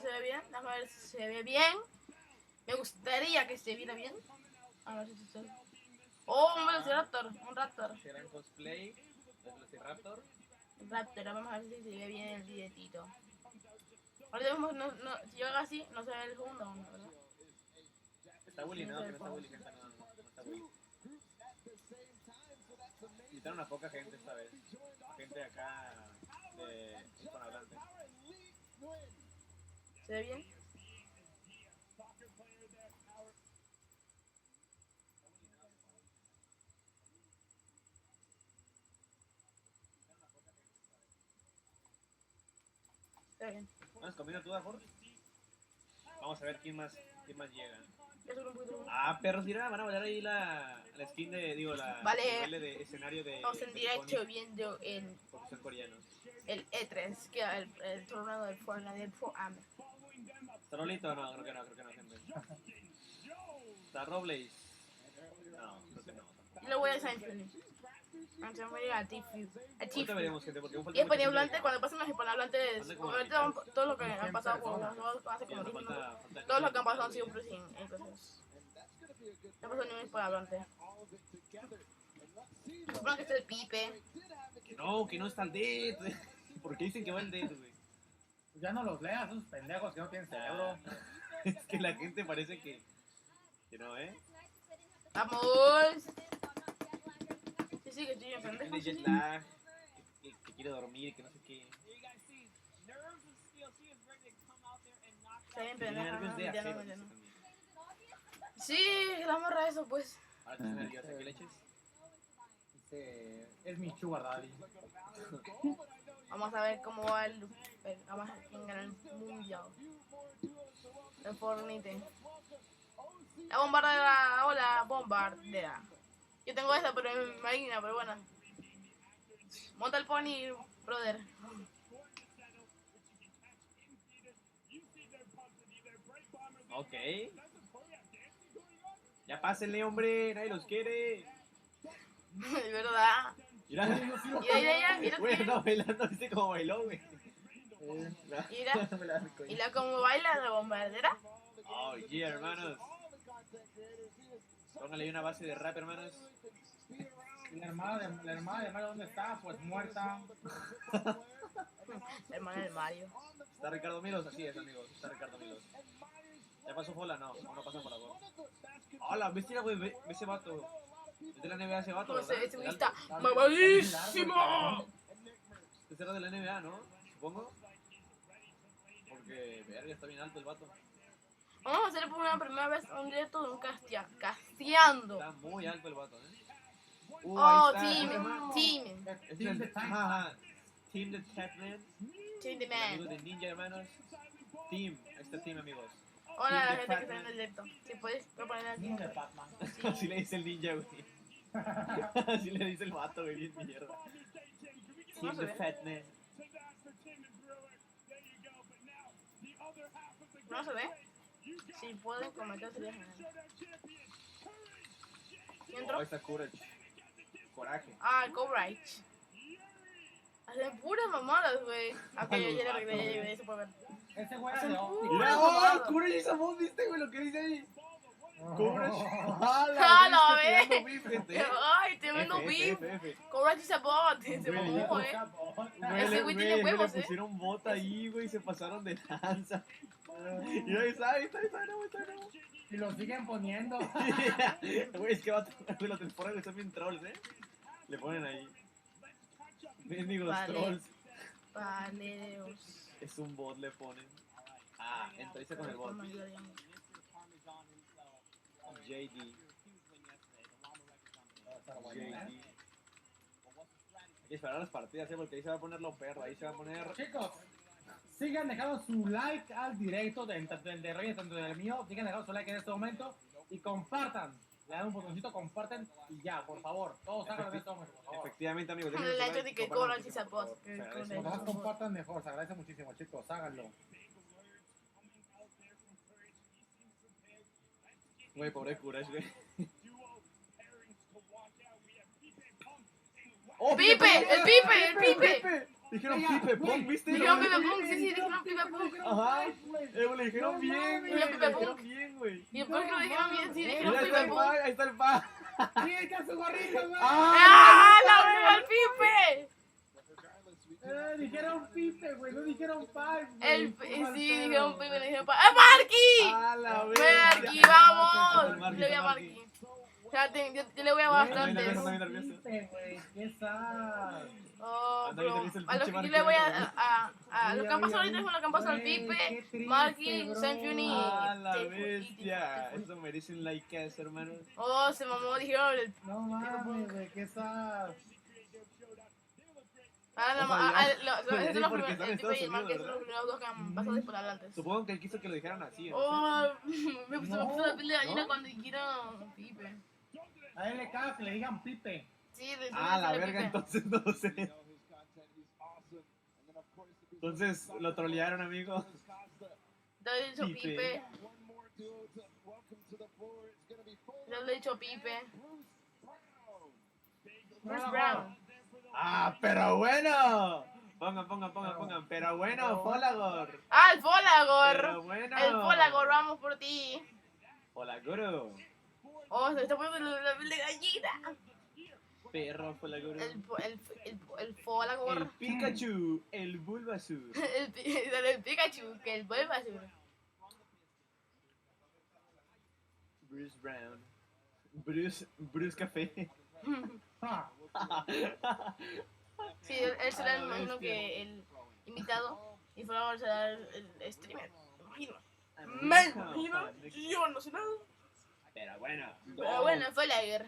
se ve bien. Déjame ver si se ve bien. Me gustaría que se viera bien. A ver si se... Oh, un velociraptor. Un raptor. Será en cosplay. El velociraptor. Un raptor. Vamos a ver si se ve bien el directito. Ahora no, si yo hago así, no se ve el segundo uno, ¿verdad? Está Willy, no, que no está Willy, gente, no está Willy. Invitaron a poca gente esta vez. Gente acá de hispanohablante. ¿Se ve bien? Se ve bien. ¿Vas comiendo tú, Afor? Vamos a ver quién más llega. Ya sube un poquito. Ah, perros, mira, van a valer ahí la skin de, digo, Vale. el nivel de escenario de... Estamos en directo viendo el... Porque son coreanos. El E3, que es el torneo del FORNITE. ¿Está Rolito? No, creo que no, gente. ¿Está Robles? No, creo que no. Y lo voy a dejar en antes voy a ir a Tifu. Ahorita veremos, gente, porque Y hispanohablante, cuando pasen los hispanohablantes, todo lo que han pasado con los nuevos hace como todo lo que han pasado han sido en procesos. No pasó ni un hispanohablante. Supongo que está el Pipe. Que no está el Dead. ¿Por qué dicen que va el Dead, güey? Ya no los leas, esos pendejos que no tienen cerebro. Es que la gente parece que no, ¿eh? ¡Vamos! Sí, que estoy bien pendejo. Tiene jet lag, que quiere dormir, que no sé qué. Está bien Tiene pendejo. nervios de Ya acero. no. Sí, la morra eso, pues. Ahora te estás nerviosa, ¿qué leches? Es mi sugar daddy. Vamos a ver cómo va vamos a ver quién gana el mundial. El Fornite. La bombardera, hola, bombardera. Yo tengo esta, pero es marina, pero bueno. Monta el pony, brother. Ok. Ya pásenle, hombre, nadie los quiere. De verdad. Mira, Mira. güey, no bailando, viste cómo bailó, güey. Mira. ¿Y la cómo baila la bombardera? Oh, yeah, hermanos. Póngale ahí una base de rap, hermanos. La hermana de Mario, ¿dónde está? Pues muerta. La hermana del Mario. ¿Está Ricardo Milos? Así es, amigos. Está Ricardo Milos. ¿Ya pasó Fola? No, aún no pasa por favor. ¡Hola! ¿Viste, güey? Ve ese vato. Es de la NBA ese vato, No sé, ¿verdad? ese güey está mamadísimo. Este era de la NBA, ¿no? Supongo. Porque, verga, está bien alto el vato. Vamos a hacer por una primera vez un directo de un casteando. Está muy alto el vato, ¿eh? Oh, ahí está. team. Es Team el the Tank. ajá. Team the Tatman. Team the Amigos man. de Ninja, hermanos. Team. Ahí está Team, amigos. Hola a la Team the gente que está Fatman. en el directo. Si puedes proponer aquí. Niño de Batman. Así le dice el ninja, güey. Así le dice el vato, güey, bien mierda. Team the Fatman. ¿No se ve? Si pueden comentar sería genial. ¿Y Oh, entró? ahí está Courage. Coraje. Ah, el Cobright. Hacen puras mamadas, güey. Ok, ya le eso por ver. Ese güey Hacen era de puras Mira, mamadas. Courage esa voz, ¿viste, güey? Lo que dice ahí. Courage. ¡Hala, ve! Tirando beef, gente. Ay, te vendo F, beef. F, F. Cobright y Sabot. Se Güey, mamó, güey, Ese güey tiene huevos, le pusieron bota ahí, güey, se pasaron de lanza. Y ahí está, no. Y lo siguen poniendo. Güey, es que va güey, los temporales están bien trolls, ¿eh? Le ponen ahí. Bendigos Vale. trolls. Paleos. Es un bot, le ponen. Ah, entraste con el bot. JD. Hay que esperar las partidas, porque ahí se va a poner lo perro, ahí se va a poner... Chicos, sigan dejando su like al directo tanto del de Reyes, tanto del mío. Sigan dejando su like en este momento y compartan. Le dan un botoncito, comparten y ya, por favor. Todos hagan esto, por favor. Efectivamente, amigos. El dejen su hecho like de y que compartan Cobright y mucho, por Sabot. favor. Se agradece Cuanto más mucho. compartan, mejor. Se agradece muchísimo, chicos. Háganlo. Güey, pobre Courage, güey. ¡Oh, ¡Pipe! ¡El Pipe! Dijeron Oiga, Pipe güey, Pong, ¿viste? Dijeron Pipe Pong, sí, dijeron Pipe Pong. Ajá. Le dijeron bien, güey. Dijeron Le Pipe Pong. dijeron bien, güey. Y después que lo dijeron bien, sí, dijeron Mira, ahí está Pipe el Pong. pa, ahí está el pa. Sí, que es su gorrito, güey. ¡Ah, la verga, el Pipe! Dijeron Pipe, güey, no dijeron Pipe. Sí, dijeron Pipe, le dijeron ¡Ah, Marky! A la Marky, bestia. vamos. Marky, Le voy a Marky. Marky. Yo le voy a bastantes. También nervioso. Pipe, güey, qué sad. Oh, Anda bien bro. nervioso el A los pinche que yo Marky, le voy ¿verdad? a lo que han pasado ahorita es con lo que han pasado al Güey, Pipe, qué triste, Marky, bro. Sanfuni A la y bestia. Eso merece un like, hermano. Oh, se mamó, dijeron el. No mames, güey, qué sad. Esos son los porque están en primeros, el Pipe y el Estados Marky Unidos, son los primeros dos que han pasado por adelante. Supongo que él quiso que lo dijeran así, ¿no? Oh, me puso la piel de gallina ¿no? cuando dijeron Pipe. A él le caga que le digan Pipe. Sí, de Ah, la decirle verga, Pipe. entonces no sé. Entonces lo trolearon, amigo. Te he dicho Pipe. Pipe. Yo le he dicho Pipe. Bruce Brown. Ah, pero bueno. Pongan. Pero bueno, Folagor. Ah, el Folagor. Pero bueno. El Folagor, vamos por ti. Folagoro. Oh, se está poniendo la piel de gallina. Perro Folagoro. El Folagor. El Pikachu. El Bulbasur. El Pikachu, que el Bulbasur. Bruce Brown. Bruce Café. Ah, Sí, él será Ah, el, bestia. que el invitado y Folagor será el streamer. Me imagino. Yo no sé nada. Pero bueno. Pero bueno, Folagor.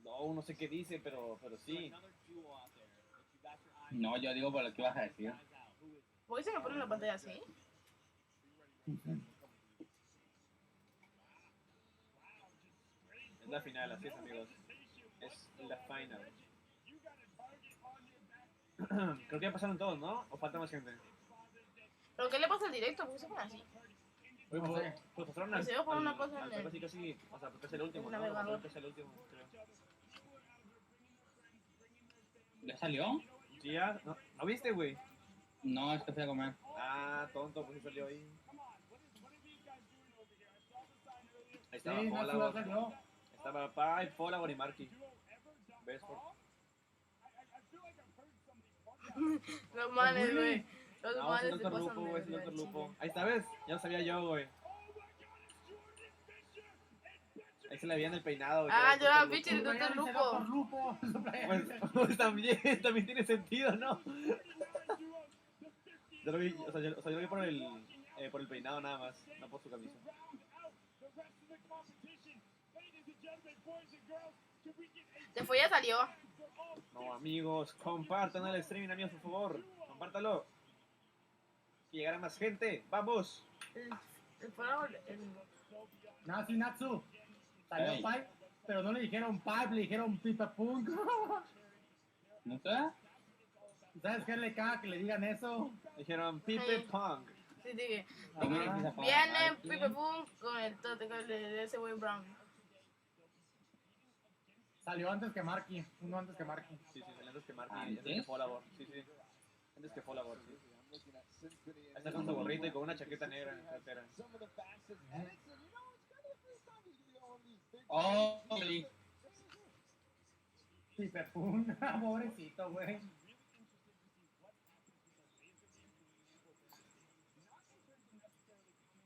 No, no sé qué dice, pero sí. No, yo digo por lo que vas a decir. ¿Por qué se me pone en la pantalla así? Es la final, así es, amigos. Es la final. Creo que ya pasaron todos, ¿no? ¿O falta más gente? ¿Pero qué le pasa al directo? ¿Por qué se pone así? Pues, No sé. pues pasaron Se ve por una cosa en el- casi, o sea, porque es el último, el ¿no? navegador. Creo que es el último, creo. ¿Ya salió? Sí, ya, ¿no viste, güey? No, es que fui a comer. Ah, tonto, pues sí salió ahí. Ahí estaba sí, no Folagor. salió. Estaba Pai, Folagor y Marky. ¿Ves? Los manes, güey. Los No, es el manes se Dr. pasan Lupo, güey, es el de Dr. chile. Lupo. Ahí está, ¿ves? Ya lo sabía yo, güey. Ahí se le veía en el peinado, güey. Ah, que yo era era el pinche Dr. de Dr. Su Lupo. Lupo. Su playera Pues, dice- pues también tiene sentido, ¿no? Yo lo vi, o sea, yo lo vi por el peinado nada más, no por su camisa. Se fue, ya salió. No, amigos, compartan el streaming, amigos, por favor. Compártalo. Que llegara más gente. ¡Vamos! El Folagor, Nazi Natsu. Salió Ey. Pipe, pero no le dijeron Pipe, le dijeron Pipe Punk. ¿No sé? ¿Sabes qué le caga que le digan eso? Dijeron Pipe Sí. Punk. Sí, dije. ¿Cómo le Ajá. empieza a pagar? Viene Marky? Pipe Boom con el tote de ese güey Brown. Salió antes que Marky, uno antes que Marky. Sí, antes que Marky, ¿Antes? antes que Folagor. Sí. Antes que Folagor, sí. Ahí está con su gorrito y con una chaqueta negra en la cartera. Oh, sí. Pipe Punk, pobrecito, güey.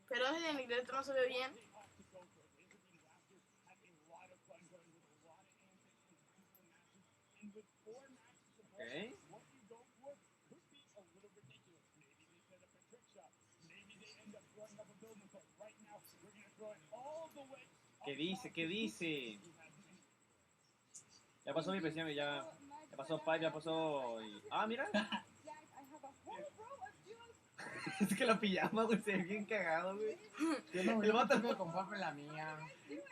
Pero si en el directo no se ve bien. ¿Ok? ¿Qué dice? ¿Qué dice? Ya pasó mi presión, ya pasó Pai, ya pasó... Ah, mira. Es que la pijama, güey, se ve bien cagado, güey. Yo no El vato- tengo que comprarme la mía.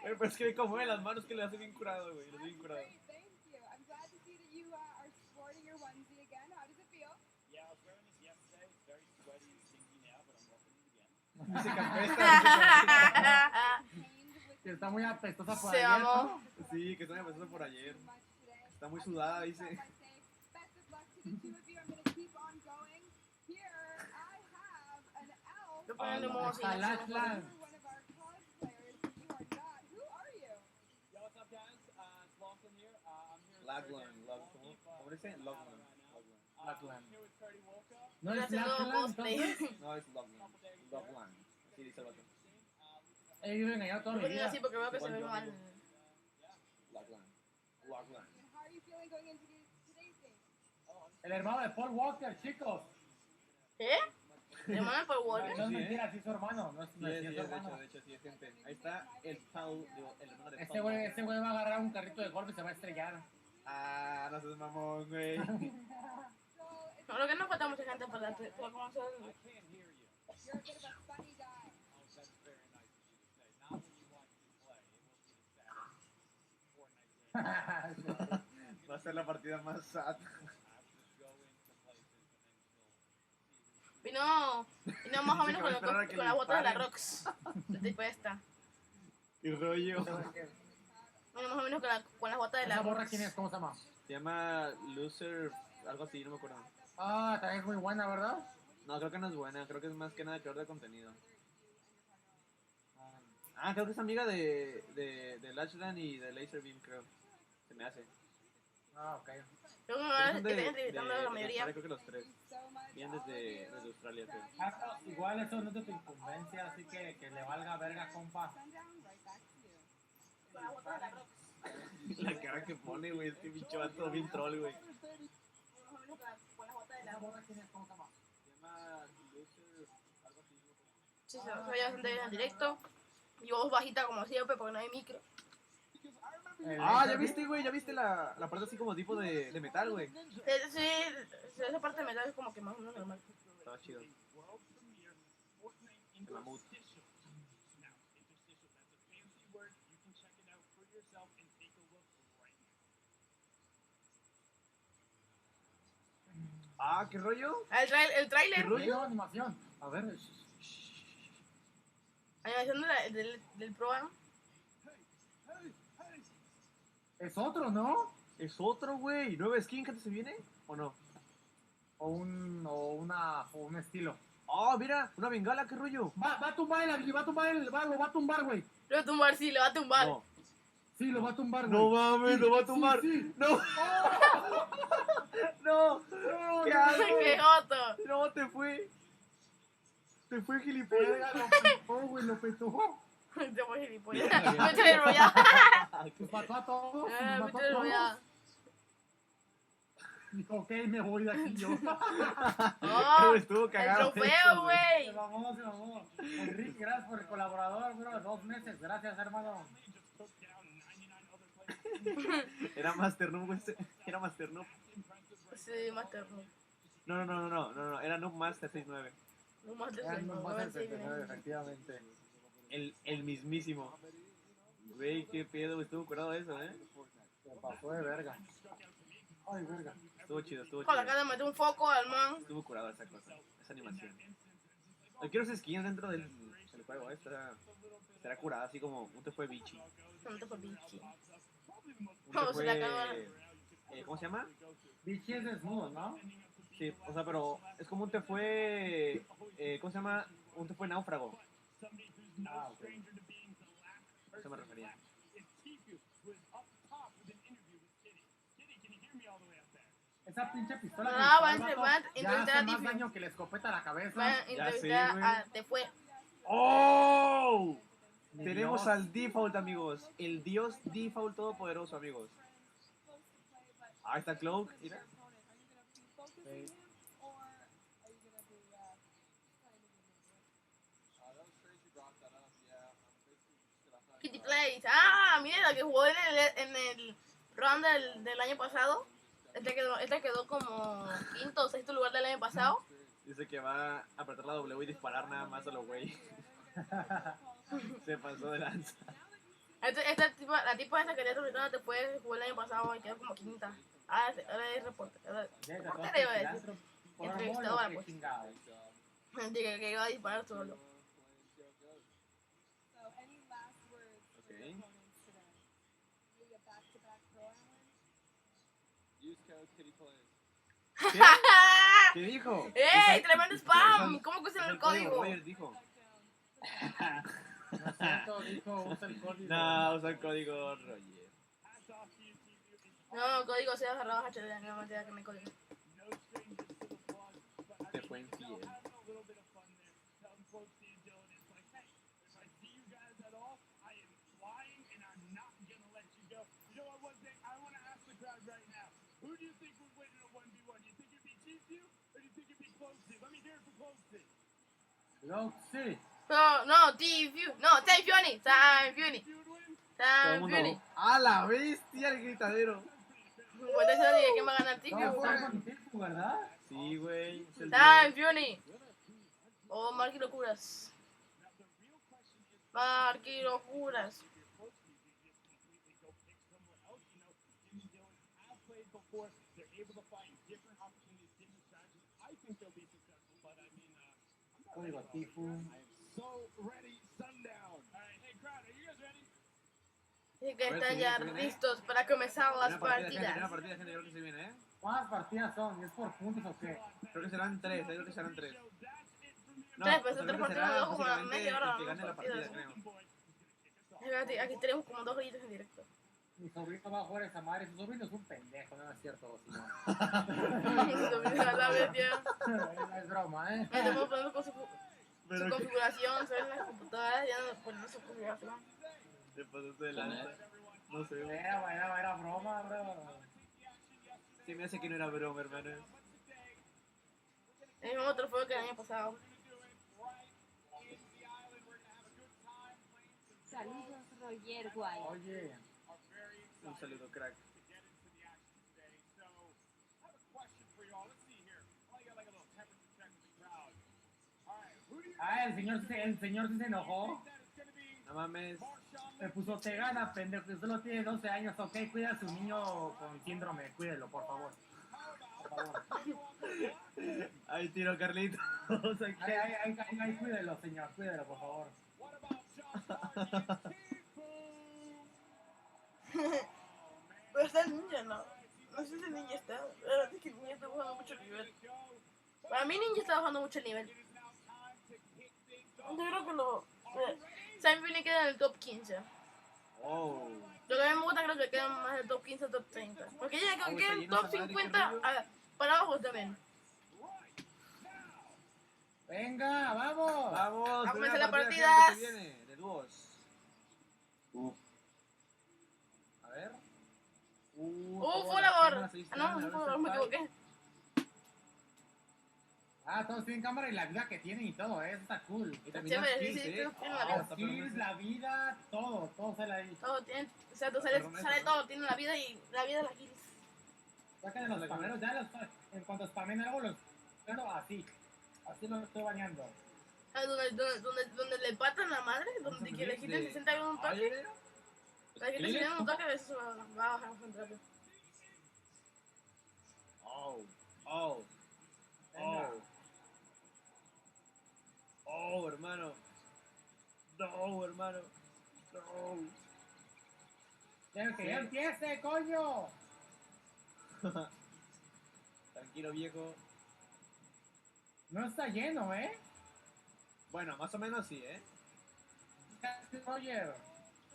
Pero es que como en las manos que le hace bien curado, güey. Le hace bien curado. Great, thank you. I'm glad to see that you are sporting your onesie again. How does it feel? Yeah, I was wearing this yesterday. It's very sweaty and stinky now, but I'm rocking it again. Dice campesta, Pained with Que está muy apestosa por Se ayer, mamó. ¿no? Sí, que está empezando por ayer. too much today. Está muy sudada, dice. Best of luck to the two of you. I'm going to Yo poniendo modo Está silencio. Lachlan. You're one of our cosplayers, but you are not. Who are you? Yo, what's up, guys? It's Lawson here. I'm here with Lachlan, Sergey. Lachlan. ¿Cómo dice? Lachlan. Lachlan. I'm here with Cody Wolka. ¿No Estoy es haciendo Lachlan cosplay. entonces? No, es Lachlan. Lachlan. Así dice el vato. He vivido engañado toda Yo mi ponía vida. así porque veo que se Igual ve yo, mal. amigo. Lachlan. Lachlan. And how are you feeling going into today's game? El hermano de Paul Walker, chicos. ¿Qué? ¿Te mandan por No Walker? es Sí, mentira, sí es su hermano. No es, Sí, no es, sí, sí es de su hecho, hermano. de hecho, sí es gente. Ahí está el Paul, digo, el hermano de Este Paul. güey va a agarrar un carrito de golf y se va a estrellar. Ah, no seas mamón, güey. So, it's, No, lo que no falta mucha gente para conocer. I can't hear you. you're a bit of a funny guy. Oh, that's very nice of you to say. Not when you want to play. It will be the saddest Fortnite game. Va a ser la partida más sad. I have to go into places and then she'll see Vino más o menos Sí, que va a esperar a que con le la bota de la disparen. Rox. De tipo esta. Qué rollo. Vino más o menos con la bota de la ¿Esa borra Rox. quién es? ¿Cómo se llama? Se llama Loser, algo así, no me acuerdo. Ah, también es muy buena, ¿verdad? No, creo que no es buena, creo que es más que nada creador de contenido. Ah, creo que es amiga de Lachlan y de Laserbeam, creo. Se me hace. Ah, ok. Yo me Pero voy son de entrevistando a la mayoría. Australia, creo que los tres. So much. Vienen desde Australia, creo. Ah, igual eso no es de tu incumbencia, así que le valga verga, compa. Sundown, right back to you. Con la bota de la Rox. La cara que pone, güey, este bicho va todo bien troll, güey. Más o menos con la bota de la ¿Esa Rox. borra quién es? ¿Cómo se llama? Se llama Loser, algo así, no me acuerdo. Sí, se veía bastante bien en directo. Y voz bajita como siempre porque no hay micro. Ah, ya viste, güey, ya viste la parte así como tipo de metal, güey. Sí, esa parte de metal es como que más o menos normal. Estaba chido. El mamut. Ah, ¿qué rollo? El ¿Qué trailer. rollo? Hay nueva animación. A ver. Animación del programa. Es otro, ¿no? Es otro, güey. ¿Nueva skin que se viene? ¿O no? O un estilo. Ah, mira, una bengala, ¿qué rollo? Va a tumbar lo va a tumbar, güey. Lo va a tumbar, sí, lo va a tumbar. No, Sí, lo va a tumbar, güey. no mames, Sí, lo va a sí, tumbar. sí. No, no, ¿qué hago? ¡Qué joto! No, te fue. Te fue gilipollas. Verga, lo petó, güey, lo petó. Te voy a gilipollas. Me estoy enrollado. Nos mató a todos. Me Nos mató estoy a todos. enrollado. Dijo, ok, me voy de aquí yo. ¡Oh! Estuvo ¡El cagado. trofeo, eso, güey! Se mamó. Enrique, gracias por el colaborador, bro. 2 meses. Gracias, hermano. Era Master Noob, güey. Era Master Noob. Sí, Master. No. Era Noob Master 69. No Master. Ya no No, más el sí, 39, efectivamente. El mismísimo. Güey, qué pedo, güey. Estuvo curado eso, Se pasó de verga. Ay, verga. Estuvo chido. Con la cara me metió un foco al man. Estuvo curado esa cosa, esa animación. Yo quiero esas skins dentro del juego, estará curada, así como un te fue bichi. No te fue bichi. Un No, te se la fue, cagó. ¿cómo se llama? Bichi es desnudo, ¿no? Sí, o sea, pero es como un te fue, ¿cómo se llama? Un te fue náufrago. Ah, ok. A eso me refería. Esa pinche pistola No, que va a dispara el entre- vato va a ya entrevistar hace a más Tiffy. daño que la escopeta a la cabeza. Va a entrevistar güey. a Te fue. ¡Oh! Mi Tenemos Dios. al default, amigos. El dios default todopoderoso, amigos. Ahí está Cloak, mira. Sí. Kitty Plays. Ah, mira, la que jugó en el round del año pasado. Este quedó como quinto o sexto lugar del año pasado. Dice que va a apretar la W y disparar nada más a los güey. Se pasó de lanza. La tipa esa que te ahorita después jugó el año pasado y quedó como quinta. Ahora es reporte. Ya, Reportera iba a decir. filantro, por amor, Entrevistadora, qué pues. chingados. Que iba a disparar solo. So, any last words for your Okay. opponents today? Maybe a back-to-back pro hour? Use code Kitty Plays. ¿Qué? ¿Qué dijo? ¡Ey! ¡Tremendo spam! ¿Cómo que usan el código? Roger dijo. No es cierto, dijo, usa el código. No, usa el código Roger. No, código sea /HD, no me que me código. Te fue infiel. Who do you think would win in a 1v1? Do you think it'd be Chief or do you think it'd be Close Let me hear it for Close No, sí. No, T-View. No, Time Fury. Time Fury. Todo el Time Fury. mundo. ¡A la bestia! El gritadero. Pues eso dije quién va a ganar No, T-View. fue con tiempo, ¿verdad? Sí, güey. Es el Time Fury. Oh, Marky Locuras. Marky Locuras. before. They're able to find different opportunities, different strategies. I think they'll be successful, but I mean, Código Tifu. so ready, sundown. All right, hey, crowd, are you guys ready? Y que están ya listos para comenzar las Una partida, gente, partidas. gente, creo que se viene, ¿eh? ¿Cuántas partidas son? ¿Es por puntos o qué? Creo que serán tres, creo que serán tres. Tres, pues, o sea, tres creo que partidas, será como a básicamente media hora, el que gane ¿no? la partida, Partidas. creo. Aquí tenemos como 2 horitas en directo. Mi sobrino va a jugar esa madre. Su sobrino es un pendejo, no es cierto, señor. La bestia. Es broma, ¿eh? Estamos poniendo con su Pero que configuración, ¿sabes? Las computadoras ya no ponen su configuración. te pasaste de lanza. No sé, güey. Era broma, bro. Se me hace que no era broma, hermano. El mismo trofeo que el año pasado. Saludos, Roger Guay. Oye, Un saludo, crack. el señor sí se enojó. No mames. Me puso, te gana, pendejo, que solo tiene 12 años, ok, cuida a su niño con síndrome, cuídelo, por favor. Por favor. Ay, tiro, Carlito. Ay, cuídelo, señor, cuídelo, por favor. Pero está el ninja, ¿no? No sé si el ninja está. La verdad es que el ninja está bajando mucho el nivel. Para mí ninja está bajando mucho el nivel. Yo creo que lo... Simon queda en el top 15. Oh. Lo que a mí me gusta creo que queda más del top 15 al top 30. Porque ya que queda en el top esa madre, 50 para abajo también. Venga, vamos. Vamos, A comenzar la partida, partida. gente, que se viene, de dúos. A ver. Fue labor. No, no fue labor, me equivoqué. Todos tienen cámara y la vida que tienen y todo, eso está cool. Y también Sí, las sí, kills, sí, ¿eh? tiene la vida. Está perro, Kills, la vida, todo sale ahí. Todo tiene, o sea, sale todo, tiene la vida y la vida de las kills. Saquen de los spameros, en cuanto spamen algo, pero así lo estoy bañando. Donde le patan la madre, donde que le quiten 60 con un toque. La que le quiten un toque, a veces va a bajar bastante rápido. Oh, hermano. No, hermano. No. ¡Quiero que ya empiece, coño! Tranquilo, viejo. No está lleno, ¿eh? Bueno, más o menos sí, ¿eh? Roger,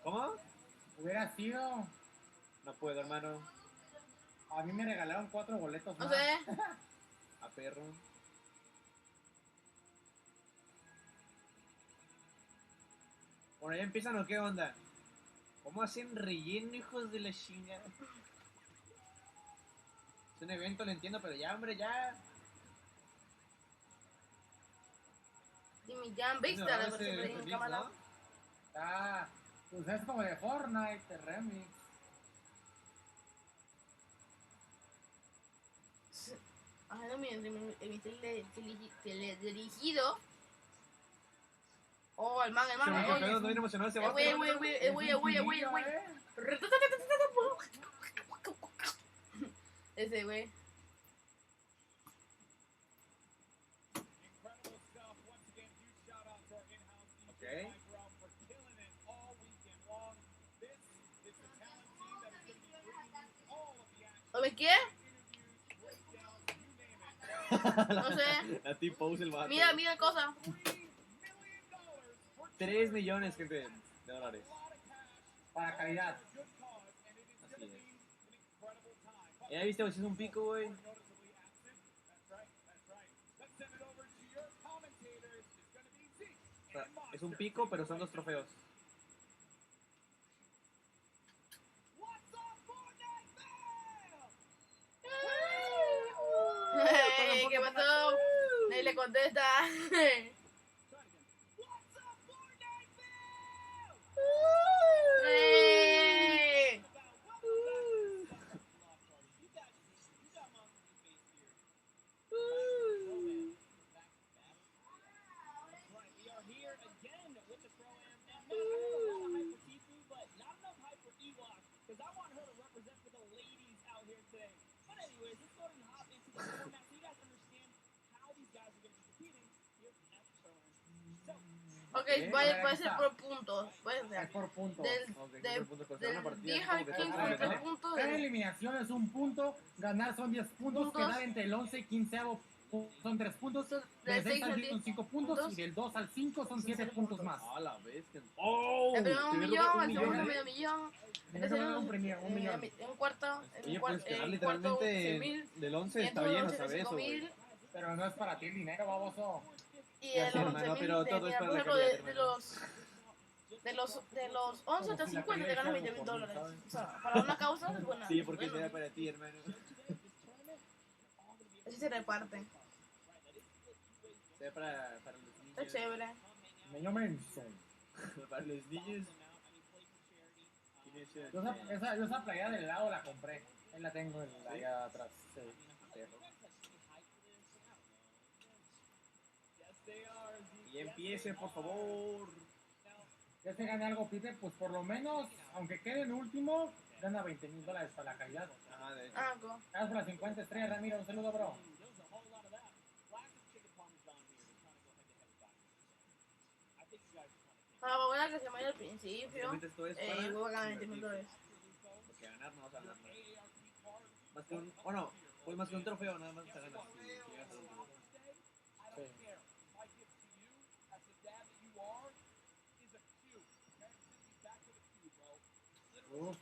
¿Cómo? hubiera sido... No puedo, hermano. A mí me regalaron 4 boletos No más. sé. A perro. Bueno, ya empiezan o qué onda. ¿Cómo hacen relleno, hijos de la chinga? Es un evento, lo entiendo, pero ya, hombre, ya. Jimmy Jam, ¿viste? La versión de en cámara. Pues es como de Fortnite, remix. Ajá, mi teledirigido. Oh, el man, Qué pedo, no viene emocionado ese vato. Ese güey. Ok. ¿O me qué? No sé. La T-pose el vato. Mira cosa. 3 millones, gente, de dólares. Para calidad. Así es. ¿Ya viste, güey? Si es un pico, güey. O sea, es un pico, pero son 2 trofeos. ¿Qué pasó? Nadie le contesta. ¡Eh! Ok, va a ser por puntos. Es por puntos. Ok, Del por puntos, pero una partida deja como que aquí son con 3 3 puntos. Cada eliminación es un punto, ganar son 10 puntos, Puntos. quedar entre el 11 y 15 son 3 puntos, Del del 6 6 al al 10 son 5 puntos puntos. y del 2 al 5 son 7 puntos más. Ah, la bestia. ¡Oh! El primero un Primer millón, lugar, el segundo ¿eh? medio millón. Primero El lugar, un premio, un millón. Un cuarto. Oye, puedes quedar En cuarto, literalmente 100.000. del 11, está bien, a saber eso, güey. 185.000. Pero no es para ti el dinero, baboso. Y Ya de sé, los hermano, 11.000, pero todo es para la por ejemplo, calidad, de hermano. de los 11 hasta Como si la 50 te calidad ganas fuera 20.000 por mí, dólares. ¿sabes? O sea, para una causa es buena. Sí, porque bueno, sea para ti, hermano. así se reparte. Sea para los Está niños. chévere. Meño menso. Para los niños. ¿Quién es el- Yo esa playera del lado la compré. Ahí la tengo allá atrás. Sí. Y empiece, por favor. Ya se gane algo, Pipe, pues por lo menos, aunque quede en último, gana 20.000 dólares para la calidad. Ajá, de hecho. Ah, go. Gracias por las 50 estrellas, Ramiro. Un saludo, bro. Ah, va buena que se me vaya al principio. Básicamente esto es para Voy a ganar 20.000 dólares. porque ganar no vas a ganar nada. Más que un... O no, pues más que un trofeo, nada más te ganas. Si llegas al último. Sí. Uf.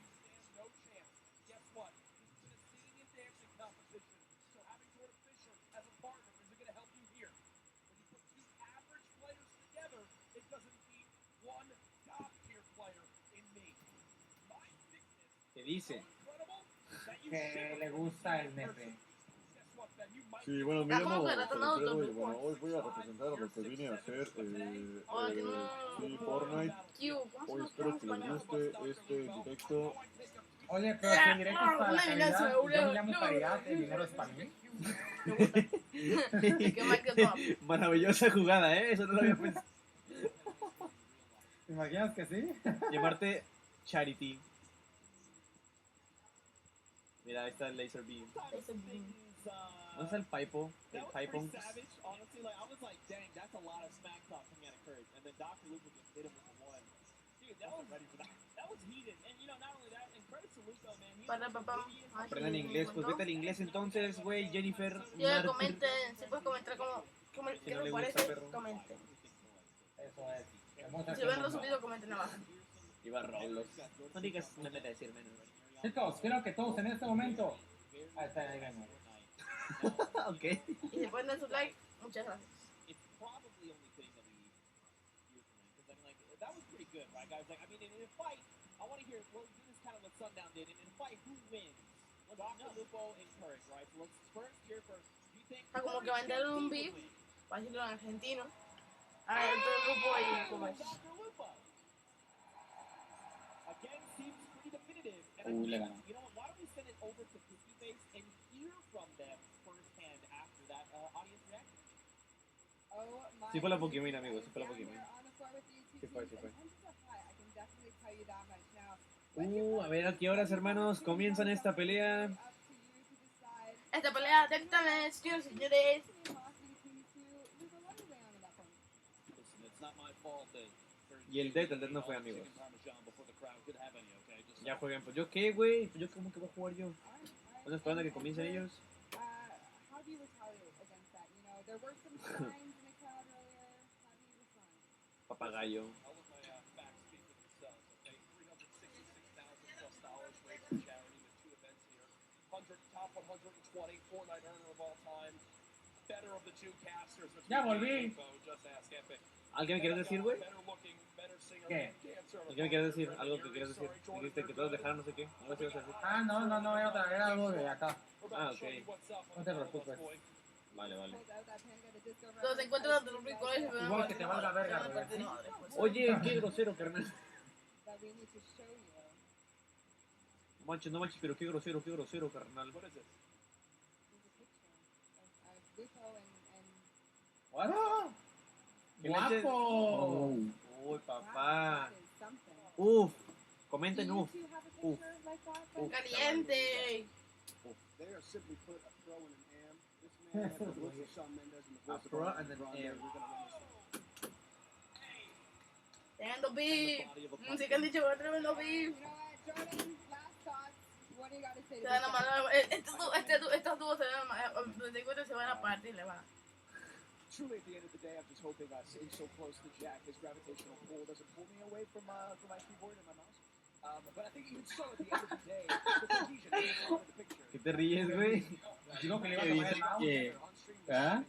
¿Qué dice? Que le gusta el nepe. Sí, bueno, me Ah, ¿cómo llamo que tratan Alfredo otro y grupo? bueno, hoy voy a representar a lo que vine a hacer, Hola, que sí, no. Fortnite. Q, ¿cómo Hoy se espero llama que en les español? guste este directo. Oye, pero si el directo es para la calidad, yo me llamo No. calidad, el dinero es para mí. Me gusta. Es que Microsoft. Maravillosa jugada, ¿eh? Eso no lo había pensado. ¿Te imaginas que sí? Llamarte Charity. Mira, ahí está el laser beam. Ese beam. ¿Dónde está el Pipo? El Pipon. Para papá. Aprendan inglés, pues vete al inglés entonces, güey, Jennifer. Ya Mártir. comenten, si puedes comentar cómo Si qué no les le gusta, parece, perro. comenten. Eso es. Si ven los subidos, comenten abajo. Iba Roblox. No digas, me meta a decir menos. Chicos, quiero que todos en este momento. Ahí está, ahí ven. Ok. Y si pueden dar su like, muchas gracias. Ah, como que va a entrar un beef, para decirlo en argentino. Ah, todo el grupo y como es. Le ganó. Sí fue la Pokémon, amigo, sí fue la Pokémon. Sí fue, sí fue. A ver a qué horas, hermanos, comienzan esta pelea. Esta pelea directamente, señores y señores. Y el Dead no fue, amigos. Ya juegan, pues yo qué, güey, pues yo cómo que voy a jugar yo. ¿Estás esperando a que comiencen ellos? There were some signs in the crowd earlier. How do you respond? Papagayo. I'll let my facts speak for themselves, okay? $366,000+ raised for charity with 2 events here. Top 120 Fortnite earner of all time. Better of the 2 casters. Ya volví. Just ask Epic. ¿Alguien me quieres decir, güey? Better looking, better singer, ¿Qué? dancer. ¿Alguien me quieres decir? Algo que quieres decir. Dijiste que todos dejaron no sé qué. Algo así vas a decir. Ah, no, era algo de acá. Ah, ok. No te preocupes. Vale, vale. Pulled out that pen, got a disco Entonces se encuentran los ricos y se ven. Igual que te valga verga, se ven güey. después. Oye, qué grosero, carnal. that we need to show you. No manches, pero qué grosero, carnal. What is this? There's a picture of Lupo and ¿What? ¿Qué leche? ¡Guapo! Uy, papá. that is something. Uf. Do Comenten you uf. two have a Uf. picture like that? Uf. Caliente. They are simply put a pro and an am. This man has the looks of Shawn Mendes and the voice of pro Ariana and an Grande. am. We're gonna win this one. Tremendo beef. Sí que han dicho que tremendo beef. You know what, Jordan? Last thoughts. What do you got to say Se to van a this? mandar, estos dúos se van, donde encuentren se van a partir, le van a. Truly, at the end of the day, I'm just hoping staying so close to Jack, his gravitational pull doesn't pull me away from my keyboard and my mouse. But I think even so, at the end of the day, the cohesion is part of the picture. ¿Qué te ríes, güey? Digo que le iba a tocar el mouse. que- ¿Ah?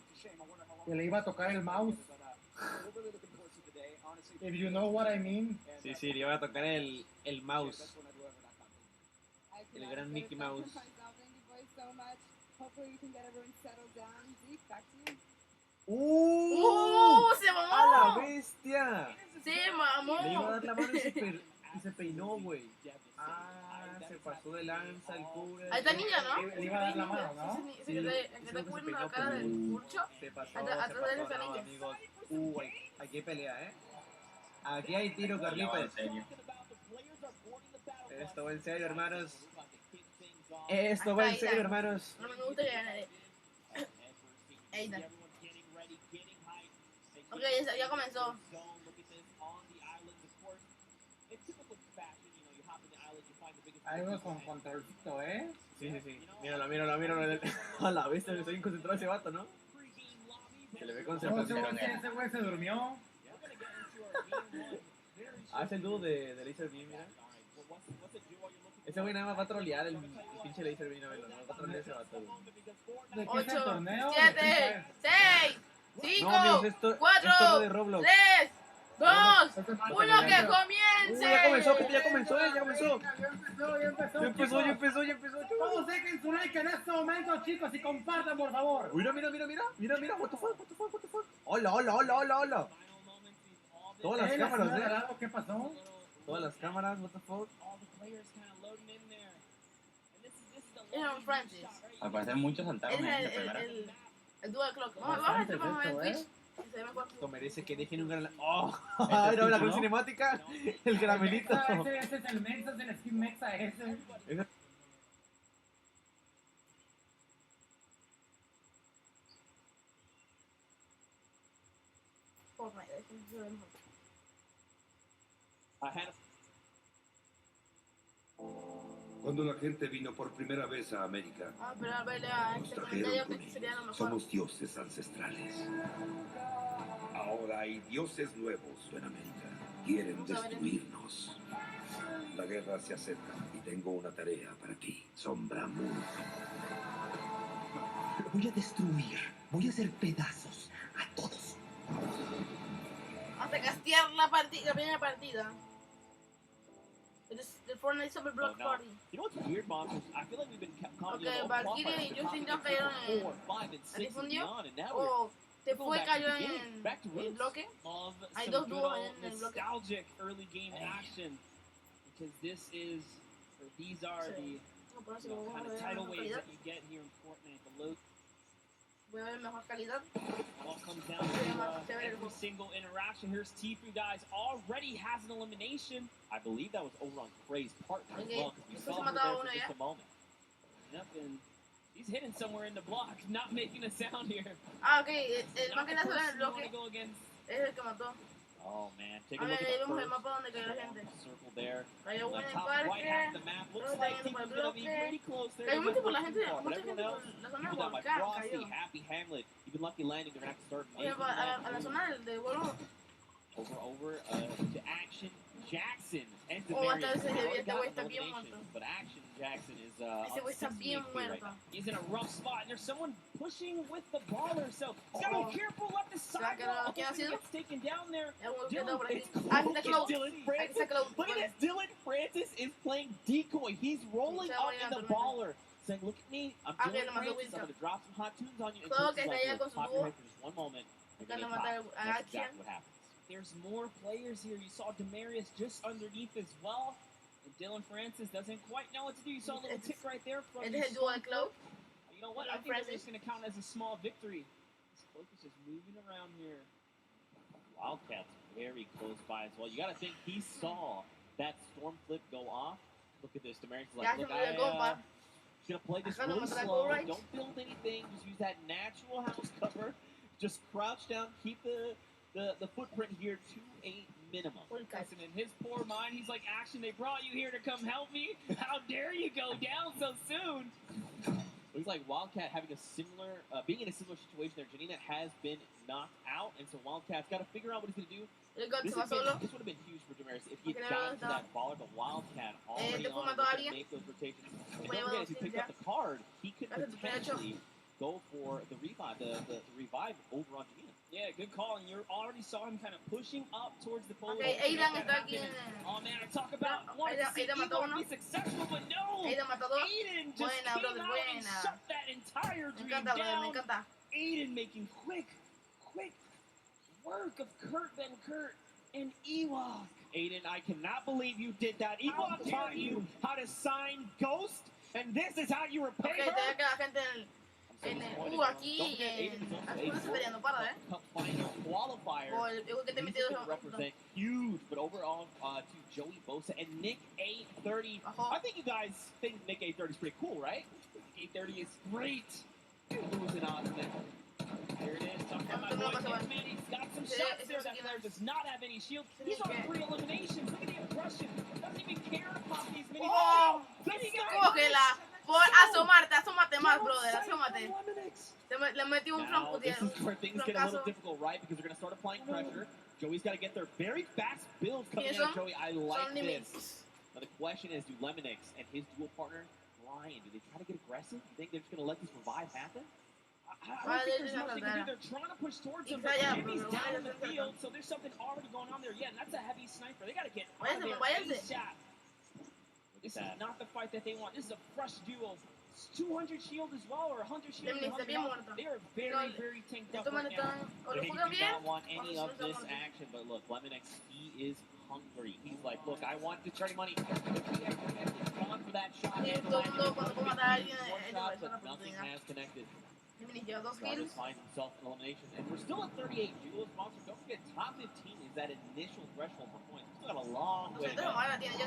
Que le iba a tocar el mouse. We're really looking forward to today, honestly. If you know what I mean. Sí, sí, le iba a tocar el mouse. I El cannot gran get Mickey it back to Mouse. myself. Thank you boys so much. Hopefully we can get everyone settled down. Zeke, back to you. Se ¡A la mamó. bestia! Se mamó. Le iba a dar la mano y se peinó, güey. Ah, se pasó de lanza el cubre. Ahí está niña, ¿no? Le iba a dar la mano, ¿no? Sí, sí, que te cuiden la cara del curcho. Se pasó, Atrás de esa no, niña. amigos. Aquí hay pelea, ¿eh? Aquí hay tiro, No, Carlitos. en serio. Esto va en serio, hermanos. Esto va en serio, hermanos. No me gusta que gane. Ahí está. Ok, ya comenzó. Hay unos con controlcito, ¿eh? Sí, sí, sí. Míralo. A la bestia, estoy bien concentrado ese vato, ¿no? Se le ve No, concentración. ese güey se durmió. Hace el dúo de Laser Beam, mira. Ese güey nada más va a trolear el pinche Laser Beam, no va a trolear ese vato, güey. ¿De qué es el 8, torneo? 7, 6, 5, No, amigos, esto 4, es de Roblox. 3, 2, Esto es 1, que comience. Ya comenzó, ya comenzó. Ya empezó. Ya empezó. Todos dejen su like en este momento, chicos, y compartan, por favor. Mira, what the fuck. Hola. Todas las cámaras, ¿eh? ¿Qué pasó? Todas las cámaras, what the fuck. Es Francis. Al parecer muchos saltaron en la primera. El dual clock. Vamos a ver Twitch. Se ve mejor. Esto merece que dejen un gran... ¡Oh! Este Era la ¿no? cruz cinemática. El caramelito. Ese es el Mexa, es el skin Mexa ese. Fortnite, se ve mejor. Cuando la gente vino por primera vez a América, Ah, pero a ver, a nos este trajeron comentario con que sería lo ellos. mejor. Somos dioses ancestrales. Ahora hay dioses nuevos en América. Quieren destruirnos. La guerra se acerca y tengo una tarea para ti, Sombra Moon. Lo voy a destruir. Voy a hacer pedazos a todos. Hasta castear la primera partida. The Fortnite Summer Block Party. You know what's weird, Monsters? I feel like we've been counting Okay, Valkyrie y Justin John cayeron en... 4, 5, and 6 and difundió? beyond, and now we're O te going fue back to cayó the beginning, back to en roots bloque. of Hay some dos good dúos old en el bloque. nostalgic early game action, because this is, or these are Sí. the No, por eso you know, vamos kind a of ver tidal mejor waves calidad. that you get here in Fortnite. The load Voy a ver mejor calidad. all comes down to every single interaction. Here's Tifu, guys, already has an elimination. I believe that was over on Craig's partner as Okay. well, because we Después saw se her mataba there for uno just ya. a moment. Yep, and he's hidden somewhere in the block, not making a sound here. Ah, ok. El más Not que the nació en el person you want bloque to go against. es el que mató. Oh man, take A a look ver, at ahí the vemos el first mapa donde cayó la gente. circle there. Cayó On uno the en el top right half of parque. the map Luego looks like también por el Tinker's gonna be bloque. pretty close there. Cayó They're mucho por la not gente, too far, but mucha gente everyone por else, la zona de people down by volcán Frosty, cayó. Happy Hamlet, even Lucky Landing, they're gonna have to start Oye, making a la that zona del vuelo. over to Action Jackson and Oh, Demarius. hasta ese They already este got güey an está bien elimination, muerto. but Action Jackson is Ese güey está on bien 68K right muerto. now. He's in a rough spot, and there's someone pushing with the baller, so he's gotta Oh. be careful up the ¿Será side. que no? Hoping ¿Quién ha he sido? gets taken down there. Es un Dylan, quedó por aquí. it's Ah, aquí está close. Cloud. Dylan Aquí Francis. está Cloud. Look at this, Dylan Francis is playing decoy. He's rolling up in the baller, saying, look at me, I'm Okay, Dylan le mandó Francis, I'm Wilson. gonna drop some hot tunes on you. And Claro Coach que is está like, allá look, con su pop your dúo. head for just one moment. You're Tratando gonna de get matar popped. a That's Action. exactly what happens. There's more players here. You saw Demarius just underneath as well. And Dylan Francis doesn't quite know what to do. You saw a little tick right there from Este the es el dúo de Cloud. You know what? I Dylan think that's Francis. just going to count as a small victory. This cloak is just moving around here. Wildcats very close by as well. You gotta think he saw that storm flip go off. Look at this, Demarius is Ya like, se look, me dio compa. gonna play this Acá no really me trae slow. right. Don't build anything. Just use that natural house cover. Just crouch down. Keep the footprint here to a minimum. Listen, in his poor mind, he's like, Action, they brought you here to come help me? How dare you go down so soon? Looks like Wildcat having a similar, being in a similar situation there. Janina has been knocked out, and so Wildcat's got to figure out what he's gonna do. El God This se va would solo. have been huge for Demarius if he Porque had no gotten to está- that baller, but Wildcat already después on mató a to alguien. make those rotations. And Fue don't forget, if he llevado picked ya. up the card, he could Hace tu derecho. potentially go for the revive, the revive over on Janina. Yeah, good call. And you already saw him kind of pushing up towards the pole. Okay, Aidan está aquí en... Oh man, I talk about No, wanting to see Aidan mató Igor uno. be successful, but no! Aidan mató dos. Aiden just Buena, came brother, out and buena. shut that entire Me dream encanta, brother, me down. encanta. Aiden making quick work of Kurt Ben Kurt and Ewok. Aiden, I cannot believe you did that. How Ewok dare taught you how to sign Ghost, and this is how you repay Ok, her? todavía queda gente en el aquí Don't y forget, Aiden is en... also Aquí a no se peleando, para, World Cup final qualifier. O el que te He's metido looking to represent huge, but overall to Joey Bosa and Nick A30. Ajo. I think you guys think Nick A30 is pretty cool, right? Nick A30 is great. Losing on them. Here it is. Talking about my boy Hitman. He's got some shots there. That player does not have any shield. He's on 3 eliminations. Look at the impression. Doesn't even care about these mini. Oh, cógela. Por asómate más, brother, asómate. Le metí un Now, this flanco, is where things get a little difficult, right? Because they're going to start applying pressure. Joey's got to get their very fast builds coming ¿Quiénes out of son? Joey. I Son like this. limits. Now, the question is, do Lemonix and his dual partner, Ryan, do they try to get aggressive? You think they're just going to let this revive happen? I don't think there's much they can do. They're trying to push towards him, but Jimmy's down in the field, so there's something already going on there. Yeah, and that's a heavy sniper. They got to get out of there ASAP. This is not the fight that they want. This is a fresh duo. It's 200 shield as well, or 100 shield. and 100 health. They are very, very tanked up right now. They do not want any of this action, but look, Lemonix, he is hungry. He's like, look, I want the charity money. He's gone for that shot. Sí, And todo el mundo cuando one matar a alguien, shot, es una but nothing oportunidad. has connected. Jimenez lleva 2 Jarvis kills. finds himself in elimination, and we're still at 38 duels. Monster, don't forget, top 15 is that initial threshold for points. We still got a long way to go.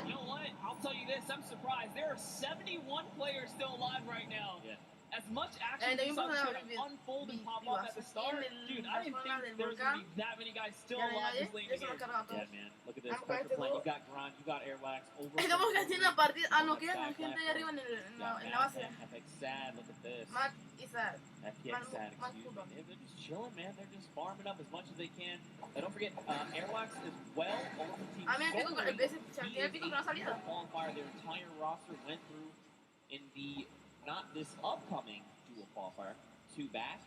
You know what? I'll tell you this. I'm surprised. There are 71 players still alive right now. Yeah. As much action as kind of unfold and pop up at the start, dude, I didn't think there was going to be that many guys still alive this late in the game. Yeah, man. Look at this. Pressure play. You got Grant, you got Airwax. Over. Estamos haciendo la partida. Ah, no, quedan gente ahí arriba en la base. Epic Sad. Look at this. Matt y Sad. Sad, excuse me. They're just chilling, man. They're just farming up as much as they can. And don't forget, Airwax is well over the team. A mí el pico que no ha salido. Qualifier, their entire roster went through in the not this upcoming dual qualifier, 2 back.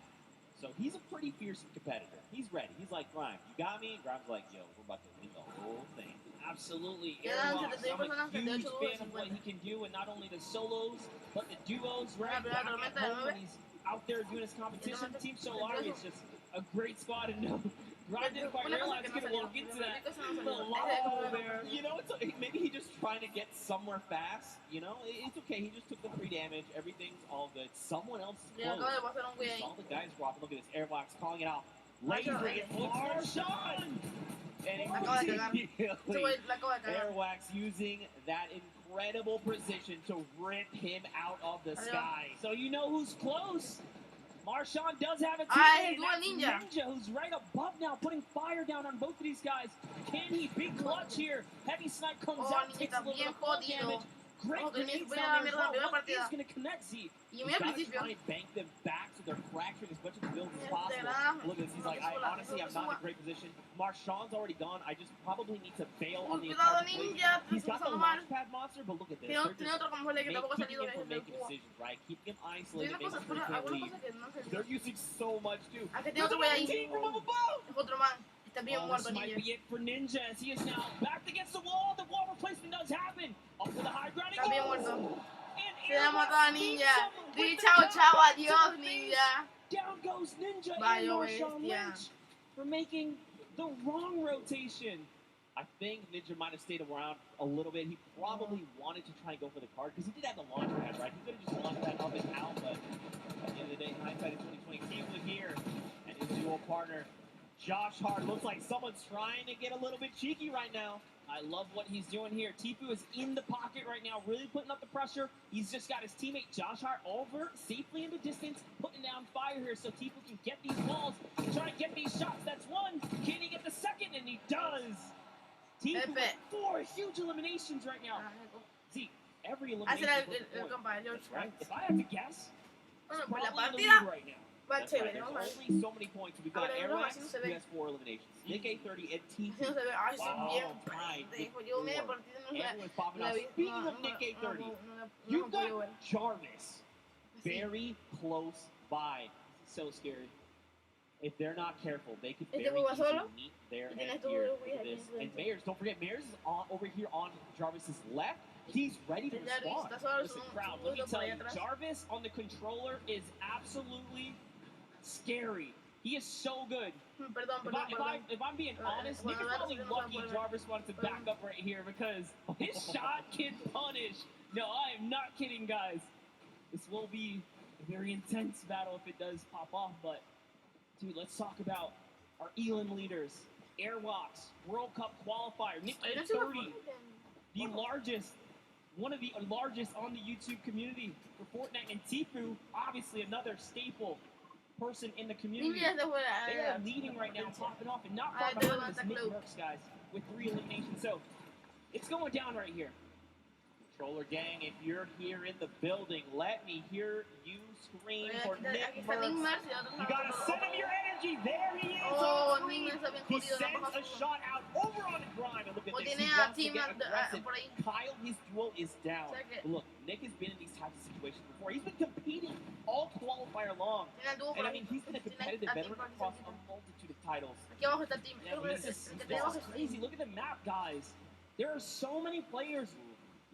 So he's a pretty fearsome competitor. He's ready. He's like, Grime, you got me? Grime's like, yo, we're about to win the whole thing. Absolutely. Yeah, I'm a huge fan of what he he can do, and not only the solos, but the duos, right? Pero Back la at tormenta de home 9. when he's out there doing his competition. Team Solari is just a great spot, and no, Grime didn't quite realize he could walk into that little lava hole there. You know, it's maybe he just trying to get somewhere fast. You know, it's okay. He just took the free damage. Everything's all good. Someone else is close. All the guys dropping. Look at this. Airbox calling it out. Lasering it. Marshawn! And immediately, Airwax using that incredible precision to rip him out of the sky. So you know who's close? Marshawn does have a Ay, teammate, and dual that's Ninja, who's right above now, putting fire down on both of these guys. Can he big clutch here? Heavy snipe comes Oh, out, Ninja takes a está little bit bien of fall jodido. damage. Great Ojo, que Ninja grenades voy a down la there as mierda la well. primera What is partida. going to connect, Zeke? Y He's muy al got to principio. try and bank them back so they're fracturing as much of the build as Este possible. era- Look at this. He's like, honestly, I'm not in a great position. Marshawn's already gone. I just probably need to bail on the Cuidado, entire play. Ninja, He's te got the estás mal. launch pad monster, but look at this. Tiene They're just otro camuflaje que tampoco ha keeping salido, him que from es el making cubo. decisions, right? Keeping him Tiene isolated, unas making cosas, sure he can't algunas leave. cosas que no sé. They're using so much too. Ah, que tiene otro güey ahí. Team from up above. Es otro man. Está bien Oh, muerto, this might Ninja. be it for Ninja as he is now backed against the wall. The wall replacement does happen. Up for the high ground. Está bien goes. muerto. And Se le ha matado a beats Ninja. him Di with the chao, tap chao, to adiós, the face. Ninja. Down goes Ninja Vaya and Marshawn bestia. Lynch for making the wrong rotation. I think Ninja might have stayed around a little bit. He probably wanted to try and go for the card because he did have the launch pad, right? He could have just launched that up and out, but at the end of the day, hindsight in 2020, Cable here and his dual partner, Josh Hart. Looks like someone's trying to get a little bit cheeky right now. I love what he's doing here. Tipu is in the pocket right now, really putting up the pressure. He's just got his teammate Josh Hart over safely in the distance, putting down fire here so Tipu can get these walls, try and get these shots. That's one. Can he get the second? And he does. Tipu with 4 huge eliminations right now. See, every elimination Hacer is el worth a point, compañero. right? If I had to guess, Bueno, it's pues la probably in the partida lead right now. va That's right. chévere, There's ¿no? only so many points. We've got Pero no, Airwax, así no se who ve. has 4 eliminations. Nick A30 and Así no T2. se ve. Ay, son Wow, bien tied with pendejos. Yo media 4. partida no la Everyone's popping la off. vi. Speaking No, of Nick A30, no you've he podido got ver. Jarvis Sí. very close by. So scary. If they're not careful, they could Este very juega easily solo. meet their Y tiene end estos here. juegos Look at aquí this. enfrente. And Mayers, don't forget, Mayers is over here on Jarvis's left. He's ready to Jarvis respond. está solo, Listen, son crowd, dos let me por tell ahí you, atrás. Jarvis on the controller is absolutely scary. He is so good. Perdón, perdón. If I'm being honest, Bueno, Nick is ahora probably sí no lucky puedo ver. Jarvis wanted to back up right here because his shot can punish. No, I am not kidding, guys. This will be a very intense battle if it does pop off, but dude, let's talk about our Elan leaders. Airwalks, World Cup qualifier, Nick Ay, no se me 30, the largest, one of the largest on the YouTube community for Fortnite, and Tifu, obviously another staple person in the community. Ninja se fue. They are leading right now, popping off, and not far Ay, behind tengo them is Nick clue. Merckx, guys, with 3 eliminations. So it's going down right here. Controller gang, if you're here in the building, let me hear you scream for Nick Aquí está Nick Merckx. Merckx y otro You gotta send him your energy. There he is. Oh, on Nick screen. Merckx está bien He jodido. sends No a pasa shot out over on the grind. And look at O this. tiene He a wants to team get aggressive. por ahí. Kyle, his duel is down. O sea que- But look, Nick has been in these types of situations before. He's been competing all qualifier long. Tiene el dúo por And I ahí. mean, he's been a Tiene competitive a team veteran por aquí across a cerquita. multitude of titles. Aquí abajo está el team. Yeah, Creo que this es el que is tenemos es crazy. Look at the map, guys. There are so many players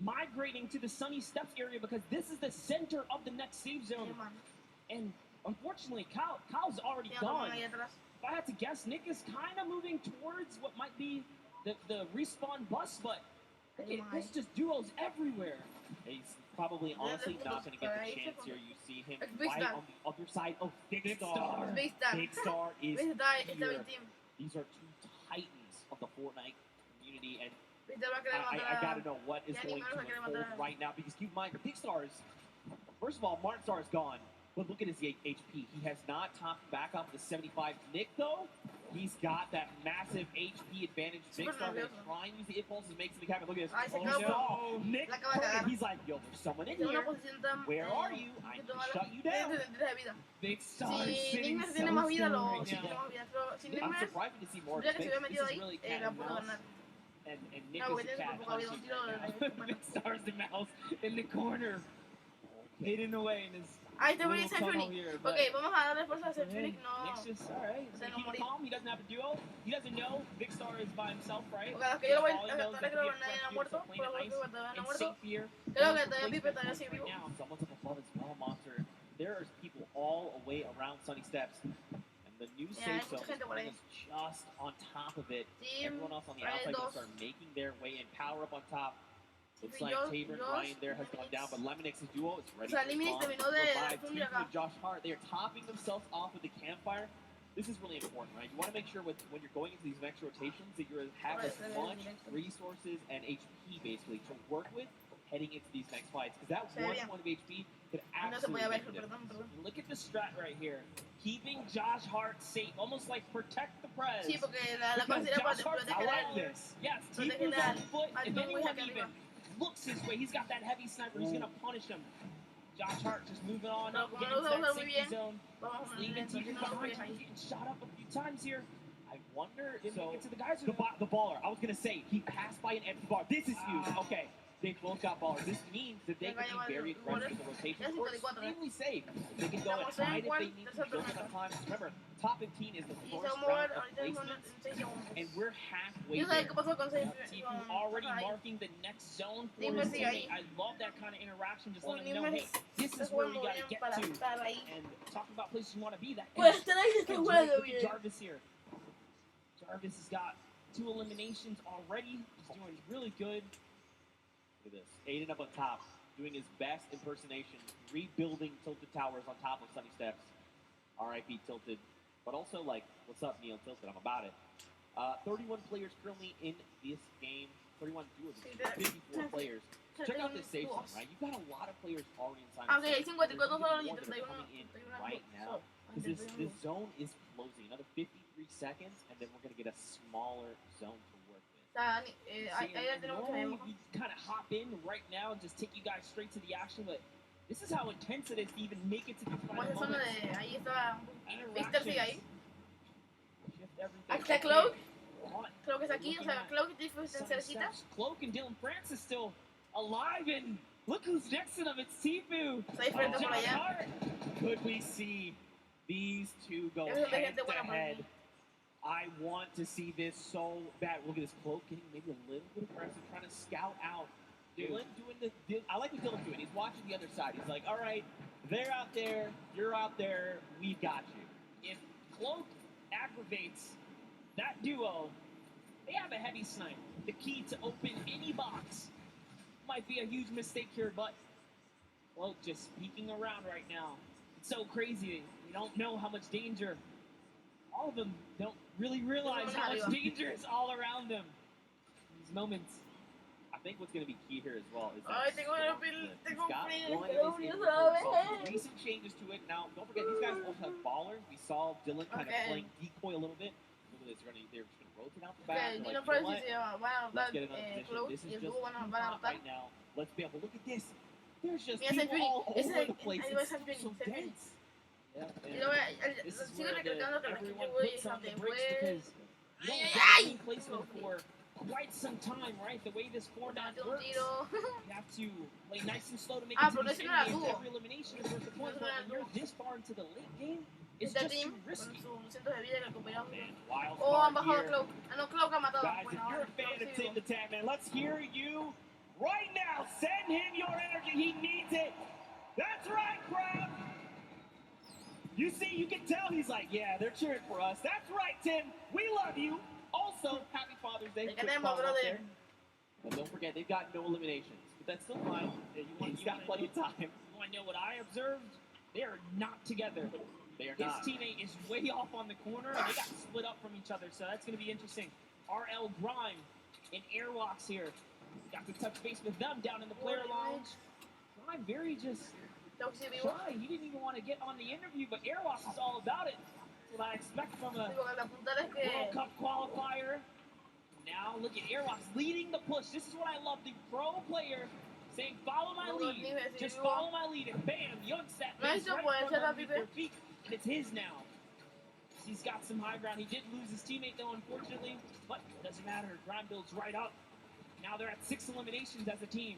migrating to the Sunny Steps area because this is the center of the next save zone. Sí, man. And unfortunately, Kyle's already Tiene otro man gone. ahí atrás. If I had to guess, Nick is kind of moving towards what might be the respawn bus, but look at this, just duos everywhere. He's probably honestly not going to get the chance here. You see him It's Big right Star. on the other side of Big Star. Es Big Star. Big Star is Está here. bien team. These are 2 titans of the Fortnite community, and Big Star va a querer I matar gotta a... know what is Ya going ni to menos va a querer unfold matar a... right now, because keep in mind, Big Star is, first of all, Martin Star is gone, but look at his HP. He has not topped back up to 75. Nick, though, he's got that massive HP advantage. Big Super Star going to nervioso. try and use the impulses and make something happen. Look at this. Ay, se Oh, acabó. no. Nick, La acaba de cagar. he's like, yo, there's someone in Tiene una here. posición tan... Where are you? I need to shut you down. Tiene 33 de vida. Big Star is Si sitting Nick so tiene más vida, still lo... right Si tiene now. más vida. Pero si Nick I'm Merckx surprised to see more of tuviera que se this. hubiera This metido is ahí, really cat la and pudo mouse. ganar. And Nick No, is porque the tiene cat súper poca vida. Un punching tiro right now. de... Big Star's the mouse in the corner, hidden away in his Ahí está little Phoenix, tunnel Phoenix. here. Ok, vamos a darle fuerza a Man, Phoenix. No... Nick's just, alright, Se nos keep morí. him calm. He doesn't have a duo. He doesn't know Big Star is by himself, right? Porque a las que yo lo voy... All he A knows las that que creo the que nadie ha French muerto. dudes are Pero playing creo nice que todavía no ha and muerto. safe here. Creo que There's todavía Pipe replacement todavía points sigue right vivo. now. Someone's up above as well, Monster. There are people all the way around Sunny Steps. And the new Yeah, hay safe zone mucha gente por ahí. is just on top of it. Team Everyone else on the Ryan outside dos. are making their way in. Power up on top. Looks Sí, like Josh- Tabor and Josh Ryan there has gone down, but Lemonix's duo is ready O sea, to Liminix respond. terminó de Revive fundir Tifu acá. and Josh Hart. They are topping themselves off with the campfire. This is really important, right? You want to make sure when you're going into these next rotations that you have as much resources and HP basically to work with heading into these next fights, because that Se ve one bien. point of HP could No se absolutely podía ver, make a difference. perdón. Look at the strat right here. Keeping Josh Hart safe, almost like protect the press. Sí, porque la Because considera Josh Hart, I proteger like al... this. Yes, proteger Tifu's al- on foot. al If Tongo anyone acá even arriba. looks his way, he's got that heavy sniper. He's gonna punish him. Josh Hart just moving on Pero up, como getting no to lo that usa muy safety bien, zone. vamos a Leaving ponerle Tifu entonces no lo behind. deja ahí. Tifu getting shot up a few times here. I wonder if So, we get to the guys. The baller. I was gonna say he passed by an empty bar. This is huge. Okay, they both got ballers. This means that they can be very aggressive in the rotation or extremely safe. They can go and hide if they need to build enough time. Remember, top 15 is the Y se va first a mover round of ahorita mismo en placements, 6 segundos. and we're halfway Yo sabía there. qué pasó con Tifu already marking the next zone for Dime his si teammate. ahí. I love that kind of interaction. Just Uy, letting them dime know, hey, si this está is where we jugando gotta bien get para to. estar ahí. And talking about places you want to be, that Pues edge. estar ahí está Edge, jugando look at bien. Jarvis here. Jarvis has got 2 eliminations already. He's doing really good. Look at this. Aiden up on top, doing his best impersonation, rebuilding Tilted Towers on top of Sunny Steps. R.I.P. Tilted. But also, like, what's up, Neil Tilted? I'm about it. 31 players currently in this game. 31 duos, 54 players. Check out this save zone, right? You've got a lot of players already inside. Ah, ok, hay 54 There's even solos y more that are 31 coming in 31 right now. Because this zone is closing. Another 53 seconds, and then we're going to get a smaller zone to work with. O sea, ahí ya tenemos que ver. Normally, we kind of hop in right now and just take you guys straight to the action, but this is how intense it is to even make it to the Como final esa zona moments. de ahí está Interactions. Víctor sigue ahí. Shift everything. Aquí está Okay. Cloak. On. Creo que es aquí, o sea, Cloak y Tifu están Sunny cerquita. Steps. Cloak and Dylan Francis still alive, and look who's next to them. It's Tifu. Está diferente por Josh allá. Hart. Could we see these two go Eso es de head gente to buena para head? mí. I want to see this so bad. Look at this Cloak getting maybe a little bit aggressive, trying to scout out. Dylan doing I like what Dylan's doing. He's watching the other side. He's like, all right, they're out there, you're out there, we've got you. If Cloak aggravates that duo, they have a heavy snipe. The key to open any box. Might be a huge mistake here, but Cloak just peeking around right now. It's so crazy. You don't know how much danger. All of them don't really realize how much danger is all around them. These moments. I think what's going to be key here as well is that Ay, tengo Storm frío, Blitz. tengo He's got frío, one tengo is in frío, reverse. ¿sabes? Recent changes to it. Now, don't forget, these guys also have ballers. We saw Dylan kind of Okay. playing decoy a little bit. Look at this. They're just going to rotate out the Que back. Dylan They're like, Francis you know what? van a Let's anotar get another position. Cloak This y is el just dúo van a too anotar. hot right now. Let's be able to look at this. There's just Mira, people Century. all Ese over es the place. ahí va It's Century, so Century. dense. Yeah, Y luego this is sigo where recalcando que el everyone equipo puts on the se brakes fue. because you don't Ay, get ay, team placement for quite some time, right? The way this format Date un works, tiro. you have to play nice and slow to make Ah, it to pero these ese no era end games. dúo. Every elimination is worth the point, Ese but no era when you're dúo. this far into the late game, it's Este just team too con risky. sus cientos de vida que recuperamos. Man, wild Oh, han card bajado a here. Cloak. Ah, no, Cloak ha matado. Guys, if Bueno, you're ahora a fan Cloak of sigue. Tim the Tap Man, let's hear you right now. Send him your energy. He needs it. That's right, crowd. You see, you can tell he's like, yeah, they're cheering for us. That's right, Tim. We love you. Also, happy Father's Day. Le Quick queremos, follow up brother. there. And don't forget, they've got no eliminations. But that's still fine. He's got plenty of time. You want to know what I observed? They are not together. They are His not. teammate is way off on the corner, and they got split up from each other, so that's going to be interesting. RL Grime and Airwalks here. Got to touch base with them down in the player lounge. Grime very just Cloak sigue vivo. shy. He didn't even want to get on the interview, but Airwalks is all about it. That's what I expect from a Digo, la puntada es World que Cup qualifier. Now look at Airwalks leading the push. This is what I love. The pro player saying, follow my lead. Just follow my lead. And bam, Youngstat No is hizo right por in echar front la of pipe. their feet. And it's his now. He's got some high ground. He did lose his teammate though, unfortunately. But it doesn't matter. Grime builds right up. Now they're at 6 eliminations as a team.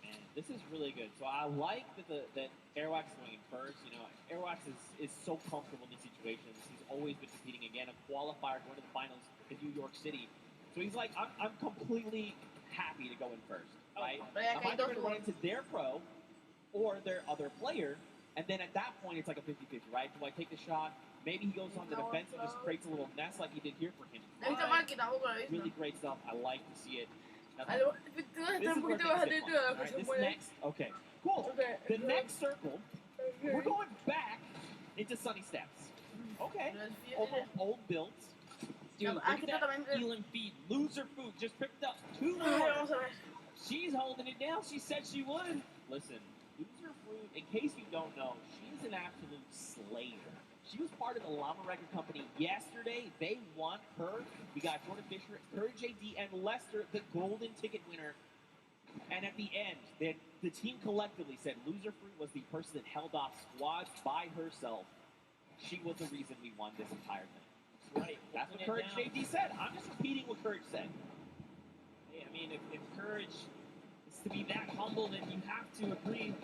And this is really good. So I like that Airwax is going in first. You know, Airwax is so comfortable in these situations. He's always been competing again. A qualifier going to the finals in New York City. So he's like, I'm completely happy to go in first, right? I'm either going to run into their pro or their other player, and then at that point, it's like a 50-50, right? Do I take the shot? Maybe he goes on the defense and just creates a little mess like he did here for him. no hizo mal, que tampoco lo hizo. Really great stuff. I like to see it. Now, Algo, tú vas a this estar is un where poquito más things get atento fun, a lo que right? se This puede. next, okay, cool. Okay. The next circle, we're going back into Sunny Steps. Okay, old builds. Dude, look at that Elam feed. Loser food just picked up 2 Ay, more. vamos a ver. She's holding it down. She said she would. Listen, Loser Fruit, in case you don't know, she's an absolute Slayer. She was part of the Lava Record Company yesterday. They want her. We got Jordan Fisher, Curry JD, and Lester, the golden ticket winner. And at the end, the team collectively said Loser Free was the person that held off squads by herself. She was the reason we won this entire thing. That's right. That's what Courage JD said. I'm just repeating what Courage said. Hey, I mean, if Courage is to be that humble, then you have to agree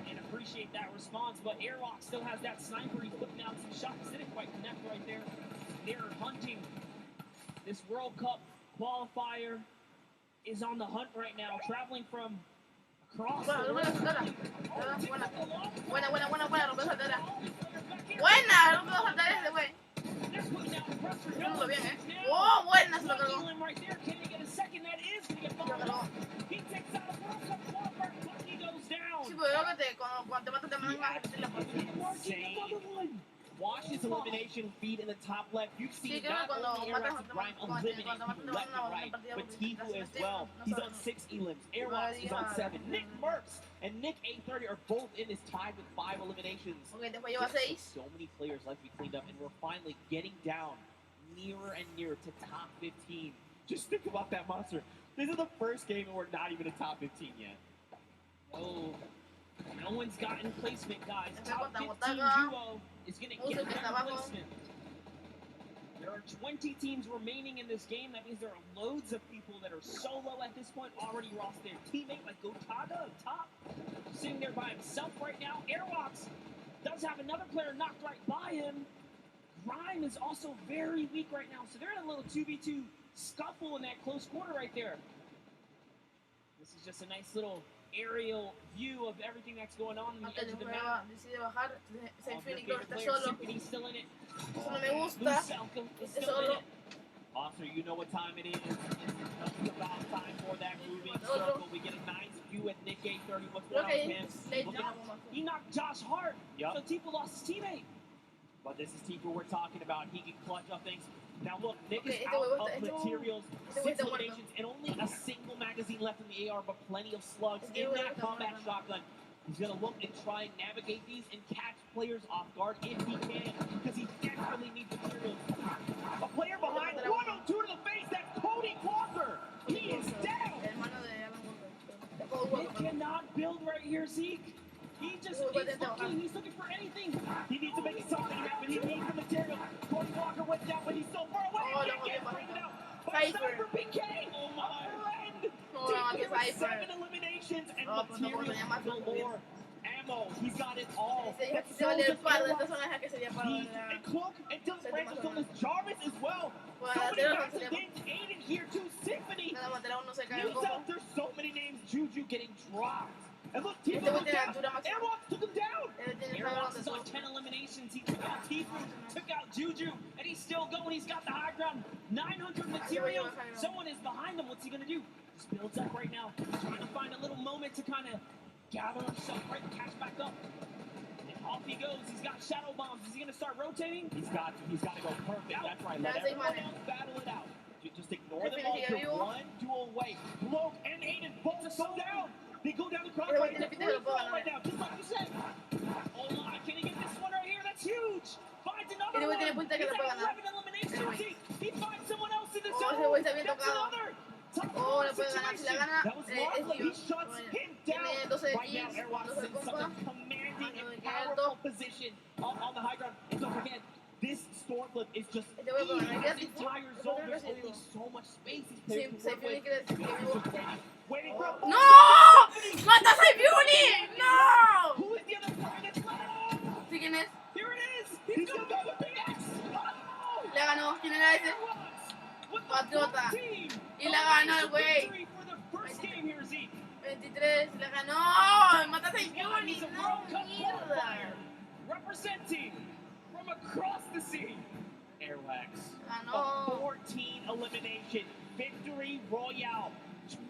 and appreciate that response. But Airlock still has that sniper. He's putting out some shots. Didn't quite connect right there. They're hunting. This World Cup qualifier is on the hunt right now, traveling from across the world. Oh, buena, se lo cargó. Right there. Can he get a second? That is going to get followed. He takes out a World Cup qualifier. Bucky goes down. Sí, pero creo que cuando te matas te mandan a repetir la partida. Watch his elimination feed in the top left. You've seen Sí, creo que not cuando only matas Airwax Rhyme eliminate people left and right, but Tifu as well. He's on 6 elims. Airwax is on 7. Nick Merckx and Nick A30 are both in this tied with 5 eliminations. Ok, después lleva 6. So many players left to be cleaned up, and we're finally getting down nearer and nearer to top 15. Just think about that monster. This is the first game and we're not even in top 15 yet. Oh, no one's gotten placement, guys. Top 15 duo is going to get that placement. There are 20 teams remaining in this game. That means there are loads of people that are solo at this point, already lost their teammate, like Gotaga up top, sitting there by himself right now. Airwalks does have another player knocked right by him. Rhyme is also very weak right now, so they're in a little 2v2 scuffle in that close quarter right there. This is just a nice little aerial view of everything that's going on in the edge of the map. Decide bajar, Symphony Favorite está player, solo. Symphony's still in it. Eso no me gusta. Lucelco is Está still in solo. it. Also, you know what time it is. It's about time for that moving circle. We get a nice view at Nick A30. What's going on with him? Look at He knocked Josh Hart, Yep. so Tifu lost his teammate. But this is Tifu we're talking about. He can clutch up things. Now look, Nick is Okay, out este of huevo materials, este 6 huevo está eliminations, and only a single magazine left in the AR, but plenty of slugs Este in huevo that está combat muerto. shotgun. He's going to look and try and navigate these and catch players off guard if he can, because he desperately needs materials. A player behind, 102 to the face, that's Cody Walker. He is down. Hermano de Alan Walker. He cannot build right here, Zeke. He's looking for anything. He needs to make something happen. He needs the material. Cody Walker went down, but he's so far away. Oh, He no, can't no, bring it out. no. By Cypher. Cypher PK. Oh my friend. No, no, Taking que Cypher. 7 eliminations and No, pues no, material porque tenía más galore. Ammo. He's got it all. Ese But que se so valía el does paro, Airlock. estas son las que sería para And Cloak and Dylan Se Francis, te so mató. does Jarvis as well. Bueno, So la many tierra massive sería- names. Aiden here too. Symphony. Nada más, uno se cae el News coco. out. There's so many names. Juju getting dropped. And look, Este Tifu güey took tiene down. altura máxima. Airlock took him down. Él tiene el Airwalks cabrón de is on todo. 10 eliminations. He took out Tifu, took out Juju, and he's still going. He's got the high ground. 900 materials. Someone is behind him. What's he going to do? Just builds up right now. Trying to find a little moment to kind of gather himself, right, catch back up. And off he goes. He's got shadow bombs. Is he going to start rotating? He's got to go perfect. That's right. Let That's it, everyone man. else battle it out. Just ignore them Definitivamente all. You're vivo. one duel away. Cloak and Aiden both go down. They go down the cross Este güey right tiene pinta que lo puedo ganar. right now, just like you said. Oh my, can he get this one right here? That's huge. Finds another Este güey tiene one. pinta que He's lo puedo at ganar. 11 eliminations. Este güey. He finds someone else in the Oh, zone. ese güey está bien That's tocado. another. Top Oh, le four puede ganar. Si la situation. gana, That was es Marco. He Dios. shuts him down. Tiene 12 de Right now, kills, Airlock 12 de is in such a compa. commanding and Mano de powerful Geraldo. position on the high ground. And don't forget, this Stormflip is just Este güey puede ganar. this Gratis. entire Eso zone. creo que There's sí only digo. so much space these Sí, players can se work tiene with. que decir que vivo. Waiting for ¡No! ¡Mata a Symphony! ¡No! Who is the other player that's left? ¿Sí quién es? Here it is. He's going to go with the X. Oh! Le ganó. ¿Quién era ese? With the Patriota. 14. Y la ganó el güey. Victory for the first game here, Zeke. 23. Le ganó. ¡Mata a He's Symphony! a ¡No, World Cup mierda! qualifier. Representing from across the sea. Airwax. Ganó. A 14 elimination victory royale.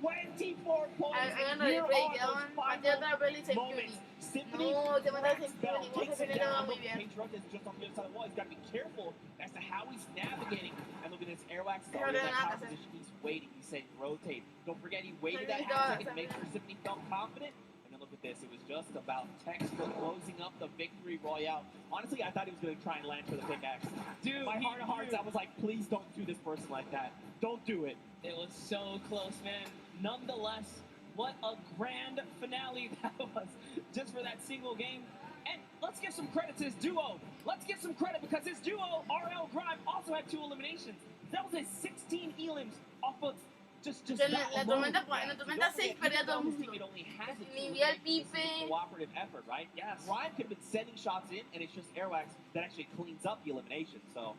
24 points. Hagan And here replay. are Quedaban those final Patriota, Belly y Symphony. moments. Symphony No, te mata a cracks Symphony. Bell, Vos takes se it down. muy Look, bien. Patriota is just on the other side of the wall. He's got to be careful as to how he's navigating. And look at this. Airwax is Pero already in de that nada, power position. He's waiting. He's saying rotate. Don't forget he waited Pero that he half does, second to make sure Symphony felt confident. And then look, look at this. It was just about textbook closing up the victory royale. Honestly, I thought he was going to try and land for the pickaxe. Dude, my heart of hearts, I was like, please don't do this person like that. Don't do it. It was so close, man. Nonetheless, what a grand finale that was just for that single game. And let's give some credit to his duo. Let's give some credit because his duo, RL Grime, also had 2 eliminations. That was a 16 elims off of just En that la alone. tormenta 6 perdía todo el mundo. It only has a Ni two vi al eliminations. This is a Pipe. cooperative effort, right? Yes. Ryan could have been sending shots in, and it's just Airwax that actually cleans up the elimination. So,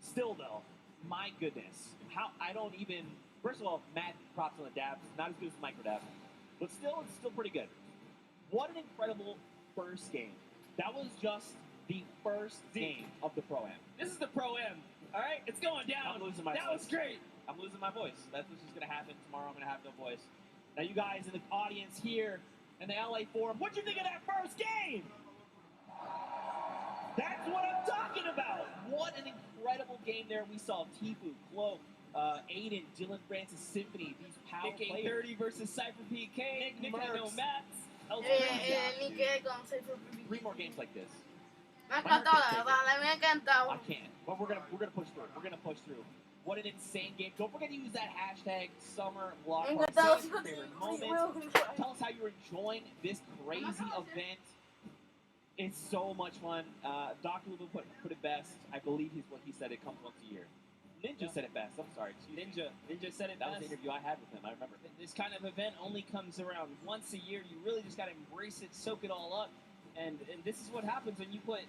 still though, my goodness, how I don't even. First of all, Matt, props on the dabs, not as good as micro dabs, but still, it's still pretty good. What an incredible first game. That was just the first game of the Pro-Am. This is the Pro-Am. All right, it's going down. I'm losing my That voice. was great. I'm losing my voice. That's what's just going to happen. Tomorrow I'm going to have no voice. Now, you guys in the audience here in the LA Forum, what'd you think of that first game? That's what I'm talking about. What an incredible game there. We saw Tifu, Cloak, Aiden, Dylan Francis, Symphony, these power Nick players. 30 versus Cypher PK. Nick I know Mercs. Mats. Nick con Cypher 3 more games like this. Me ha encantado, la verdad, me ha encantado. I can't. But we're gonna push through. We're gonna push through. What an insane game. Don't forget to use that hashtag summer block Me ha party. encantado. Say your favorite moments. Tell us how you're enjoying this crazy event. It's so much fun. Dr. Lubu put it best. I believe he's what he said. It comes once a year. Ninja said it best. I'm sorry. Excuse me. Ninja said it That best. was the interview I had with him. I remember. This kind of event only comes around once a year. You really just got to embrace it, soak it all up. And this is what happens when you put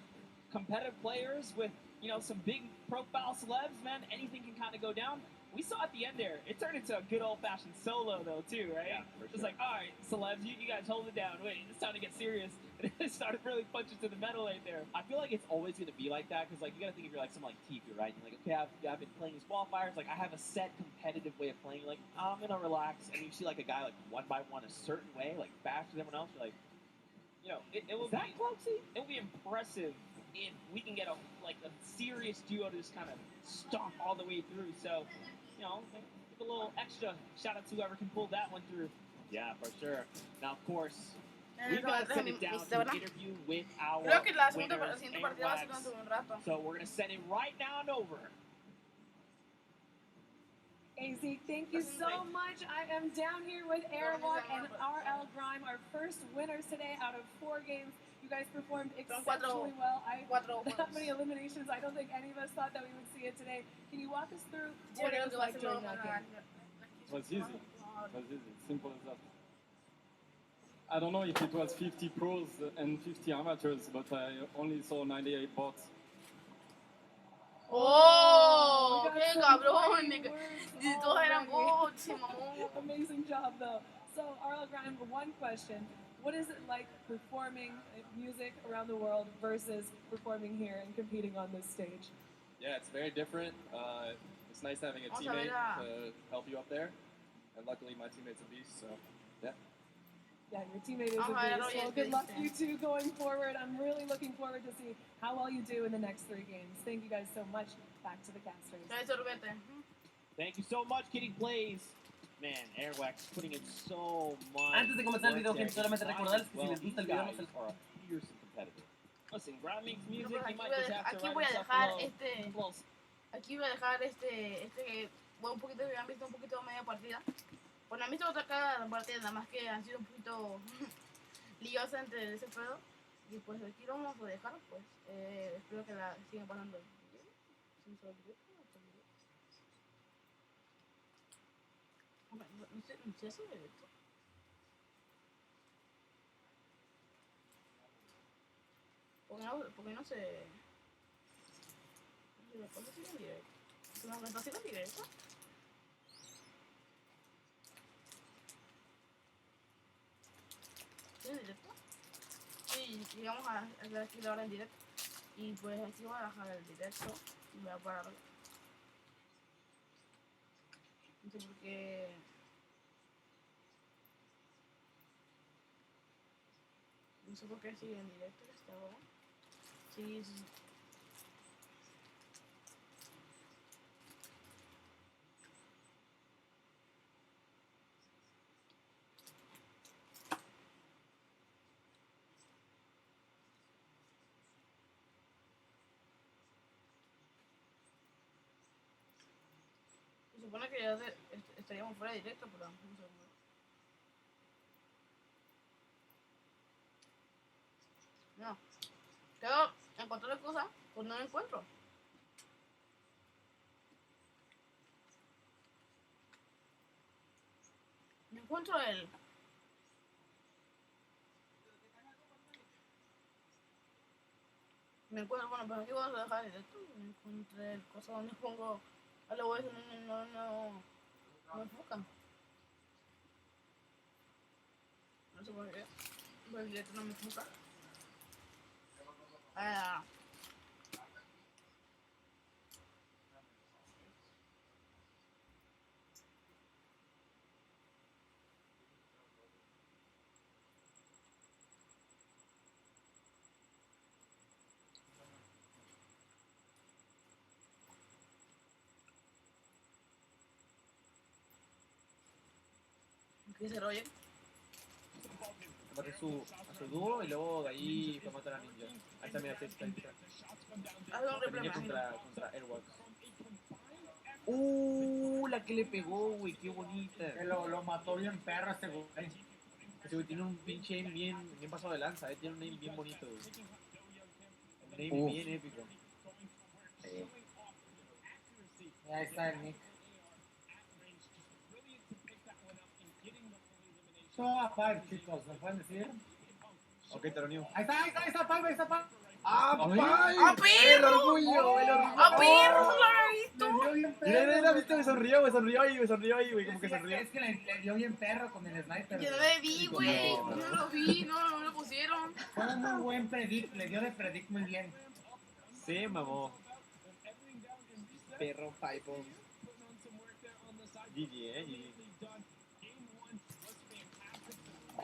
competitive players with, you know, some big profile celebs, man. Anything can kind of go down. We saw at the end there, it turned into a good old-fashioned solo, though, too, right? Yeah, for It's sure. like, all right, celebs, you guys hold it down. Wait, it's time to get serious. And it started really punching to the metal right there. I feel like it's always going to be like that because, like, you got to think if you're like someone like Tifu, right? You're like, okay, I've been playing these qualifiers. Like, I have a set competitive way of playing. You're like, I'm going to relax. And you see, like, a guy, like, one by one a certain way, like, faster than everyone else. You're like, You know, it will is that be Cloaksy? it will be impressive if we can get a serious duo to just kind of stomp all the way through. So, you know, give a little extra shout out to whoever can pull that one through. Yeah, for sure. Now, of course, we've got to send it down to an interview with our Creo que la winners siguiente and partida va a ser flags. dentro de un rato. So we're going to send it right now and over. AZ, thank you so much. I am down here with Airwalk and RL Grime, our first winners today out of 4 games. You guys performed exceptionally well. That many eliminations, I don't think any of us thought that we would see it today. Can you walk us through what it was like during that game? It was easy. It was easy. Simple as that. I don't know if it was 50 pros and 50 amateurs, but I only saw 98 bots. ¡Oh! We got ¡Qué some cabrón! fighting words Y todos eran already. bots, mamón. Amazing job, though. So, RL Grime, one question. What is it like performing music around the world versus performing here and competing on this stage? Yeah, it's very different. It's nice having a teammate to help you up there. And luckily, my teammate's a beast, so yeah. Yeah, your teammate is a beast. Well, good luck you two going forward. I'm really looking forward to see how well you do in the next 3 games. Thank you guys so much. Back to the casters. Thank you so much, Kitty Plays. Man, Airwax putting in so much. Antes de comenzar el video, gente, solamente recordarles que si les gusta el video, no se are a fearsome competitor. Listen, Grime makes music, Pues he might just have to aquí write voy a himself dejar a little aquí voy a dejar bueno, un poquito, han visto un poquito media partida. Bueno, han visto otra cara de la partida, nada más que han sido un poquito liosa entre ese pedo. Y pues aquí lo vamos a dejar, pues. Espero que la sigan pasando bien. Sin solo directo, no sé si directo. Porque no sé. ¿Cuándo sigue en directo? ¿No sigue en directo? ¿Sigue en directo? Sí, vamos a hacer aquí la hora en directo. Y pues aquí voy a dejar el directo y voy a pararlo. No sé por qué. No sé por qué sigue en directo esta hora. Sí. supone que ya estaríamos fuera de directo, pero no sé. No. Quiero encontrar cosas, pues no la encuentro. No encuentro el... Me encuentro, bueno, pero aquí vamos a dejar directo. Me encontré el cosa donde pongo a la web, no enfoca. No sé por qué. Pues el directo no me enfoca. ¿Qué se rollo? Maté a su dúo y luego de ahí fue a matar a Ninja. Ahí está, mira, está. Hazlo un replay, contra Airwalks. La que le pegó, güey, qué bonita. Que lo mató bien perro este güey. Ese güey tiene un pinche aim bien pasado de lanza, tiene un aim bien bonito, güey. Un aim bien épico. Ahí está el Nick. So a 5, chicos, ¿me pueden decir? Ok, TORNEO. Ahí está, Pipe. ¡Ah, Pipe! ¡Ah, perro! ¡El orgullo! ¡Ah, perro! ¡No lo había visto! Mira, viste, me sonrió ahí, güey, como que sonrió. Es que le dio bien perro con el sniper. Yo no le vi, güey. Yo no lo vi, no lo pusieron. Fue un muy buen predict, le dio de predict muy bien. Sí, mamó. Perro Pipe. GG,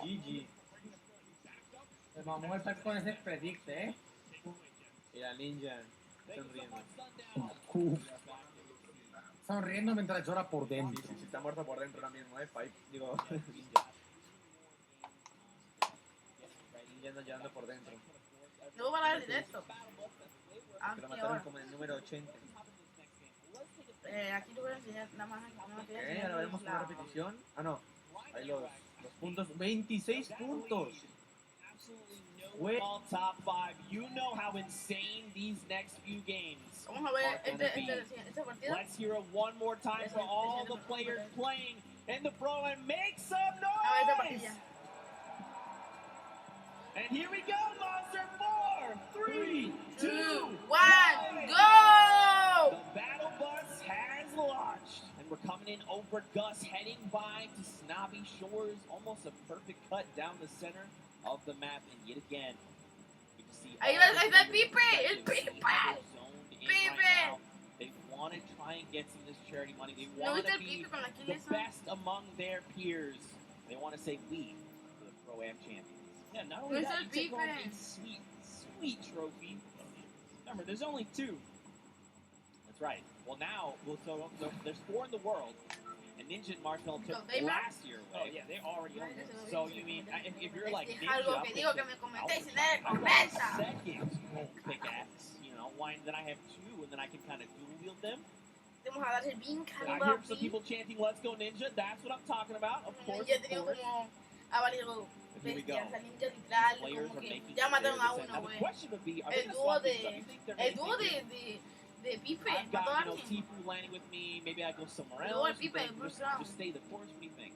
GG. Se mamó estar con ese predict, Y la Ninja sonriendo. Sonriendo mientras llora por dentro. Sí, está muerto por dentro ahora mismo, Pipe. Digo, Ninja. Ninja anda llorando por dentro. No voy a dar directo. Que lo mataron como en el número 80. Aquí te voy a enseñar nada más. Ahora veremos una repetición. Ah, no. Ahí los puntos. 26 puntos. All top 5. You know how insane these next few games Vamos a ver are gonna be. esta partida. Let's hear it one more time for all the players playing in the pro and make some A ver esta noise! partida. And here we go, Monster 4, 3, 2, 1, go! The battle bus has launched, and we're coming in over Gus, heading by to Snobby Shores. Almost a perfect cut down the center of the map, and yet again, you can see Ahí está el Pipe, el Pipe. Pipe. They want to try and get some of this charity money. They want to be the best among their peers. They want to say we are the Pro-Am champions. Yeah, not only that, you take home a sweet, sweet trophy. Remember, there's only 2. That's right. Well, now, so there's 4 in the world. And Ninja and Marshmallow took last year away. Oh, yeah, they already own this. So, you mean, if you're like Ninja, Algo que digo que me comentéis y nadie comenta. second pickaxe, you know, then I have 2, and then I can kind of dual wield them. Vamos a darle bien I hear some people chanting, "Let's go Ninja." That's what I'm talking about. Of course, Yo he tenido como a varios bestias, a Ninja literal, como que ya mataron a uno, güey. El dúo de Pipe mató a alguien. Tifu landing with me. Maybe I go somewhere Luego el else. Pipe, Just stay the course. What do you think?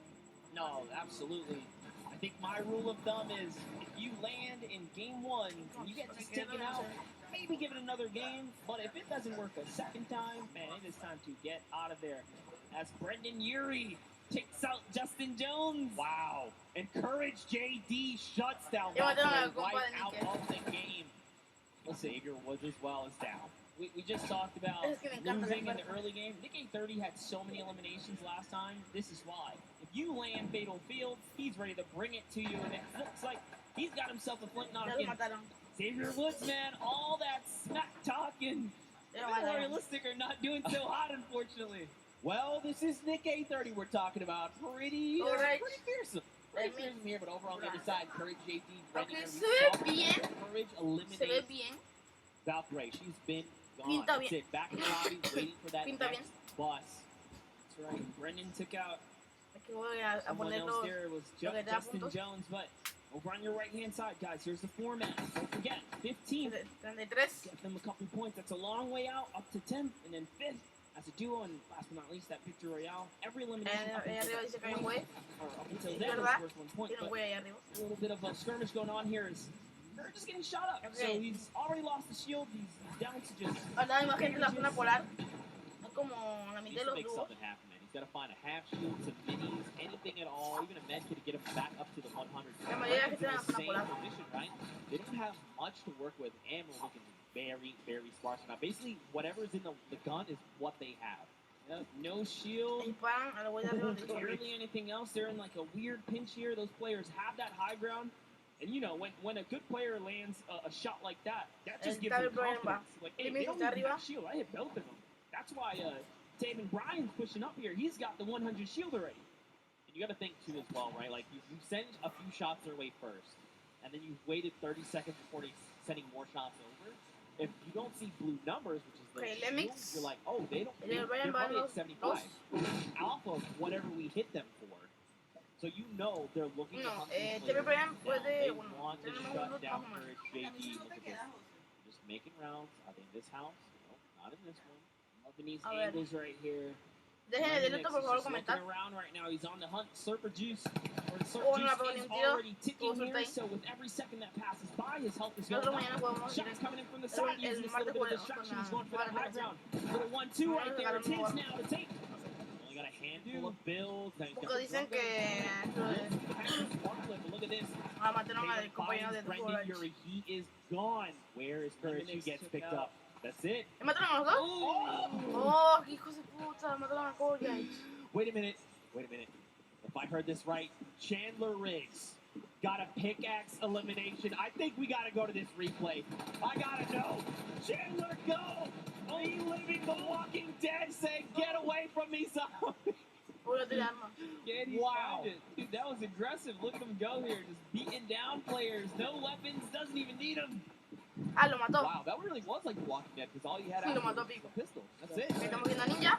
No, absolutely. I think my rule of thumb is if you land in game 1 and you get to stick it out, maybe give it another game. But if it doesn't work a second time, man, it is time to get out of there. As Brendan Urie takes out Justin Jones. Wow. And Courage JD shuts down right out of the game. The Savior Woods as well is down. We just talked about losing in the early game. Nick A30 had so many eliminations last time. This is why. If you land Fatal Field, he's ready to bring it to you, and it looks like he's got himself a flint knock in. Xavier Woods, man, all that smack talking. Realistic are not doing so hot, unfortunately. Well, this is Nick A30 we're talking about. Pretty fearsome. Pretty fearsome here, but over on the other side, Courage JD, Brendan, Courage eliminates Valkyrie. She's been gone. That's it. Back in the lobby, waiting for that next bus That's right. Brendan took out Aquí voy a someone poner else los there. It was lo que te da Justin puntos. Jones, but over on your right-hand side, guys, here's the format. Don't forget, 15. 33. Get them a couple points. That's a long way out, up to 10th, and then 5th as a duo, and last but not least, that Victory Royale. Every elimination up Ahí arriba dice que hay un until, güey. or up until Es then is verdad. worth 1 point. Tiene un But güey ahí arriba. a little bit of a skirmish going on here is they're just getting shot up. Okay. So he's already lost the shield. He's down to just. Ahora la imagen de la zona polar. Es como la He mitad needs de to los make dúos. something happen, man. He's got to find a half shield, some minis, anything at all, even a med kit to get him back up to the 100. La mayoría que They're in están en la the zona same polar. position, right? They don't have much to work with. Ammo looking very, very sparse. Now, basically, whatever's in the gun is what they have. Yep, no shield. Disparan al güey de arriba. Barely anything else. They're in like a weird pinch here. Those players have that high ground. And you know, when a good player lands a shot like that just gives them confidence. Like, hey, they don't even have shield. I hit both of them. That's why David Bryan's pushing up here. He's got the 100 shield already. And you got to think, too, as well, right? Like, you send a few shots their way first, and then you've waited 30 seconds before sending more shots over. If you don't see blue numbers, which is the shields, you're like, oh, they're probably at 75. Alpha of whatever we hit them for. So you know they're looking to hunt these players down. They want to shut down Courage, JD. Look at this. Just making rounds. Are they in this house? No, not in this one. Loving these angles right here. Dejen de por favor comentar. Around right now, he's on the hunt. Slurper Juice. Oh, no, pero Is ni un tiro. already ticking here, so with every second that passes by, his health is going Nosotros down. mañana jugamos Shots coming in from the side, el using this martes little bit of jugamos distraction. He's con going for that high ground. Little 1-2 right there. It's his now to take. Only got a handful of builds. Now he's got Porque dicen que look at this. mataron al compañero de Brendan Urie, he is gone. Where is Courage? He gets picked up. That's it. ¿Mataron a los dos? Oh, qué hijos de puta, mataron a Courage. Wait a minute. If I heard this right, Chandler Riggs got a pickaxe elimination. I think we got to go to this replay. I got to know. Chandler, go! Are you living the Walking Dead saying, get away from me, zombie? Wow. Dude, that was aggressive. Look at him go here. Just beating down players. No weapons. Doesn't even need them. Ah, lo mató. Wow, that really was like The Walking Dead because all you had Sí, lo after mató was Pico. a pistol. That's it. Estamos viendo a Ninja.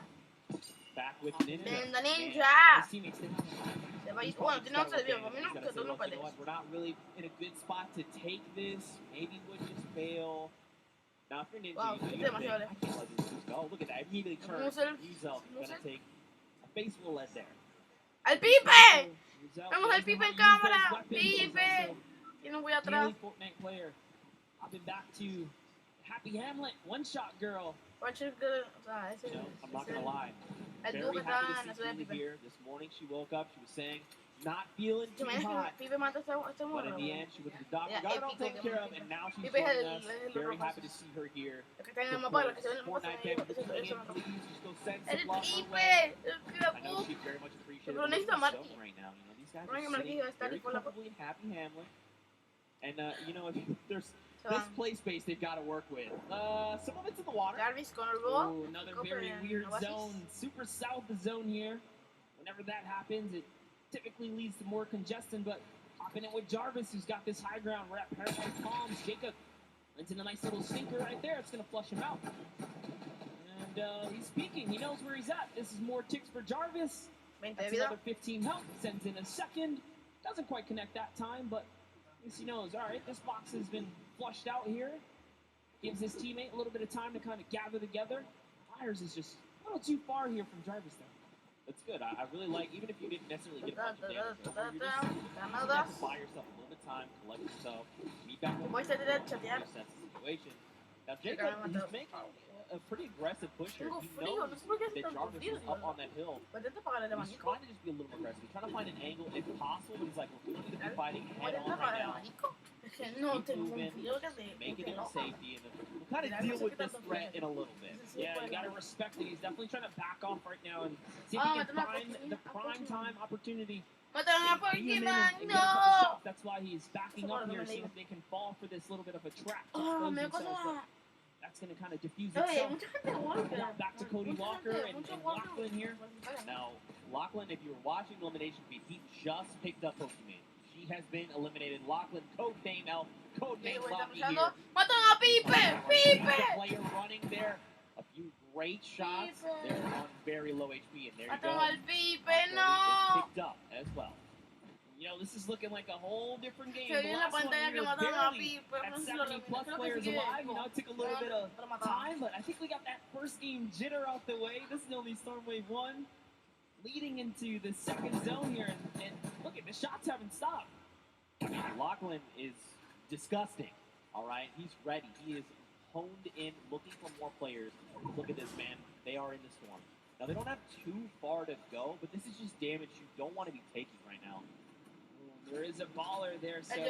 Back with Ninja. Linda Ninja. Bueno, tiene 11 de vida. Para mí no, que tú no puedes. We're not really in a good spot to take this. Maybe we'll just fail. Now, if you're Ninja, Wow, you demasiado think, I can't let these dudes go. Look at that. Immediately turn. Uzel gonna take a baseball lead there. ¡Al Pipe! ¡Vamos al Pipe en cámara! ¡Pipe! Tiene un güey atrás. Fortnite player. Hopping back to Happy Hamlet, one-shot girl. One-shot girl. O sea, ese You know, I'm not gonna lie. El Very dúo que happy está en la to ciudad see de Julie Pipe. here. This morning she woke up. She was saying, not feeling ¿Te too imaginas hot. que Pipe mata a este But morro? in the end, she went to the doctor, Yeah, got it all Pipe, taken care of, and now she's Pipe es joining el us. rojo. Very happy to see her here. El que está en el mapa, el que se ve en el mapa. Fortnite family, just come in, please. Just go send El some love her Pipe, way. el I know Pipe. she very much appreciates Pero it. necesita Marky. Right now, you know, these guys Marky are sitting va a estar very ahí por la comfortably in Happy Hamlet. And, you know, if there's this play space they've got to work with. Some of it's in the water. Jarvis con el búho. Ooh, another very weird zone. Super south zone here. Whenever that happens, it typically leads to more congestion, but hopping it with Jarvis, who's got this high ground. We're at Paradise Palms. Jacob into a nice little sinker right there. It's going to flush him out. And he's peeking. He knows where he's at. This is more ticks for Jarvis. That's another 15 health. Sends in a second. Doesn't quite connect that time, but at least he knows. All right, this box has been flushed out here. Gives his teammate a little bit of time to kind of gather together. Myers is just a little too far here from Jarvis, though. That's good. I really like, even if you didn't necessarily get a bunch of damage, you just have to buy yourself a little bit of time, collect yourself, be back with the situation. Now, Jacob, he's making a pretty aggressive push here. He knows that Jarvis is up on that hill. He's trying to just be a little more aggressive. He's trying to find an angle if possible, but he's like, we're going to be fighting head on right now. No, Keep moving, make it in safety, and then we'll kind of deal with this threat in a little bit. Yeah, you gotta respect it. He's definitely trying to back off right now and see if he can find the prime time opportunity. No! That's why he's backing up here, seeing if they can fall for this little bit of a trap. That's going to kind of diffuse itself. Back to Cody Walker and Lachlan here. Now, Lachlan, if you were watching the elimination feed, he just picked up Pokemon. She has been eliminated. Lachlan, codename Elf, codename Lachlan here. ¡Matan a Pipe! ¡Pipe! Player running there. A few great straight shots, they're on very low HP, and there you go. Mataron al Pipe, Is no. picked up as well. You know, this is looking like a whole different game. Se The vio en la last one, pantalla we que were mataron a barely Pipe, pero at no sé si lo 70 terminó. plus Creo que players sigue alive. You know, it took a little bit of Pero mataron. time, but I think we got that first game jitter out the way. This is only Storm Wave 1, leading into the second zone here, and look at the shots haven't stopped. I mean, Lachlan is disgusting. All right, he's ready. He is honed in, looking for more players. Look at this, man. They are in the storm. Now, they don't have too far to go, but this is just damage you don't want to be taking right now. There is a baller there, so see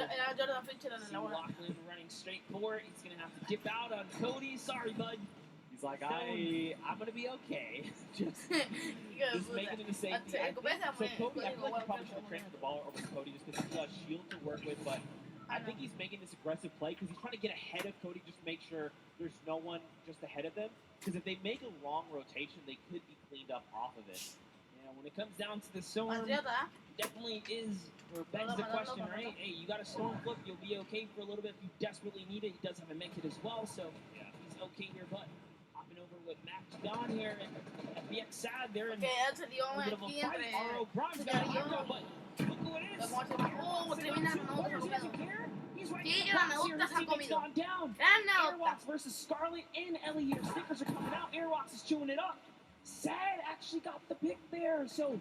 Lachlan running straight for it. He's going to have to dip out on Cody. Sorry, bud. He's like, I'm going to be okay. just making it a safety. So Cody, I feel like you probably should have transferred the ball over to Cody just because he's got a shield to work with, but I think he's making this aggressive play because he's trying to get ahead of Cody just to make sure there's no one just ahead of them. Because if they make a wrong rotation, they could be cleaned up off of it. Yeah, when it comes down to the storm, definitely is, or begs the question, right? Hey, you got a storm flip, you'll be okay for a little bit if you desperately need it. He does have a med kit as well, so yeah, he's okay here, but hopping over with Mac Don here, and FBX Sad there, and a bit of a fight. RO Grimes got a hero, but look who it is. He's right in the box here. His teammate's gone down. Airwalks versus Scarlet and Ellie here. Snickers are coming out. Airwalks is chewing it up. Sad actually got the pick there, so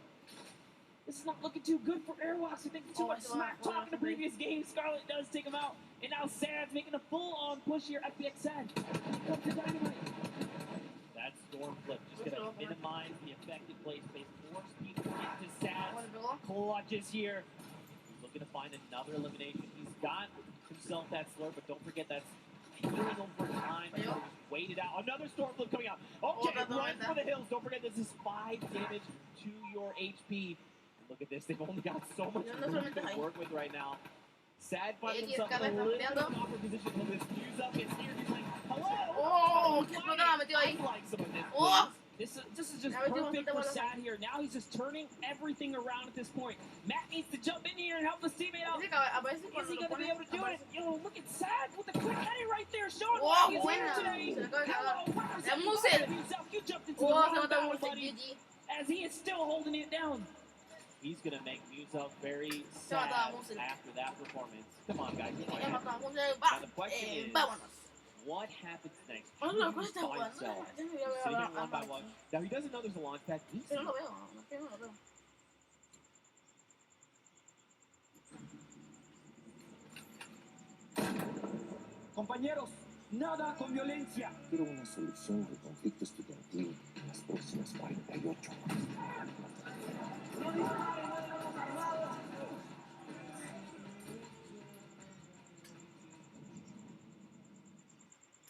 this is not looking too good for Airwalks. I think too much smack talk in the previous game. Scarlet does take him out, and now Sad's making a full-on push here. FBX Sad comes to Dynamite. That storm flip just going to minimize the effective play space. Force people into Sad. Clutches here. He's looking to find another elimination. He's got himself that slur, but don't forget that's healing over time. Just wait it out. Another storm flip coming out. Okay, run for the hills. Don't forget this is 5 damage to your HP. And look at this. They've only got so much room to work with right now. Sad finds himself in a little bit of an awkward position. Look at this. Fuse up. It's here. He's like, hello. I like some of this, please. This is just perfect for Sad here. Now he's just turning everything around at this point. Matt needs to jump in here and help his teammate out. Is he going to be able to do it? Yo, look at Sad with the quick edit right there. Showing why he's here today. You jumped into the wrong battle, buddy. As he is still holding it down. He's going to make Muzo very sad after that performance. Come on, guys. Now the question is, what happens next? He finds himself sitting here 1 by 1. Now, he doesn't know there's a launch pad. Compañeros, nada con violencia. Quiero una solución del conflicto estudiantil en las próximas 48 horas.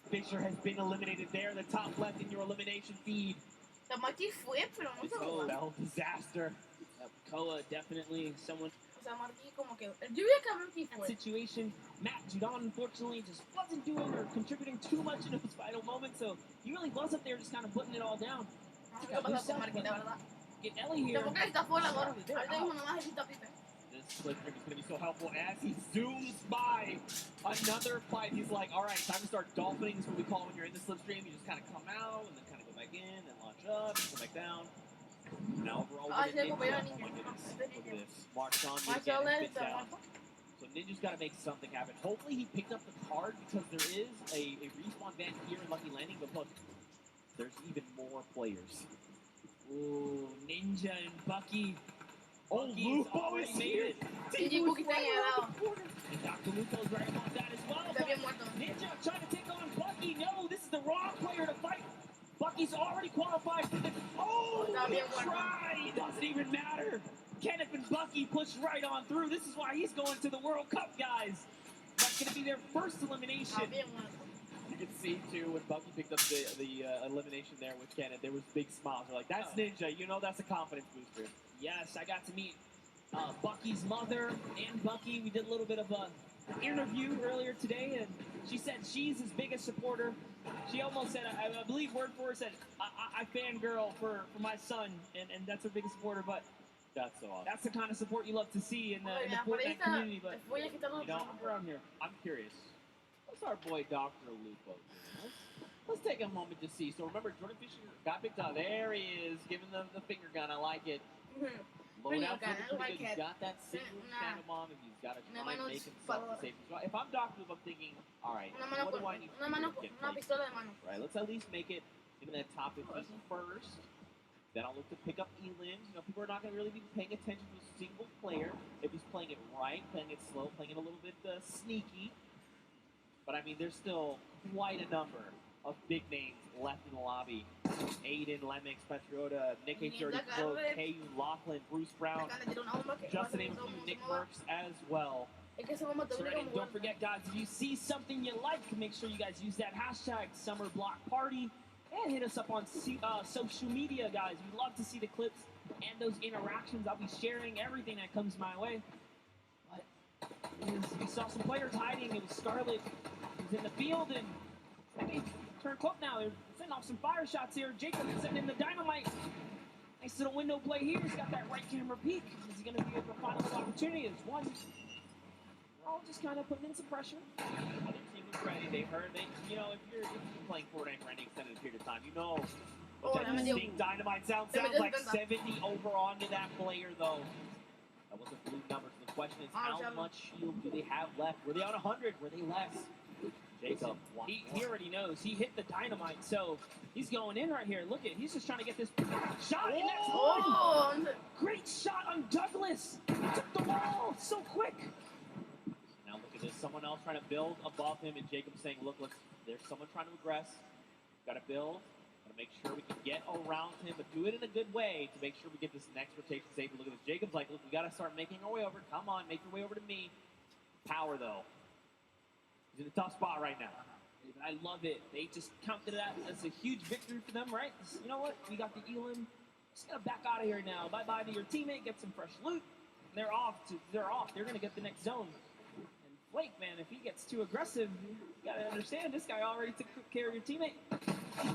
Fisher has been eliminated there, the top left in your elimination feed. Oh, disaster. Koa definitely someone. That situation, Matt Judon unfortunately just wasn't doing or contributing too much in those final moments, so he really was up there just kind of putting it all down. Get Ellie here. This slipstream is going to be so helpful as he zooms by another fight. He's like, all right, time to start dolphining. Is what we call when you're in the slipstream. You just kind of come out and then kind of go back in and launch up and come back down. Now overall, we're going to Ninja. Oh my goodness. Look at this. March on again and spits down. So Ninja's got to make something happen. Hopefully he picked up the card because there is a respawn van here in Lucky Landing. But look, there's even more players. Ooh, Ninja and Bucky. Oh, Lupo is here! And Dr. Lupo's right on that as well. Ninja trying to take on Bucky. No, this is the wrong player to fight. Bucky's already qualified for this. Oh, try! It doesn't even matter. Kenneth and Bucky push right on through. This is why he's going to the World Cup, guys. That's going to be their first elimination. You can see, too, when Bucky picked up the elimination there with Kenneth, there was big smiles. They're like, that's Ninja. You know that's a confidence booster. Yes, I got to meet Bucky's mother and Bucky. We did a little bit of an interview earlier today, and she said she's his biggest supporter. She almost said, I believe word for her, said, I fangirl for my son, and that's her biggest supporter, but that's so awesome. That's the kind of support you love to see in the Fortnite community, but you know, around here, I'm curious. What's our boy Dr. Lupo doing? Let's take take a moment to see. So remember, Jordan Fisher got picked up. There he is, giving them the finger gun. I like it. Load out pretty good. He's got that single shadow bomb, and he's got to try and make himself the safest. If I'm Dr. Loop, I'm thinking, all right, what do I need to get placed? Right, let's at least make it in that top 15 first. Then I'll look to pick up E-limbs. You know, people are not going to really be paying attention to a single player if he's playing it right, playing it slow, playing it a little bit sneaky. But I mean, there's still quite a number of big names left in the lobby. Aiden, Lemix, Patriota, Nick H.R.D. Cloak, KU, Lachlan, Bruce Brown, just to name a few, Nick Merckx as well. And don't forget, guys, if you see something you like, make sure you guys use that hashtag SummerBlockParty and hit us up on social media, guys. We love to see the clips and those interactions. I'll be sharing everything that comes my way. But we saw some players hiding. It was Scarlet who's in the field, and I mean, turn cloak now. They're setting off some fire shots here. Jacob is setting in the dynamite. Nice little window play here. He's got that right camera peek. Is he going to be able to find an opportunity? It's one. They're all just kind of putting in some pressure. Other team is ready. They heard. You know, if you're playing Fortnite for any extended period of time, you know what that distinct dynamite sound sounds like. 70 over onto that player, though. That was a blue number. So the question is, how much shield do they have left? Were they on 100? Were they less? Jacob, he already knows. He hit the dynamite, so he's going in right here. Look at, he's just trying to get this shot, and that's one. Great shot on Douglas. He took the wall so quick. Now look at this. Someone else trying to build above him, and Jacob saying, look, there's someone trying to aggress. Got to build. Got to make sure we can get around him, but do it in a good way to make sure we get this next rotation safe. Look at this. Jacob's like, look, we got to start making our way over. Come on, make your way over to me. Power, though. He's in a tough spot right now. I love it. They just counted that as a huge victory for them, right? You know what? We got the Elam. Just gotta back out of here now. Bye-bye to your teammate. Get some fresh loot. And they're off. They're gonna get the next zone. And Blake, man, if he gets too aggressive, you gotta understand this guy already took care of your teammate.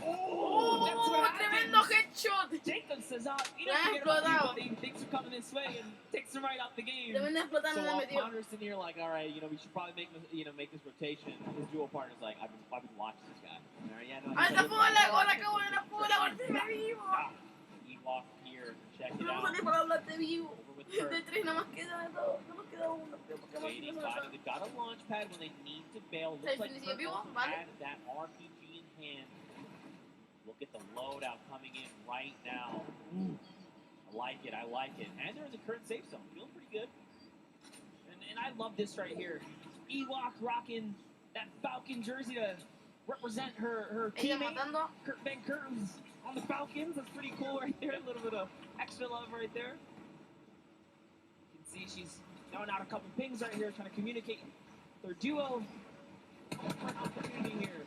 Oh, that's what tremendo headshot. Jacob says, he doesn't get about anybody. Things are coming this way and takes him right out the game. So while Connor's in here like, all right, you know, we should probably make this rotation. His dual partner's like, I've been watching this guy. All right, yeah, no. Ewok here, check it out. They've got a launch pad when they need to bail. Looks like Pronto had that RPG in hand. Look at the loadout coming in right now. I like it. And they're in the current safe zone. Feeling pretty good. And I love this right here. Ewok rocking that Falcon jersey to represent her teammate, Kurt Van Kurt's on the Falcons. That's pretty cool right there. A little bit of extra love right there. You can see she's throwing out a couple pings right here, trying to communicate their duo. For an opportunity here.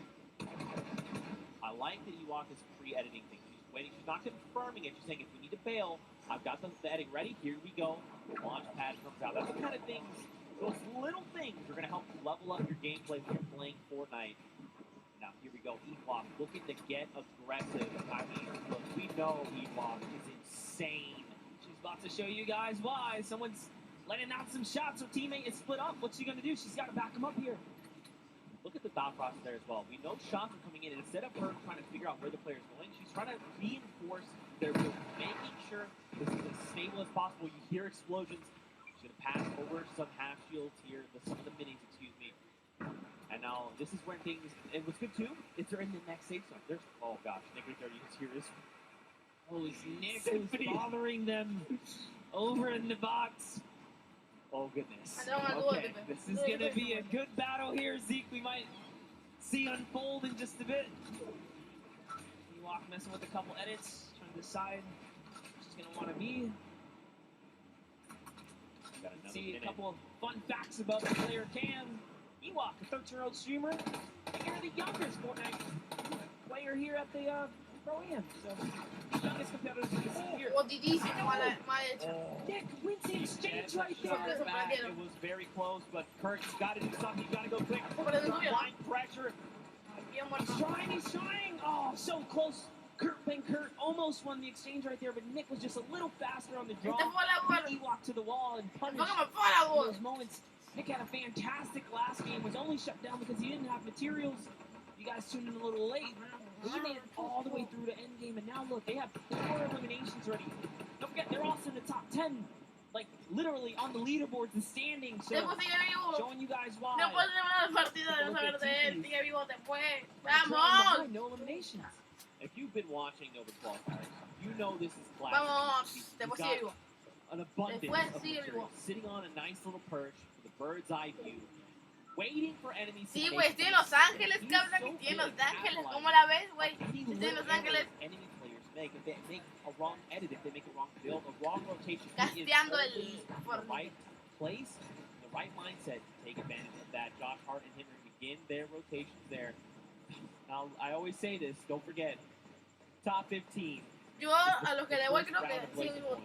I like that Ewok is pre-editing things. She's waiting. She's not confirming it. She's saying, if we need to bail, I've got the editing ready. Here we go. Launch pad comes out. That's the kind of things, those little things are going to help level up your gameplay when you're playing Fortnite. Now, here we go. Ewok looking to get aggressive. I mean, look, we know Ewok is insane. She's about to show you guys why. Someone's letting out some shots. Her teammate is split up. What's she going to do? She's got to back him up here. Look at the thought process there as well. We know shots are coming in, and instead of her trying to figure out where the player's going, she's trying to reinforce their move, making sure this is as stable as possible. You hear explosions. She's going to pass over some half shields here, some of the minis, excuse me. And now this is when things, it was good too, if they're in the next safe zone. There's, oh gosh, Nick 30 is here. Oh, it's Nick who's bothering them over in the box. Oh, goodness. Okay, this is going to be a good battle here, Zeke. We might see unfold in just a bit. Ewok messing with a couple edits, trying to decide what she's going to want to be. See a couple of fun facts about the player Cam. Ewok, a 13-year-old streamer. And you're the youngest Fortnite player here at the Pro-Am. So, youngest competitors you can see here. Nick wins the exchange right there. It was very close, but Kurt's got to do something. You got to go quick. Blind pressure. He's trying. Oh, so close. Kurt Van Kurt almost won the exchange right there, but Nick was just a little faster on the draw. He walked to the wall and punished those moments. Nick had a fantastic last game, was only shut down because he didn't have materials. You guys tuned in a little late. They made it all the way through to endgame, and now look, they have 4 eliminations already. Don't forget, they're also in the top 10, like literally on the leaderboards and standings. So showing you guys why. Después de una partida de no saber de él, sigue vivo después. ¡Vamos! ¡Vamos! No eliminations. If you've been watching Nova qualifiers, you know this is classic. Vamos! You've Después got sigue vivo. an abundance Después of sigue material, vivo. sitting on a nice little perch with a bird's eye view, waiting for enemies to Sí, take güey, estoy en Los Ángeles, cabrón, que estoy en Los Ángeles. ¿Cómo la ves, güey? Estoy en Los Ángeles. Enemy players make if they make a wrong edit, if they make a wrong build, a wrong rotation. Casteando el the right place, the right mindset, take advantage of that. Josh Hart and Henry begin their rotations there. Now, I always say this, don't forget, top 15. Yo a los que le voy creo que sí vivo.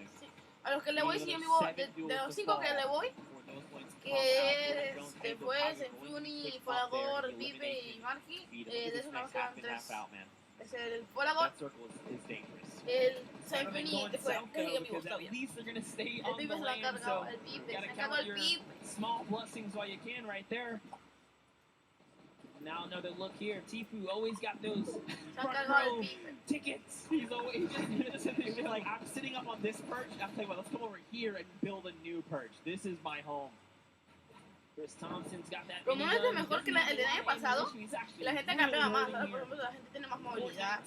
A los que le voy sí vivo. De los 5 que le voy, que es después Symphony, Folador, Vive y Marky, de esos nada más quedan 3. Es el Folador, el Symphony, que fue el amigo todavía. El Vive se la ha cargado, el Vive, se ha cargado el Vive. Small blessings while you can right there. Now another look here. Tifu always got those front row tickets. He's always just like, I'm sitting up on this perch. I'll tell you what, let's come over here and build a new perch. This is my home. Chris Thompson's got that. Pero no es mejor que el del año pasado. Y la gente carga más. Por ejemplo, la gente tiene más movilidad.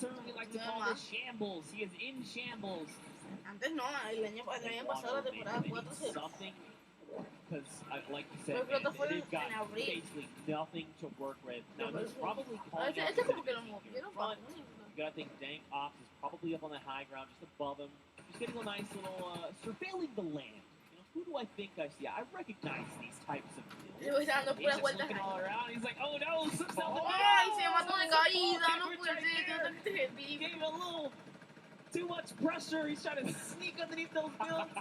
Shambles. He is in shambles. Antes no, el año pasado, la temporada 4 se... Because, like you said, man, they've got basically nothing to work with. Now, he's probably calling out the front. You gotta think Dank Ops is probably up on the high ground, just above him. Just getting a nice little, surveilling the land. You know, who do I think I see? I recognize these types of deals. He's just looking all around. He's like, oh no, slips out the window. Ay, se mató de caída, no puede ser. Gave a little too much pressure. He's trying to sneak underneath those builds.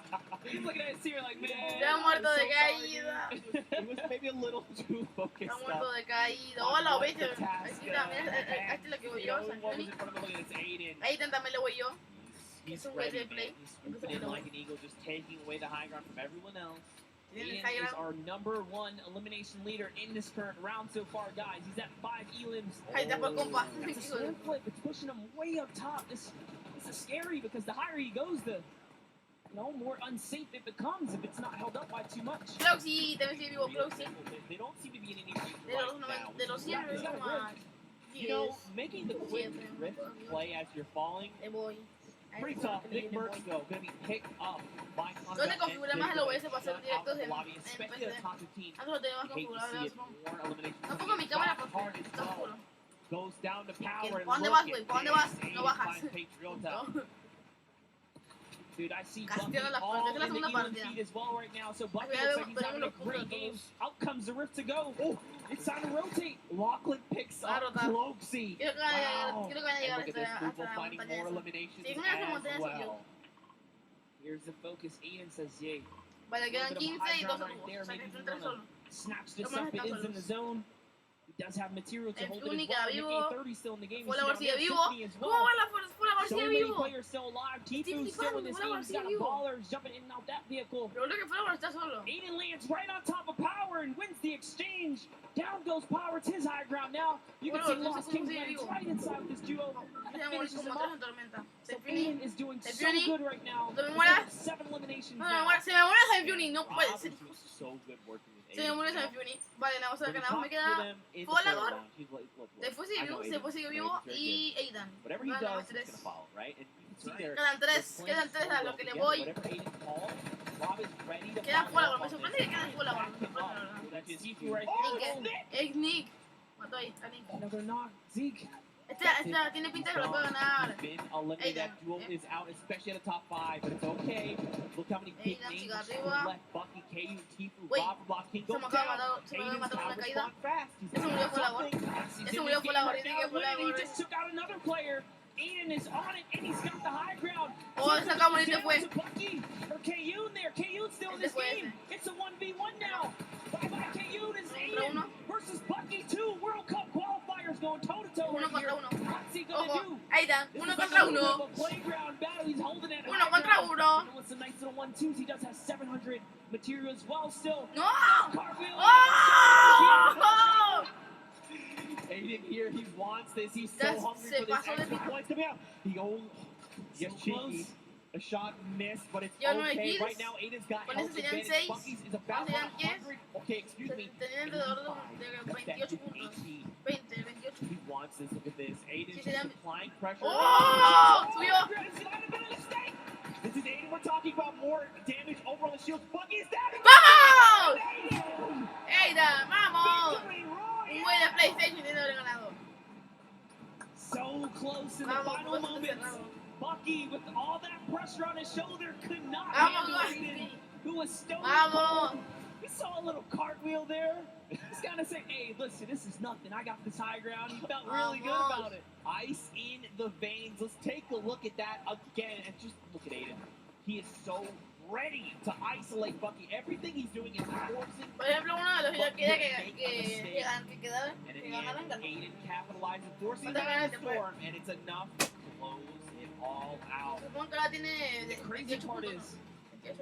He's looking at his team like, man. Ya muerto de caída. It was maybe a little too focused. Está muerto de caída. Hola, viste. Aquí también, esta es la que voy yo, Symphony. Ahí también le voy yo. He's ready, man. He's swooping in like an eagle, just taking away the high ground from everyone else. Aiden is our #1 elimination leader in this current round so far, guys. He's at 5 elims. That's a swim flip. It's pushing him way up top. This is scary because the higher he goes, the more unsafe it becomes if it's not held up by too much. Closey, también sí vivo Closey. They don't seem to be in any danger right now. De los 100 vivo más. You know, making the quick drift play as you're falling, pretty tough. Nick Merckx, though, going to be picked up by Yo te configuré más el OBS para hacer directos en PC. Antes lo tenía más configurado. No pongo mi cámara porque está oscuro. Goes down to power. ¿Para dónde vas, güey? ¿Para dónde vas? No bajas. Dude, I see Bucky all in the Elon feed as well right now. So Bucky looks like he's having a great game. Out comes the Rift to go. Oh, it's time to rotate. Lachlan picks up Cloaksy. Wow. And look at this group finding more eliminations as well. Here's the focus. Aiden says, yay. Vale, quedan 15 y 12 cubos. O sea, que están 3 solos. Snatch this up. It is in the zone. He does have material to hold it as Nick well. Nick A30 still in the game. Full sigue vivo. ¿Cómo va la Full so sigue many vivo? players still alive. Tifu's still in this game. He's got a ballers jumping in and out that vehicle. Pero lo que Full está solo. Aiden lands right on top of Power and wins the exchange. Down goes Power. It's his high ground now. You can see Lost Kings right inside with this duo. Finishes him up. So Aiden is doing so good right now. 7 eliminations now. Se me muere Symphony, no puede ser. So good working with Se me muere Symphony. Vale, nada más que nada más me queda Folador. Después sigue vivo y Aidan. Whatever he does, he's gonna follow, right? And you can see there. Quedan 3 a lo que le voy. Quedan Folador, me sorprende que quedan Folador. Es Nick. Mató ahí, a Nick. Another knock, Zeke. Esta tiene pinta de que lo puedo ganar. That duel is out, especially at the top 5, but it's okay. Look how many big names are left. Bucky, KU, Tifu, Robert, Block, King, go down. Aiden's out of respond fast. He's doing something. He just took out another player. Aiden is on it, and he's got the high ground. Oh, esa camarita fue. Bucky, or KU there. KU's still in this game. It's a 1v1 now. Bye-bye, KU. It's Aiden versus Bucky 2 World Cup qualifiers going toe-to-toe right here. What's he gonna do? Aidan, 1 contra 1. Playground battle. He's holding it. 1 contra 1. What's a nice little 1-2s. He does have 700 material as well still. No! Cartwheel. Oh! Aiden here, he wants this. He's so hungry for this extra points coming out. He gets cheeky. A shot missed, but it's okay. Right now, Aiden's got health advantage. Bucky's is about 100. Okay, excuse me. 85. He wants this. Look at this. Aiden's just applying pressure. Oh! This is Aiden. We're talking about more damage over on the shield. Bucky's down. ¡Vamos! Aiden, vamos. Un güey de PlayStation tiene el ganador. So close in the final moments. Bucky, with all that pressure on his shoulder, could not handle Aiden, who was stone cold. We saw a little cartwheel there. He's got to say, hey, listen, this is nothing. I got this high ground. He felt really good about it. Ice in the veins. Let's take a look at that again. And just look at Aiden. He is so ready to isolate Bucky. Everything he's doing is forcing. Por ejemplo, uno de los videos que Aiden capitalizes, forcing the storm, and it's enough to close it all out. The crazy part is,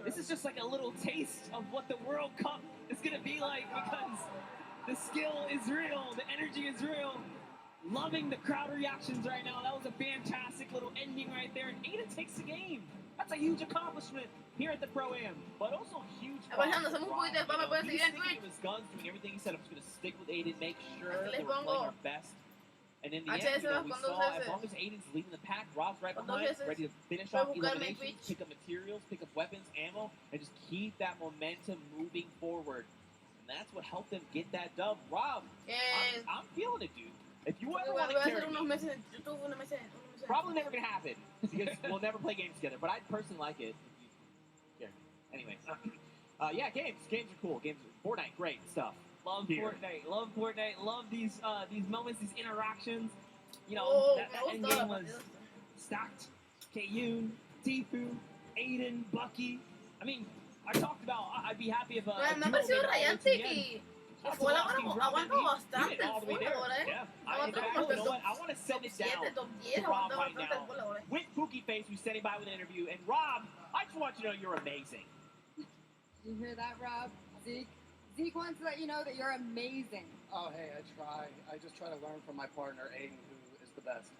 this is just like a little taste of what the World Cup is going to be like, because the skill is real, the energy is real. Loving the crowd reactions right now. That was a fantastic little ending right there, and Aiden takes the game. That's a huge accomplishment here at the Pro-Am, but also huge. His guns, doing everything he said. I'm just going to stick with Aiden, make sure that we're playing our best. And in the end, we saw, as long as Aiden's leading the pack, Rob's right behind, ready to finish off eliminations, pick up materials, pick up weapons, ammo, and just keep that momentum moving forward. And that's what helped them get that dub. Rob, I'm feeling it, dude. If you ever want to carry me, probably never going to happen, because we'll never play games together, but I'd personally like it. Anyway, yeah, games are cool. Fortnite, great stuff. Love Fortnite. Love these moments, these interactions. You know, that end game was stacked. Kayun, Tifu, Aiden, Bucky. I mean, I talked about I'd be happy if me ha parecido rayante que aguanta bastante el fuego, ¿eh? Aguanta como el top 7, top 10, aguanta bastante el fuego, ¿eh? With Pookie Face, who's standing by with an interview. And Rob, I just want you to know you're amazing. You hear that, Rob? Zeke wants to let you know that you're amazing. Oh, hey, I try. I just try to learn from my partner, Aiden, who is the best.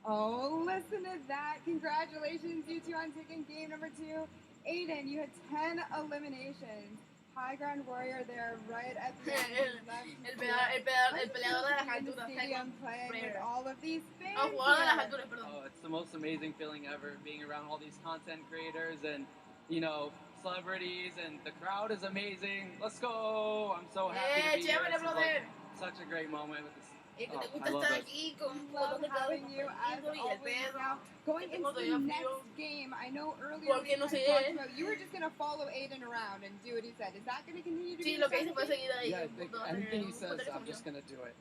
Oh, listen to that. Congratulations, you two, on taking game number 2. Aiden, you had 10 eliminations. High ground warrior there, right at the end. El peleador de las alturas. Stadium playing with all of these fans. Jugador de las alturas, perdón. Oh, it's the most amazing feeling ever, being around all these content creators and, you know, celebrities, and the crowd is amazing. Let's go! I'm so happy to be here. This is like such a great moment with this. I love it. Love having you as always. Now, going into the next game, I know earlier we talked about you were just going to follow Aiden around and do what he said. Is that going to continue to be the strategy? Yeah, I think anything he says, I'm just going to do it.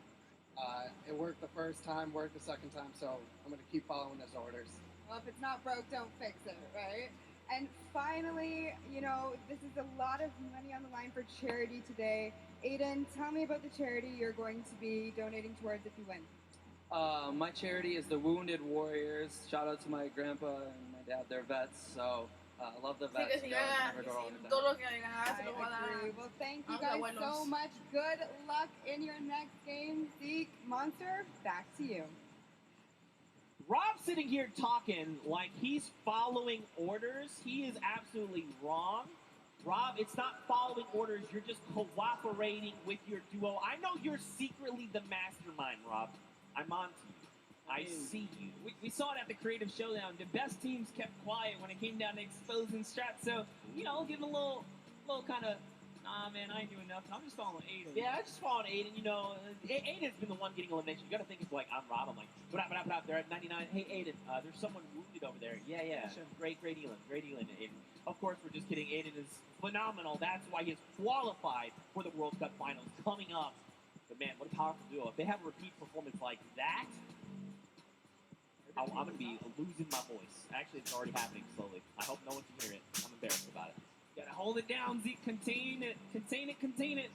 It worked the first time, worked the second time, so I'm going to keep following his orders. Well, if it's not broke, don't fix it, right? And finally, you know, this is a lot of money on the line for charity today. Aiden, tell me about the charity you're going to be donating towards if you win. My charity is the Wounded Warriors. Shout out to my grandpa and my dad. They're vets, so I love the vets. Never go wrong with that. I agree. Well, thank you guys so much. Good luck in your next game. Zeke, Monster, back to you. Rob's sitting here talking like he's following orders. He is absolutely wrong. Rob, it's not following orders. You're just cooperating with your duo. I know you're secretly the mastermind, Rob. I'm on to you. I see you. We saw it at the Creative Showdown. The best teams kept quiet when it came down to exposing strats. So, you know, give them a little kind of, nah, man, I ain't doing nothing. I'm just following Aiden. Yeah, I'm just following Aiden. You know, Aiden's been the one getting elimination. You got to think it's like, I'm Rob. I'm like, what up? They're at 99. Hey, Aiden, there's someone wounded over there. Yeah. Great Elan, Aiden. Of course, we're just kidding. Aiden is phenomenal. That's why he's qualified for the World Cup Finals coming up. But man, what a powerful duo. If they have a repeat performance like that, I'm going to be losing my voice. Actually, it's already happening slowly. I hope no one can hear it. I'm embarrassed about it. Gotta hold it down, Zeke. Contain it,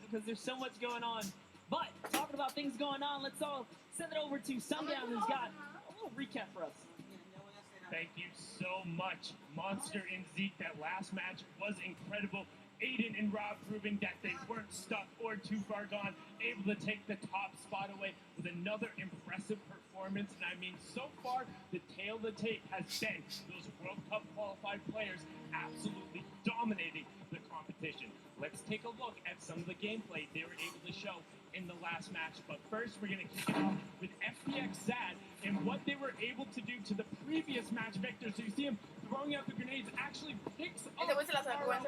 because there's so much going on. But, talking about things going on, let's all send it over to Sundown, who's got a little recap for us. Thank you so much, Monster and Zeke. That last match was incredible. Aiden and Rob proving that they weren't stuck or too far gone, able to take the top spot away with another impressive performance. And I mean, so far, the tail of the tape has been those World Cup qualified players absolutely dominating the competition. Let's take a look at some of the gameplay they were able to show in the last match. But first, we're going to kick it off with FPX Sad and what they were able to do to the previous match victor. So you see him throwing out the grenades, actually picks up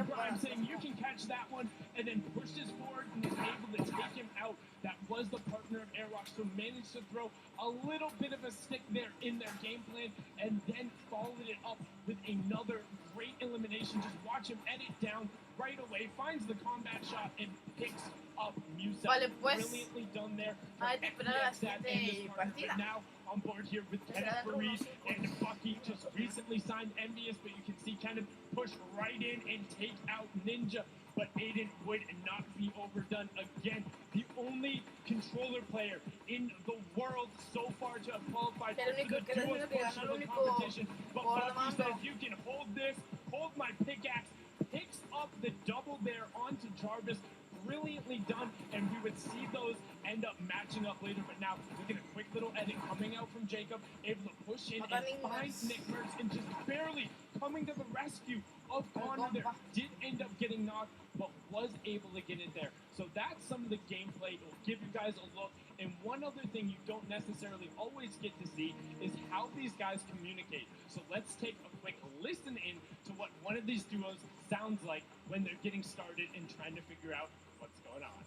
Prime, saying you can catch that one, and then pushes forward and is able to take him out. That was the partner of Airwalk, so managed to throw a little bit of a stick there in their game plan, and then followed it up with another great elimination. Just watch him edit down right away, finds the combat shot, and picks up Musa. Vale, pues, Brilliantly done there. hay que esperar a la siguiente partida. Now on board here with Kenneth Farid and Bucky, just recently signed Envious, but you can see Kenneth push right in and take out Ninja. But Aiden would not be overdone again. The only controller player in the world so far to have qualified for the duos portion of the competition. But Bucky says, you can hold this, hold my pickaxe, picks up the double there onto Jarvis. Brilliantly done, and we would see those end up matching up later. But now, look at a quick little edit coming out from Jacob, able to push in and find Nick Merckx, and just barely coming to the rescue of Connor there. Did end up getting knocked, but was able to get in there. So that's some of the gameplay. It will give you guys a look. And one other thing you don't necessarily always get to see is how these guys communicate. So let's take a quick listen in to what one of these duos sounds like when they're getting started and trying to figure out what's going on.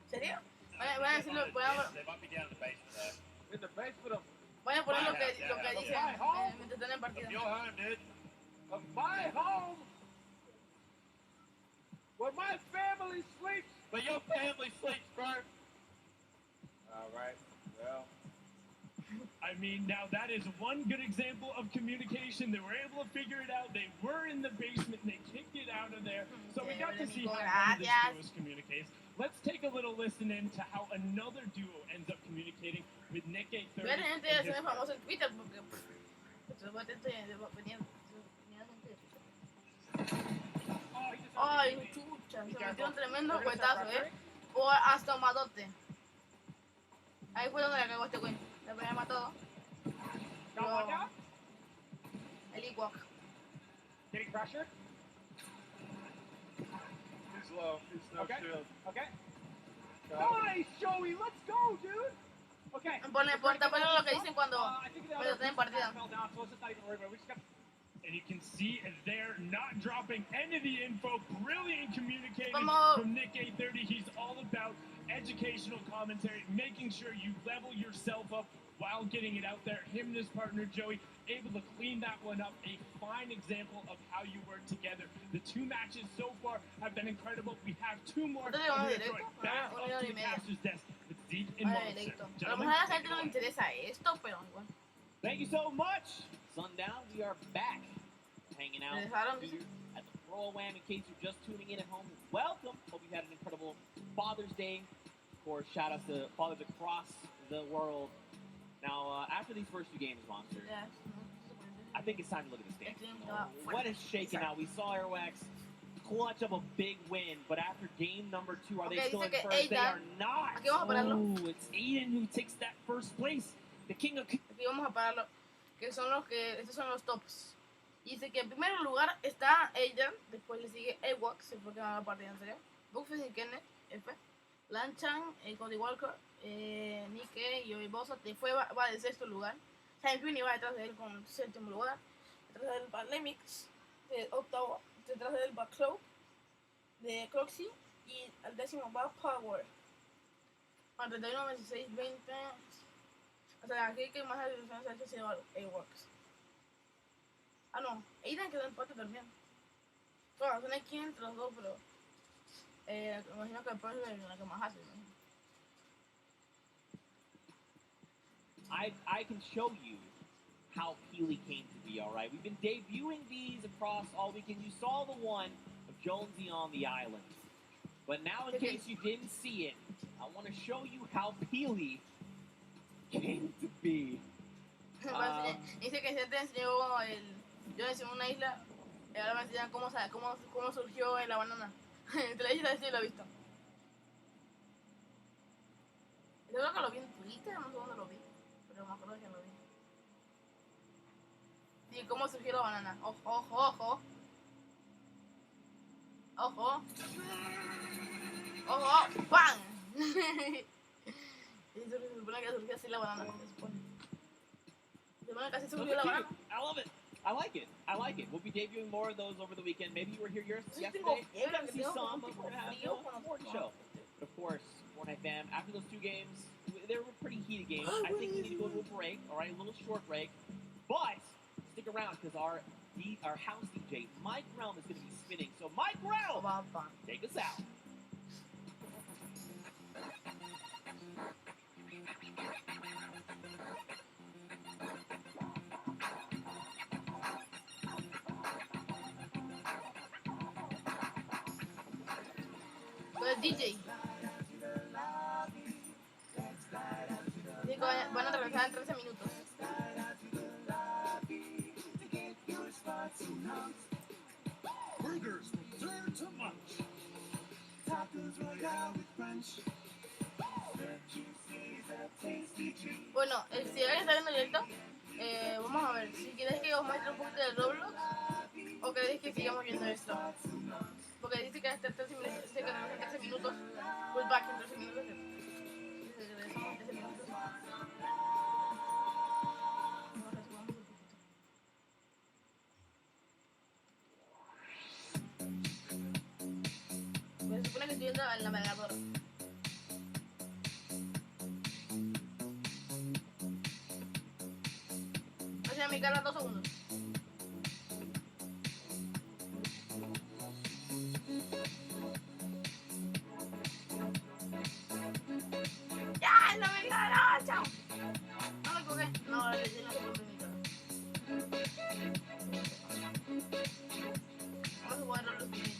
¿Serio? Voy a decirlo, voy a... They might be down in the basement there. In the basement of... Voy a poner lo que dicen mientras están en partida. Your home, dude. Of my home. Where my family sleeps. But your family sleeps, bro. All right. Well. I mean, now that is one good example of communication. They were able to figure it out. They were in the basement and they kicked it out of there. So we got to see how one of the duos communicates. Let's take a little listen in to how another duo ends up communicating with Nick 830. Ver gente de ser famoso en Twitter porque ay, chucha, se metió un tremendo cuetazo, o hasta un matote. Ahí fue donde le cagó este güey. Le había matado. El Ewok. Getting pressured. He's low. He's no shield. Okay. Nice, Joey. Let's go, dude. Okay. Ponle lo que dicen cuando están en partida. And you can see they're not dropping any of the info. Brilliant communicating from Nick 830. He's all about educational commentary, making sure you level yourself up while getting it out there. Him and his partner Joey able to clean that one up. A fine example of how you work together. The two matches so far have been incredible. We have two more. Back up to the caster's desk with Zeke and Monster. A lo mejor a la gente no le interesa esto, pero igual. Thank you so much. Sundown, we are back. Hanging out at the Royal Wham. In case you're just tuning in at home, welcome. Hope you had an incredible Father's Day. Of course, shout out to fathers across the world. Now, after these first two games, Monster, I think it's time to look at the standings. What is shaking out? We saw Airwax clutch up a big win, but after game number 2, are they still in first? They are not. Oh, it's Aiden who takes that first place. The king of... Aquí vamos a pararlo. Que son los que... Estos son los tops. Y dice que en primer lugar está Aiden, después le sigue Ewok, se fue quedando la partida anterior. Buffy y Kenneth, F. Lanchan, Cody Walker, Nike y Bosa, va de sexto lugar. Sainfini va detrás de él con séptimo lugar. Detrás de él va Lemix, de octavo. Detrás de él va Cloak, de Croxy. Y al décimo va Power. Al 31, 26, 20. O sea, aquí que más ha sido A-Works. Ah, no, Aiden quedó en empate también. Claro, son aquí entre los dos, pero me imagino que después es la que más hace, ¿no? I can show you how Peely came to be, alright? We've been debuting these across all weekend. You saw the one of Jonesy on the island. But now, in case you didn't see it, I want to show you how Peely came to be. Dice que se te enseñó yo enseñé una isla y ahora me enseñan cómo surgió la banana. Te la dije, sí lo he visto. Yo creo que lo vi en Twitter, no sé dónde lo vi, pero me acuerdo que lo vi. Y cómo surgió la banana. Ojo, ojo, ojo. Ojo. Ojo, ¡pam! Se supone que surgió así la banana, se supone. Se supone que así surgió la banana. I love it. I like it. I like it. We'll be debuting more of those over the weekend. Maybe you were here yesterday. We're going to see some. We're going to have a Fortnite show. But of course, Fortnite fam, after those 2 games, they were pretty heated games. I think we need to go to a break, all right, a little short break. But stick around because our house DJ, Mike Realm, is going to be spinning. So Mike Realm, take us out. DJ. Digo, van a regresar en 13 minutos. Bueno, si alguien está viendo directo, vamos a ver. Si quieres que os muestre un poquito de Roblox o queréis que sigamos viendo esto. Porque dice que hasta 13 minutos, dice que regresamos en 13 minutos. Pues back en 13 minutos. Regresamos en 13 minutos. Pues se supone que estoy viendo el navegador. O sea, mi cara 2 segundos. ¡Ya! ¡El navegador! ¡Chao! No me coge. No, le di la oportunidad. Vamos a jugar los siguientes.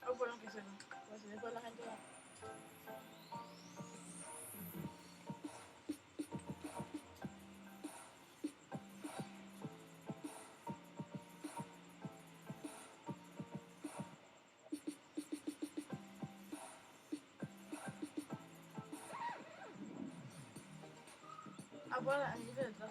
O por lo que sea, pues después la gente va. Ah, pues ahí detrás.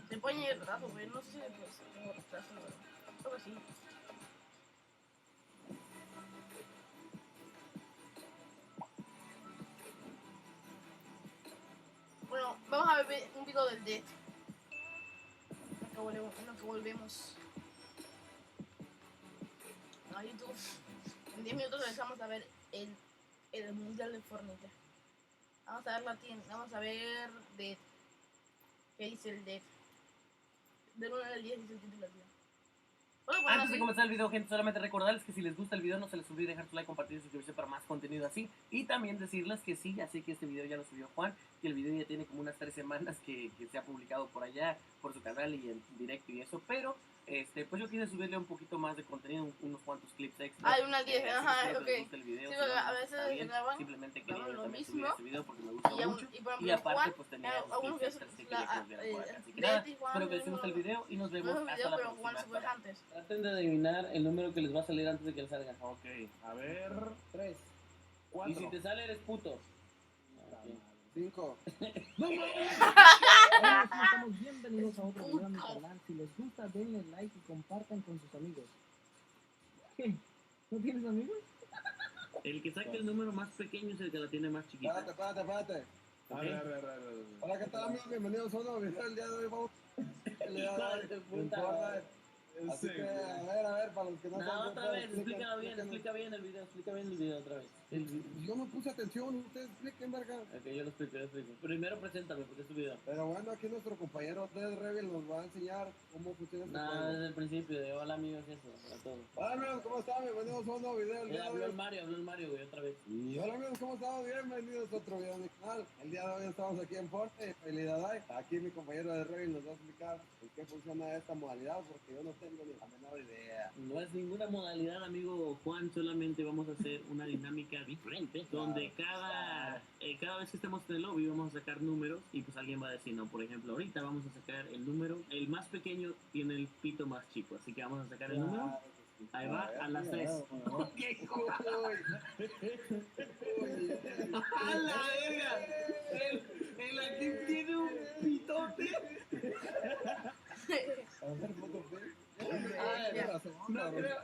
Se puede ir retraso, pero no sé si pues, tengo retraso, creo que sí. Bueno, vamos a ver un video del Dead. En lo que volvemos a YouTube. En 10 minutos regresamos a ver el mundial de Fornite. Vamos a ver la tienda, vamos a ver Dead. ¿Qué dice el Dead? Del 1 al 10 dice el título del video. Bueno, Antes de comenzar el video, gente, solamente recordarles que si les gusta el video no se les olvide dejar su like, compartir y suscribirse para más contenido así. Y también decirles que sí, ya sé que este video ya lo subió Juan, que el video ya tiene como unas 3 semanas que se ha publicado por allá, por su canal y en directo y eso, pero pues yo quise subirle un poquito más de contenido, unos cuantos clips extra. Ay, una 10, ajá, ok. El video, sí, si a veces bien, graban, simplemente quería lo también mismo. subir este video porque me gusta mucho. Y aparte pues tenía unos clips extras que quería que nos vieran por acá. Así que nada, espero que les guste el video y nos vemos hasta la próxima. Traten de adivinar el número que les va a salir antes de que les salga. Ok, a ver. 3, 4. Y si te sale eres puto. 5. ¡No mames! Hola, estamos bienvenidos a otro video a mi canal. Si les gusta, denle like y compartan con sus amigos. ¿Qué? ¿No tienes amigos? El que saque el número más pequeño es el que la tiene más chiquita. Espérate. A ver. Hola, ¿qué tal, amigos? Bienvenidos a un nuevo video. El día de hoy vamos a pelear en Fortnite. Así que, a ver, para los que no saben. Otra vez, explica bien el video otra vez. Yo no puse atención, ustedes expliquen, verga. Ok, yo lo explico. Primero preséntame, porque es tu video. Pero bueno, aquí nuestro compañero Ted Rebel nos va a enseñar cómo funciona este juego. Desde el principio, de hola amigos, eso, a todos. Hola amigos, ¿cómo están? Bienvenidos a un nuevo video. Habló el Mario, güey, otra vez. Y hola amigos, ¿cómo están? Bienvenidos a otro video de mi canal. El día de hoy estamos aquí en Fortnite. Aquí mi compañero de Rebel nos va a explicar en qué funciona esta modalidad, porque yo no tengo ni la menor idea. No es ninguna modalidad, amigo Juan, solamente vamos a hacer una dinámica diferente, donde cada vez que estemos en el lobby vamos a sacar números y pues alguien va a decir, no, por ejemplo, ahorita vamos a sacar el número, el más pequeño tiene el pito más chico, así que vamos a sacar el número. Ahí va, a las 3. ¡Qué cool! ¡A la verga! El aquí tiene un pitote.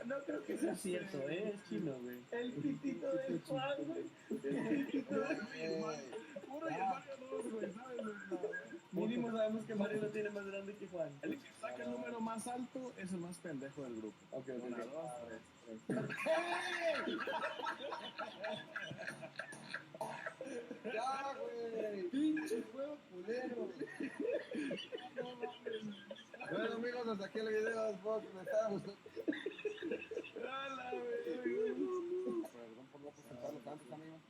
No creo que sea cierto, es chino, güey. El pitito del Juan, güey. El pitito del Juan. Puro que Mario 2, güey, ¿sabes? Mínimo sabemos que Mario lo tiene más grande que Juan. El que saca el número más alto es el más pendejo del grupo. Ok. 1, 2, 3. ¡Ya, güey! ¡Pinche juego culero! Bueno, amigos, hasta aquí el video. Xbox, me estaba gustando. Perdón por no presentarlos antes, amigos.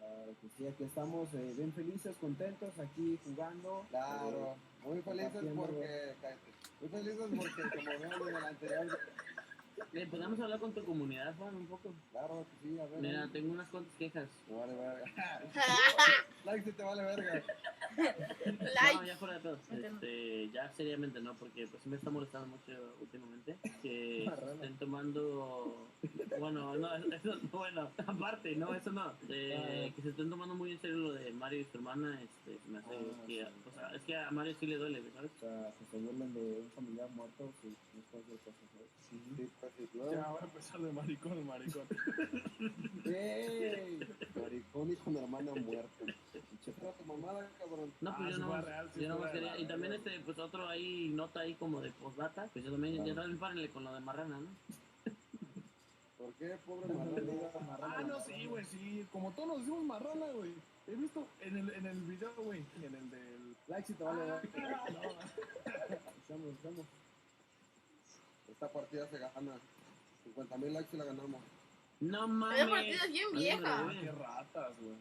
Que sí, aquí estamos bien felices, contentos, aquí jugando. Claro, muy felices porque... como vieron en el anterior... ¿Podemos hablar con tu comunidad, Juan, un poco? Claro que sí, a ver. Mira, tengo unas cuantas quejas. Me vale verga. Like si te vale verga. No, ya fuera de todo. Ya seriamente no, porque pues me está molestando mucho últimamente que estén tomando... Bueno, no, eso, bueno, aparte, no, eso no. Que se estén tomando muy en serio lo de Mario y su hermana, me hace que... O sea, es que a Mario sí le duele, ¿sabes? O sea, que se burlen de un familiar muerto, sí, no es cualquier cosa, ¿sabes? Sí, pues sí, Ya, ahora empezar de maricón. ¡Ey! Maricón y con hermana muerta. Checa tu mamada, cabrón. No, pues yo no más quería. Y también pues otro ahí, nota ahí como de postdata. Pues yo también, ya también párenle con lo de marrana, ¿no? ¿Por qué, pobre marrana? No, sí, güey, sí. Como todos nos decimos marrana, güey. He visto en el video, güey, en el del... Like si te vale verga. Estamos. Esta partida se gana. 50,000 likes y la ganamos. No mames. Esa partida es bien vieja. Qué ratas, güey.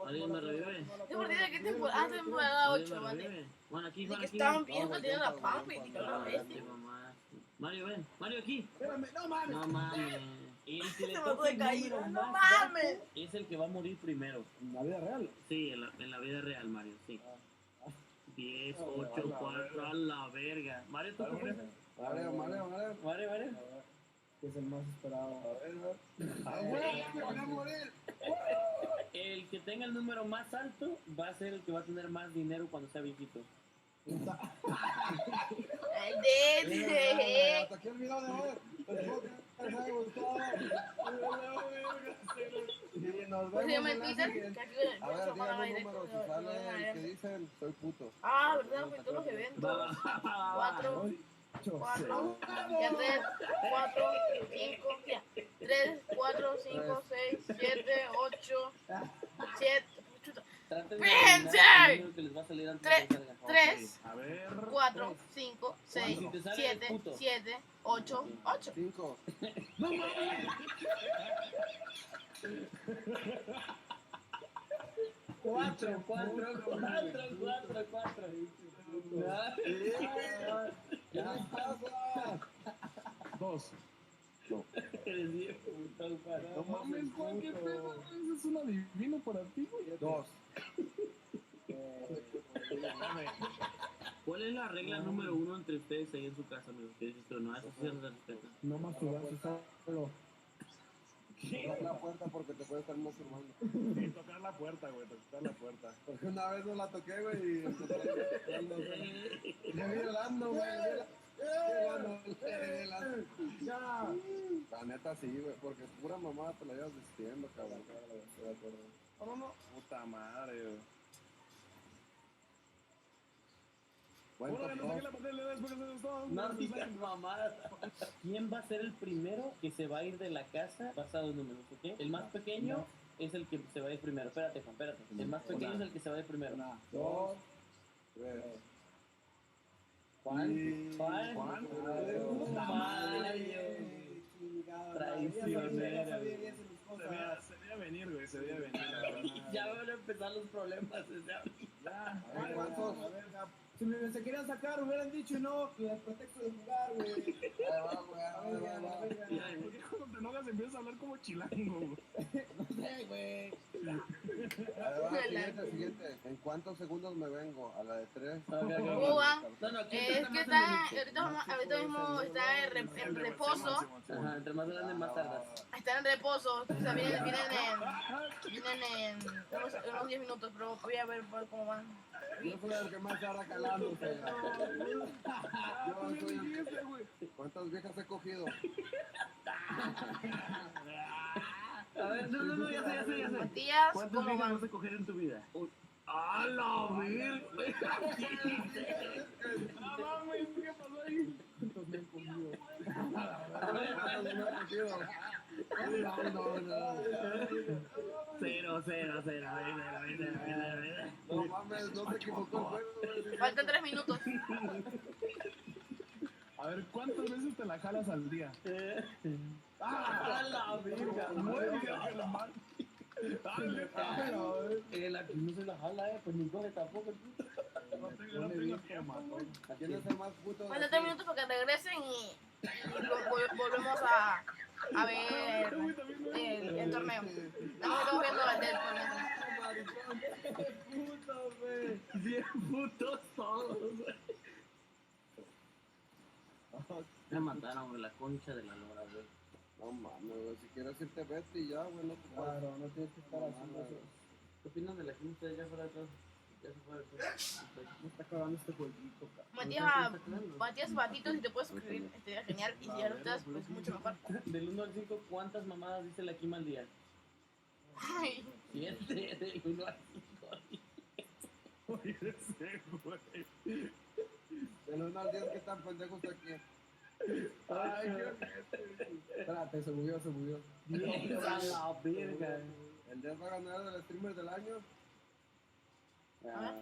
Alguien me revive. Esa partida que temporada 8, mate. Bueno, aquí, De que estaban viendo, tienen la pampa y la bestia. Mario, ven. Mario, aquí. Espérame, no mames. No mames. El que le Se mató toque de el caída, número no más mames. bajo es el que va a morir primero. ¿En la vida real? Sí, en la vida real, Mario, sí. 10, 8, 4, a la verga. Mario, ¿tú qué piensas? Mario. Que es el más esperado. ¡Voy a morir! El que tenga el número más alto va a ser el que va a tener más dinero cuando sea viejito. El desde. Hasta aquí el video de hoy. Espero que les haya gustado. Y nos Pues vemos se en la Twitter, siguiente. que aquí A ver, díganme un número. Si sale el que dicen, soy puto. Ah, ¿verdad? Pues todos los eventos. 4, 4, ya 3, 4, 5, ya. 3, 4, 5, 6, 7, 8, 7. ¡Vente! 3, 4, 5, 6, 7, 7, 8, 8. 5. ¡No mames! 4. ¿Qué les pasa? 2. Eres viejo, no mames, Juan, qué pedo. Eso es un adivino para ti, güey. 2. ¿Cuál es la regla número 1 entre ustedes ahí en su casa, amigos? ¿Qué dices tú? No, eso sí se respeta. No masturbarse solo. Tocar la puerta porque te puede estar masturbando. Sí, tocar la puerta, güey, tocar la puerta. Porque una vez no la toqué, güey, y me vi helando, güey. Ya. La neta sí, güey, porque pura mamada te la llevas vistiendo, cabrón. No. Puta madre, güey. Cuento dos. No digas mamadas. ¿Quién va a ser el primero que se va a ir de la casa basado en números, ok? El más pequeño es el que se va a ir primero. Espérate, Juan, espérate. El más pequeño es el que se va a ir primero. 2, 3. Juan. Mario. Traicionero. Se veía venir, güey, se veía venir. Ya van a empezar los problemas desde Ya. ¿Cuántos? Si se querían sacar, hubieran dicho no, que el pretexto de jugar, güey. ¿Por qué cuando te enojas empiezas a hablar como chilango, güey? No sé, güey. Siguiente. ¿En cuántos segundos me vengo? A la de 3. ¿Cómo va? Es que está, ahorita mismo está en reposo. Ajá, entre más grande más tardas. Está en reposo, o sea, vienen en unos 10 minutos, pero voy a ver cómo van. Yo soy el que más tarda calándose. ¿Cuántas viejas he cogido? A ver, no, ya sé. Matías, ¿cuántas ¿cómo viejas van? vas a coger en tu vida? ¡A la virgen! ¡Ah, mames! ¿Qué pasó ahí? ¿Cuántos me han cogido? Cero. No mames, no se equivocó el juego. Faltan 3 minutos. A ver, ¿cuántas veces te la jalas al día? ¡Ah, la verga! El aquí no se la jala, pues ni coge tampoco. ¿Quién es el más puto? Faltan 3 minutos para que regresen y volvemos a ver el torneo. Estamos viendo el del torneo. Bien putos todos, güey. Me mataron, güey, la concha de la lora, güey. No mames, güey, si quieres irte vete y ya, güey, no te Claro, no tienes que estar haciendo eso. ¿Qué opinan de la gente ya fuera atrás? Ya se fue atrás. Me está acabando este jueguito, cabrón. Matías Batito, si te puedes suscribir, estaría genial. Y si ya lo estás, pues mucho mejor. Del 1 al 5, ¿cuántas mamadas dice la Kim al día? Ay. 7, del 1 al 5. Oye, ese, güey. Del 1 al 10, ¿qué tan pendejo está aquí? Ay, qué Espérate, se murió. Dios, a la verga. ¿El 10 va a ganar el streamer del año?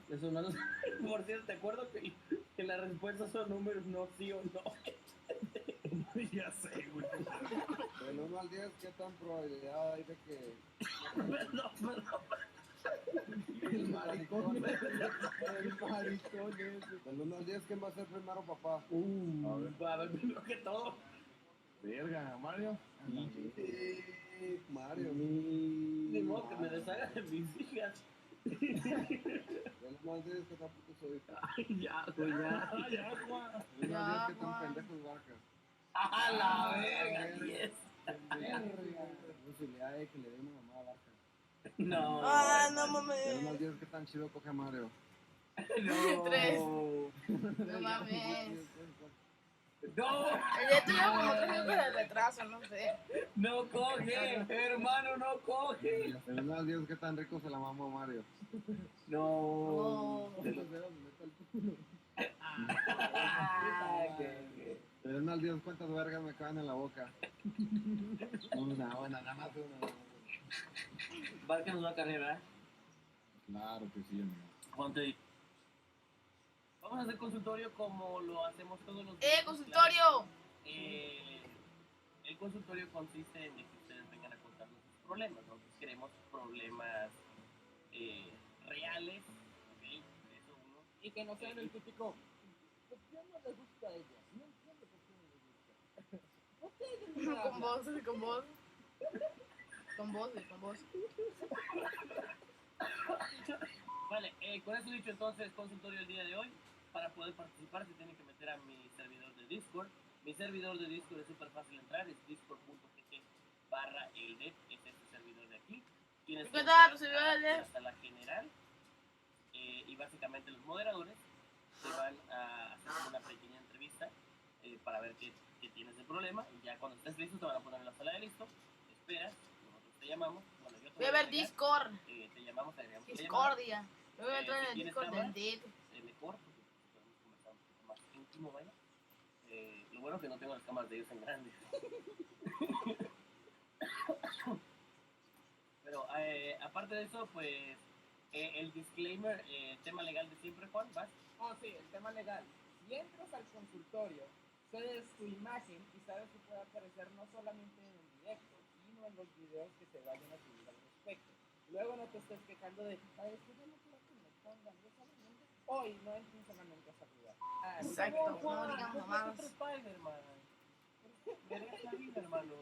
Eso no lo sé. Por cierto, te acuerdo que las respuestas son números, no sí o no. Ya sé, güey. Del 1 al 10, ¿qué tan probabilidad hay de que... Perdón. El maricón ese. Del 1 al 10, ¿quién va a ser primero, papá? A ver, primero que todo. Verga, Mario. Mario. Ni modo que me deshaga de mis hijas. Del 1 al 10, ¿qué tan puto soy? Ay, ya, güey, ya. Ya, Juan. Del 1 al 10, ¿qué tan pendejos barcas? ¡A la verga! 10. Posibilidad de que le dé una mamada barca. No. Ah, no mames. Del 1 al 10, ¿qué tan chido coge Mario? No. 3. No mames. No. Ya tuvo como 3 minutos de retraso, no sé. No coge, hermano, no coge. Del 1 al 10, ¿qué tan rico se la mamó Mario? No. Del 1 al 10, ¿cuántas vergas me caben en la boca? Una, nada más una. Barca nos va a carrera. Claro que sí, amigo. Ponte. Vamos a hacer consultorio como lo hacemos todos los días. ¡Consultorio! El consultorio consiste en que ustedes vengan a contarnos sus problemas. Nosotros queremos problemas reales, ¿ok? Eso uno. Y que no sean el típico. ¿Por qué no le gusta a ella? No entiendo por qué no le gusta. ¿Por qué ella no Con voz. Vale, con eso dicho entonces, consultorio el día de hoy. Para poder participar se tienen que meter a mi servidor de Discord. Mi servidor de Discord es súper fácil de entrar, es discord.gt/eldet, es este servidor de aquí. Tienes que tal tu servidor de Eldet? hasta la general y básicamente los moderadores te van a hacer una pequeña entrevista para ver qué tienes de problema y ya cuando estés listo te van a poner en la sala de listo, esperas, nosotros te llamamos, bueno yo te Voy a ver Discord. Te llamamos, agregamos Discordia. Voy a entrar en el ¿tienes Discord cámara? del DIT. Mejor, porque podemos conversar un cómo baila. Lo bueno que no tengo las cámaras de ellos en grandes. Pero aparte de eso, pues el disclaimer, tema legal de siempre, Juan, ¿vas? Oh, sí, el tema legal. Si entras al consultorio, cedes tu imagen y sabes que puede aparecer no solamente en el directo, sino en los videos que se vayan a subir al respecto. Luego no te estés quejando de, ay, es que yo no quiero que me pongan, yo solamente hoy no entro solamente a saludar. Exacto, no digamos más. Me dejas la vida, hermano.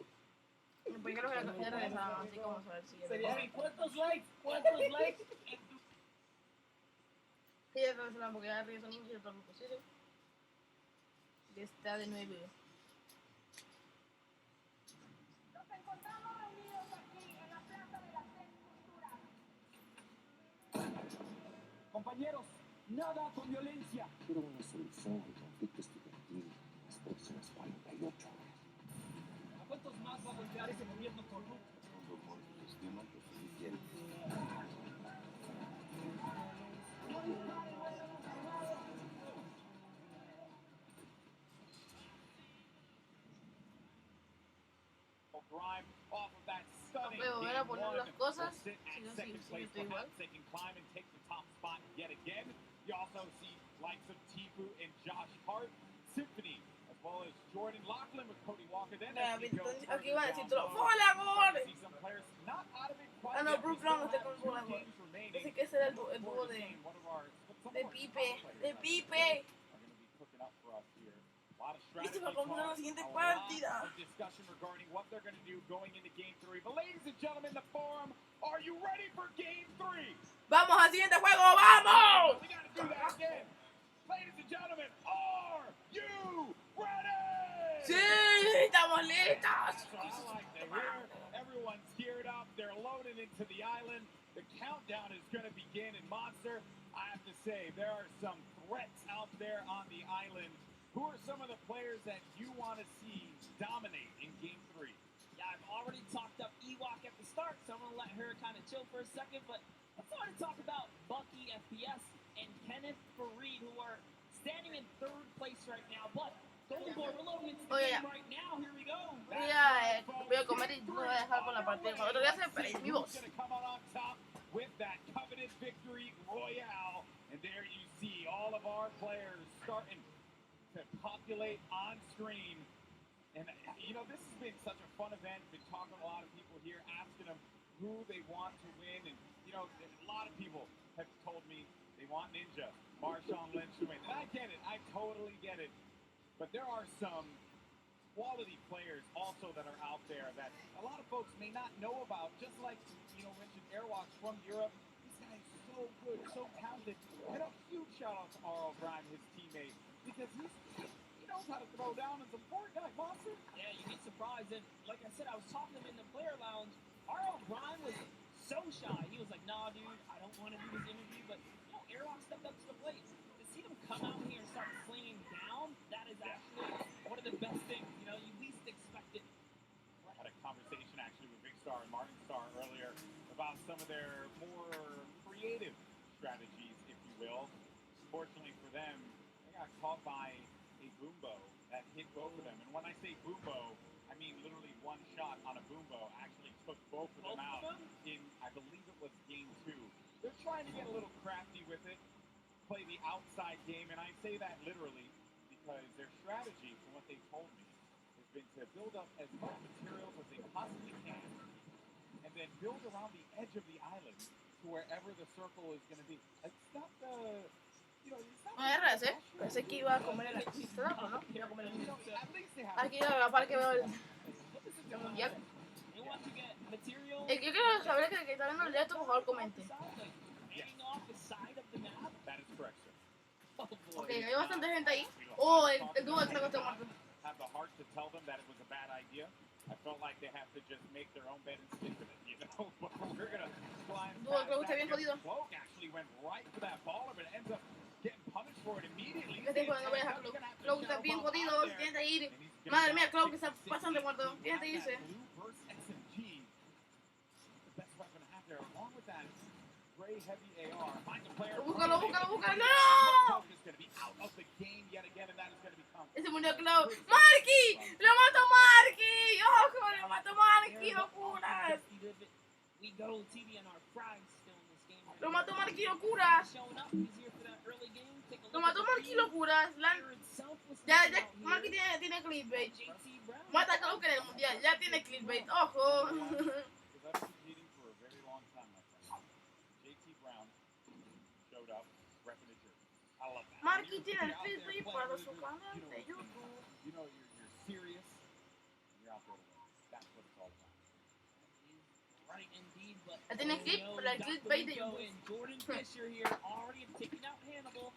Pues creo que la cogieron esa, así como a ver si... ¿Cuántos likes? ¿Cuántos likes en tu... Sí, ya sabes, porque ya arriba son muchos y todo lo posible. Y está de nuevo. Nos encontramos reunidos aquí en la Plaza de las Tres Culturas. Compañeros, nada con violencia. Quiero una solución al conflicto estudiantil en las próximas 48 horas. ¿A cuántos más va a golpear ese gobierno corrupto? Como los estiman lo suficiente. Grime off of that stunning Volvera a poner las cosas. sit Si at no, second sí, place. estoy igual. Perhaps they can climb and take the top spot yet again. You also see likes of Tifu and Josh Hart, Symphony, as well as Jordan Laughlin with Cody Walker. Then as we go Aquí va a decir further todo. down ¡Hola, low, gol! see some players not out of it quite Ah, no, yet. We Brook Brown no still está have con two bola. games remaining. Dice que ese era el Look dúo forward to de seeing one of our- some Pipe. of our top players De are Pipe. going to be cooking up for us here. A lot of Y strategy se va a comprar la talk, siguiente a partida. lot of discussion regarding what they're going to do going into Game 3. But ladies and gentlemen, the forum, are you ready for Game 3? ¡Vamos al siguiente juego! ¡Vamos! We got to do that again. Ladies and gentlemen, are you ready? ¡Sí! ¡Estamos listos! That's what I like to hear. Everyone's geared up. They're loaded into the island. The countdown is going to begin in Monster. I have to say, there are some threats out there on the island. Who are some of the players that you want to see dominate in Game 3? Yeah, I've already talked up Ewok at the start, so I'm going to let her kind of chill for a second. But let's already talk about Bucky FPS and Kenneth Fareed, who are standing in third place right now. But going for we're loading into the game right now. Here we go. Voy a comer y no voy a dejar con la partida. Cuando regrese, veréis mi voz. Going to come out on top with that coveted victory royale. And there you see all of our players starting to populate on screen. And, you know, this has been such a fun event. Been talking to a lot of people here, asking them who they want to win. And, you know, a lot of people have told me they want Ninja, Marshawn Lynch to win. And I get it. I totally get it. But there are some quality players also that are out there that a lot of folks may not know about. Just like, you know, mentioned Airwalks from Europe. This guy's so good, so talented. And a huge shout out to R.L. Grime, his teammate, because he knows how to throw down and support guy Monster. Yeah, you'd be surprised. And like I said, I was talking to him in the player lounge. R.L. Grime was so shy. He was like, nah, dude, I don't want to do this interview. But, you know, Airlock stepped up to the plate. To see them come out here and start slinging down, that is actually one of the best things. You know, you least expect it. I had a conversation actually with Big Star and Martin Star earlier about some of their more creative strategies, if you will. Fortunately for them, they got caught by a boombo that hit both of them. And when I say boombo, I mean literally one shot on a boombo actually took both of them out in, I believe it was game 2. They're trying to get a little crafty with it, play the outside game, and I say that literally because their strategy, from what they told me, has been to build up as much materials as they possibly can and then build around the edge of the island to wherever the circle is going to be. It's not the... No erras, ¿eh? Pensé que iba a comer el pizza, ¿o no? Iba a comer el pizza. Aquí la para que veo el mundial. El que quiero saber que está viendo el directo, por favor, comente. That is correct, sir. Ok, hay bastante gente ahí. Oh, el dúo está con muerto. Have the heart to tell them that it was a bad idea. I felt like they have to just make their own bed and stick with it, you know? But we're going to climb past that. Cloak actually went right for that baller, but it ends up getting punished for it immediately. No voy a dejar Cloak. Cloak está bien jodido, tiene que ir. Madre mía, Cloak está bastante muerto. Tiene que irse. Heavy AR. Find the player. Búscalo. ¡No! Is going to be out of the game yet again, and that is going to Se murió Cloud. ¡Marky! ¡Lo mató Marky! ¡Ojo! ¡Lo mató Marky! ¡Locuras! We go TV and our frags still in this game. ¡Lo mató Marky! ¡Locuras! ¡Lo mató Marky! ¡Locuras! Ya, Marky tiene clickbait. Mata a Cloud en el mundial. Ya tiene clickbait. ¡Ojo! Marky tiene el clickbait para su canal de YouTube. You know you're serious. And you're out there to win. That's what it's all about. Right indeed, but Ya tiene clip, pero el clickbait de Pronto YouTube. and Jordan Fisher here already have taken out Hannibal,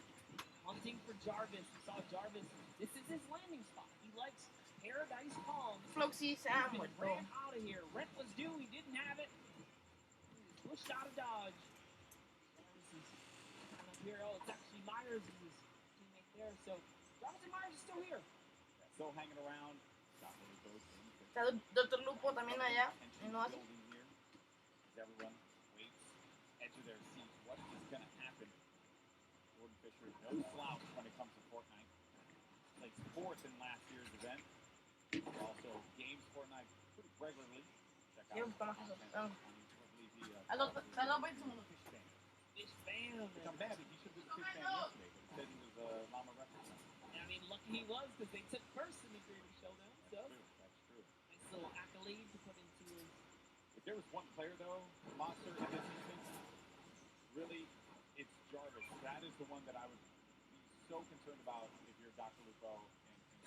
hunting for Jarvis. We saw Jarvis. This is his landing spot. He likes Paradise Palms. Floxy se ha He muerto. ran out of here. Rent was due. He didn't have it. He was pushed out of Dodge. Jarvis is kind of here. Oh, it's actually Myers is his teammate there. So Jarvis and Myers are still here. Yeah, still hanging around. Not really close. Está Dr. Lupo también allá. No así. Everyone waits, edge of their seats. What is going to happen? Jordan Fisher, no slouch when it comes to Fortnite. Placed fourth in last year's event. Also games Fortnite pretty regularly. Check out his content. A los 20 segundos. Fish fan. Which I'm bad. He should have been the fish fan yesterday, but he said he was a llama referee. I mean, lucky he was because they took first in the Greater Showdown. So That's true. nice little accolade to put into his. If there was one player, though, Monster, in this instance, really, it's Jarvis. That is the one that I would be so concerned about if you're Dr. Lupo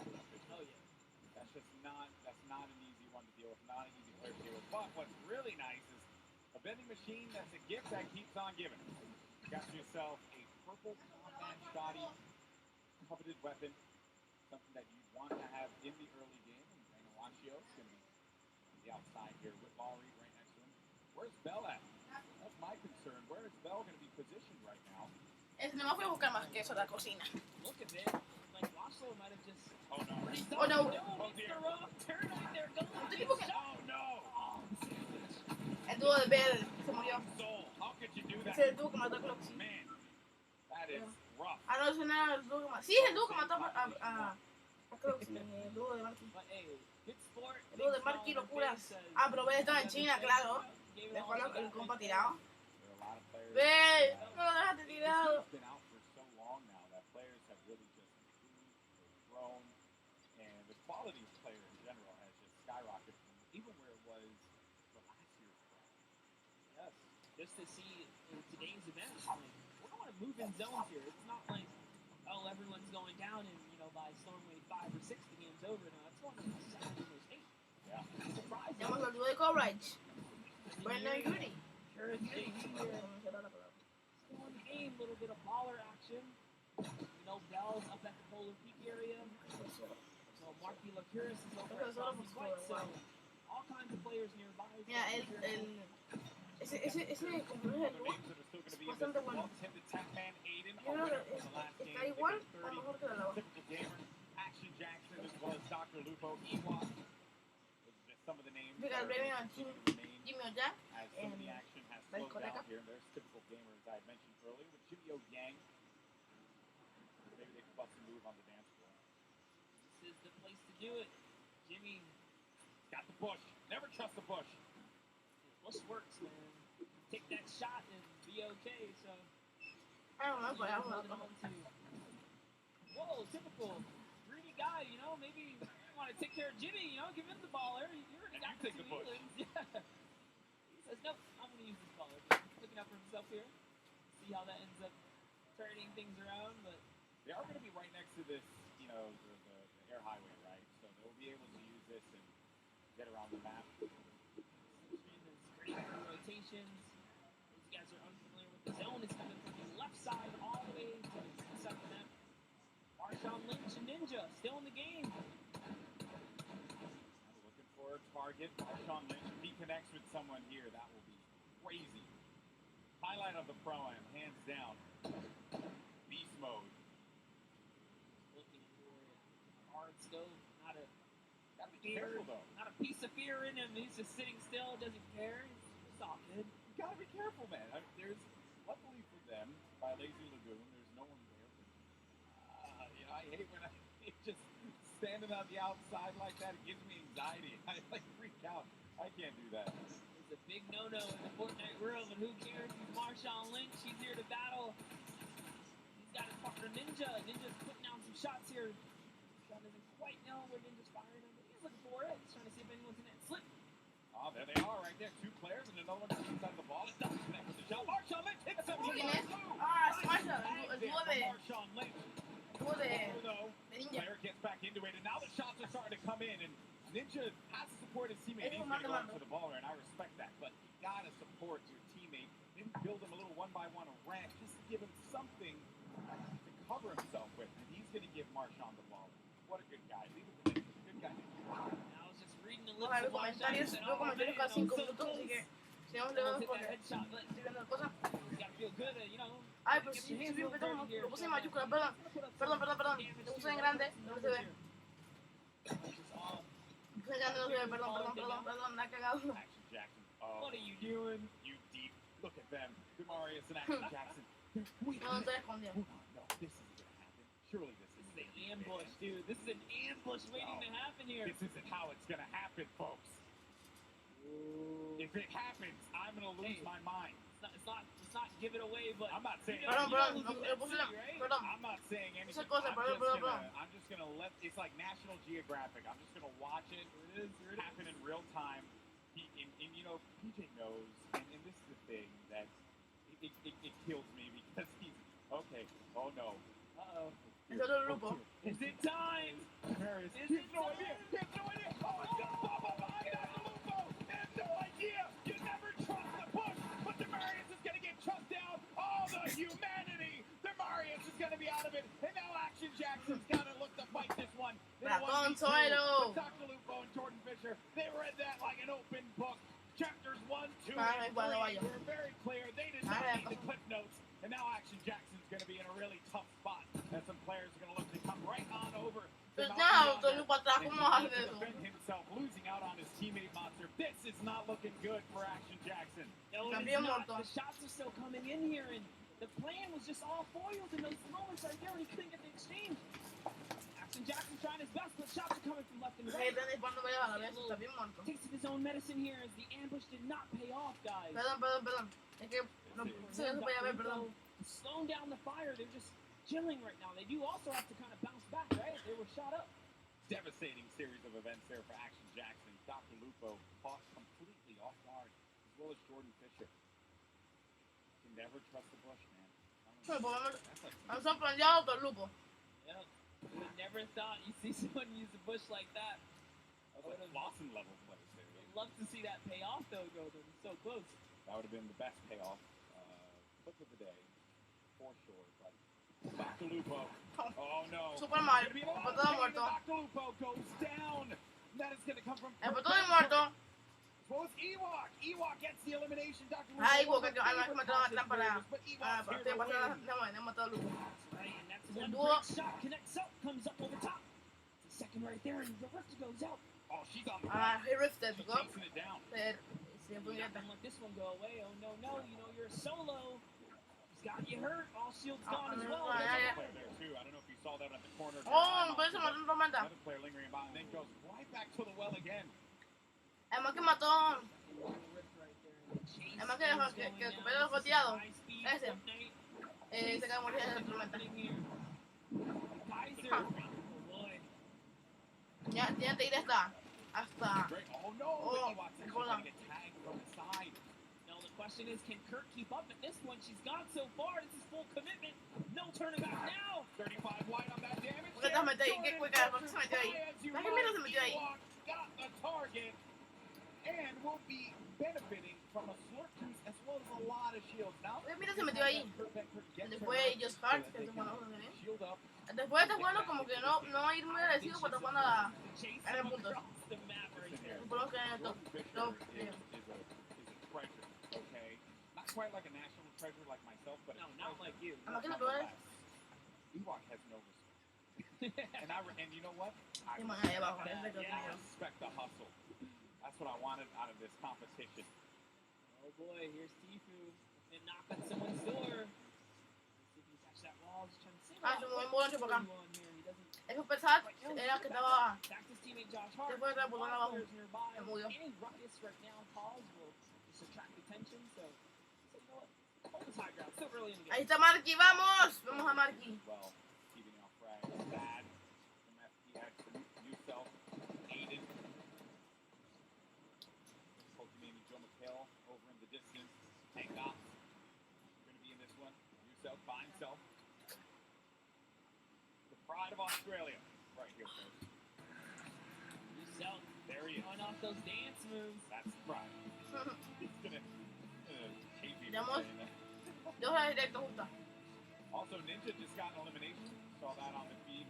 and Oh, yeah. That's not an easy one to deal with, not an easy player to deal with. But what's really nice is a vending machine that's a gift that keeps on giving. You got yourself a purple combat shoddy, coveted weapon, something that you want to have in the early game. And Ranalaccio is going to be on the outside here with Lowry right next to him. Where's Bell at? That's my concern. Where is Bell going to be positioned right now? No me fui a buscar más queso a la cocina. Look at it. Like, Laszlo might have just. Oh, no. Oh, no. Oh, dear. Oh, no. El dúo de Bell se murió. Soul, how could you do that? Ese es el dúo que mató a Cloxy. Man, that is rough. Ah, no, ese no era el dúo que mató. Sí, es el dúo que mató a Cloxy. El dúo de Marky. El dúo de Marky, locuras. Ah, pero Bell estaba en China, claro. Dejó el compa tirado. Bell, no lo dejaste tirado. It's been out for so long now that players have really just improved, they've grown, and the quality of player in general has just skyrocketed from even where it was for last year's pro. Yes. Just to see in today's event, like, we're going to move in zones here. It's not like, oh, everyone's going down and, by Stormwave 5 or 6, the game's over. No, it's going to 7 or 8. Yeah. Tenemos el dúo de coverage. Bueno, Yuri. Sure is Still in the game, a little bit of baller action. Bell's up at the Polar Peak area. So Marky Lacuris is over at Frosty White. So all kinds of players nearby. Mira, ese como no es el dúo, bastante bueno. Yo creo que está igual o mejor que la lava. Action Jackson as well as Dr. Lupo, Ewok. Some of the names. Fíjate, el premio a Jimmy O'Jack en la discoteca. Here. There's typical gamers I had mentioned earlier with Jimmy O'Yang. Maybe they could bust a move on the dance floor. This is the place to do it. Jimmy got the bush. Never trust the bush. Bush works, man. Take that shot and be okay. So. I don't know, but I don't know. Whoa, typical greedy guy. Maybe want to take care of Jimmy. Give him the baller. You're gonna take the bush. Yeah. He says, nope, I'm gonna use this baller. Looking out for himself here. See how that ends up turning things around, but they are going to be right next to this, the air highway, right? So they'll be able to use this and get around the map. Great rotations. These guys are unfamiliar with the zone. It's coming from the left side all the way to the east side of the map. Marshawn Lynch and Ninja still in the game. Looking for a target. Marshawn Lynch, if he connects with someone here, that will be crazy. Highlight of the Pro-Am, hands down. Beast mode. Looking for hard scope. Gotta be careful, though. Not a piece of fear in him. He's just sitting still, doesn't care. It's all good. You gotta be careful, man. There's, luckily for them, by Lazy Lagoon, there's no one there. I hate when it just standing on the outside like that, it gives me anxiety. I like freak out. I can't do that. It's a big no-no in the Fortnite world, and who cares? He's Marshawn Lynch. He's here to battle. He's got his partner Ninja. Ninja's putting down some shots here. Sean doesn't quite know where Ninja's firing him, but he's looking for it. He's trying to see if anyone's in that slip. Oh, there they are right there. Two players and another one inside of the ball. It doesn't connect with the shot. Marshawn Lynch hits him. Marshawn Lynch. Player gets back into it, and now the shots are starting to come in, and Ninja has to support his teammate. He's going to go up to the ball there, and I respect that, but you got to support your teammate. Maybe build him a little one-by-one ramp, just to give him something to cover himself with, and he's going to give Marshawn the ball. What a good guy. Leave it to Ninja. Good guy. I was just reading the lips of Marshawn. Los comentarios cada 5 minutos, así que si no le doy porque estoy viendo la cosa. Ay, pero si bien, perdón, lo puse en mayúscula, perdón. Lo puse en grande, no se ve. Lo puse en grande, no se ve, perdón, me ha cagado. Action Jackson. What are you doing? You deep. Look at them. Demarius and Action Jackson. No estoy escondiendo. No, this isn't going to happen. Surely this is an ambush, dude. This is an ambush waiting to happen here. This isn't how it's going to happen, folks. If it happens, I'm going to lose my mind. It's not give it away, but I'm not saying. Perdón. I'm not saying anything. I'm just gonna let. It's like National Geographic. I'm just gonna watch it happen in real time. And you know, PJ knows, and this is the thing that it kills me because he's okay. Oh no. Is it time? He has no idea. Oh, it's got a bubble behind Lupo. He has no idea. You never trust the push, but Demarius is going to get chucked down. All the humanity. Demarius is going to be out of it. And now Action Jackson's got to look to fight this one. Dr. Lupo and Jordan Fisher, they read that like an open book. Chapters 1, 2, and 3 were very clear. They did not need the clip notes. And now Action Jackson's going to be in a really tough spot. And some players are going to look to come right on over. Defend himself, losing out on his teammate Monster. This is not looking good for Action Jackson. No, the shots are still coming in here, and the plan was just all foiled in those moments right there when he couldn't get the exchange. Action Jackson trying his best, but shots are coming from left and right. Tasting his own medicine here as the ambush did not pay off, guys. Perdón. Es que no se podía ver, perdón. Slowing down the fire, they're just chilling right now. They do also have to kind of bounce back, right? They were shot up. Devastating series of events there for Action Jackson. Dr. Lupo caught completely off guard, as well as Jordan Fisher. You can never trust the bush, man. I'm sorprendido por Lupo. Yep. You would never thought you'd see someone use a bush like that. That was like Lawson level plays there. I'd love to see that pay off, though, Golden. So close. That would have been the best payoff. Clip of the day, for sure. But Dr. Lupo. Oh no. Super mal. Todo muerto. Dr. Lupo goes down. That is going to come from. Todo muerto. As well as Ewok. Ewok gets the elimination. Dr. Lupo. Ewok que mató a Clan para partida pasada. No mató a Lupo. And that's one great shot. Connects up. Comes up over top. It's the second right there, and the rift goes out. Oh, she's on the he rifted. She's chasing it down. You're not gonna let this one go away. Oh no, you know you're a solo. He's got you hurt. All shields gone as well. There too. I don't know if you saw that at the corner. Another player lingering about and then goes right back to the well again. Además que mató. Además que recuperó el joteado. Ese. Se quedó muriendo en la tormenta. Ya tiene que ir hasta. Oh no! Hola. Now the question is, can Kurt keep up at this one? She's gone so far. This is full commitment. No turning back now. 35 wide on that damage. ¿Por qué te metió ahí? ¿Qué cuica? ¿Por qué se metió ahí? ¿Para qué mierda se metió ahí? Got the target and will be benefiting from a slurp juice as well as a lot of shields. Now, ¿Por qué mierda se metió ahí? Después Just Heart, que es bueno. Shield up. Después está bueno como que no ir muy agresivo porque cuando a ganar puntos. Por lo que en el top. Is a treasure, okay? Not quite like a national treasure like myself, but no, not like you. Ewok has no respect. and you know what? I respect the hustle. That's what I wanted out of this competition. Oh boy, here's Tifu. And knock on someone's door. See if he can catch that wall. calls, trying to say, Ah, se movió mucho por acá. on here, and he doesn't. Eso pensar era que estaba Back to his teammate Josh Hart. después de la botón abajo. Players nearby. Se movió. Any ruckus right now calls will just attract attention. So you know what? Hold this high ground. Still early in the game. Ahí está Marky, vamos. Vamos a Marky. Well, keeping out frag is bad. From FTX, yourself, Aiden. Pokemon Joe McHale over in the distance. Tank ops. Going to be in this one. Yourself by himself. The pride of Australia. Right here, folks. Yourself. There he is. Going off those dance moves. That's the pride. He's going to hate me. Yo soy directo justo. Also, Ninja just got an elimination. Saw that on the feed.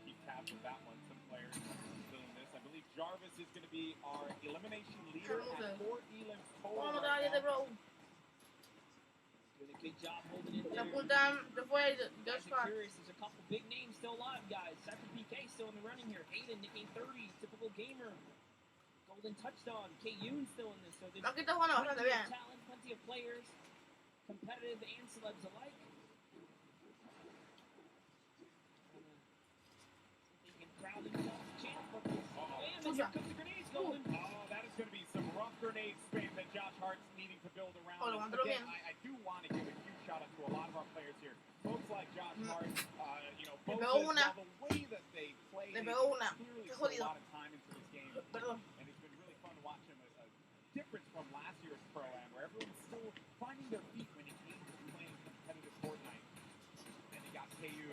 Keep tabs with that one. Some players still in this. I believe Jarvis is going to be our elimination leader at 4 elims total. Right now. Doing a good job holding it Se there. apuntan, se fue Guys are curious. There's a couple big names still alive, guys. Cypher PK still in the running here. Aiden, nickname 30, typical gamer. Golden touchdown. K-Yoon still in this. So there's Aquí está jugando bastante bien. talent, plenty of players, competitive and celebs alike. They can crowd themselves a chance, but and here comes the grenades going. Oh, that is going to be some rough grenade spam that Josh Hart's needing to build around. And again, I do want to give a huge shout out to a lot of our players here. Folks like Josh Hart, you know, both the way that they play, they clearly put a lot of time into this game. And it's been really fun to watch him. A difference from last year's Pro-Am, where everyone's still finding their feet when it came to playing competitive Fortnite. And you got KU,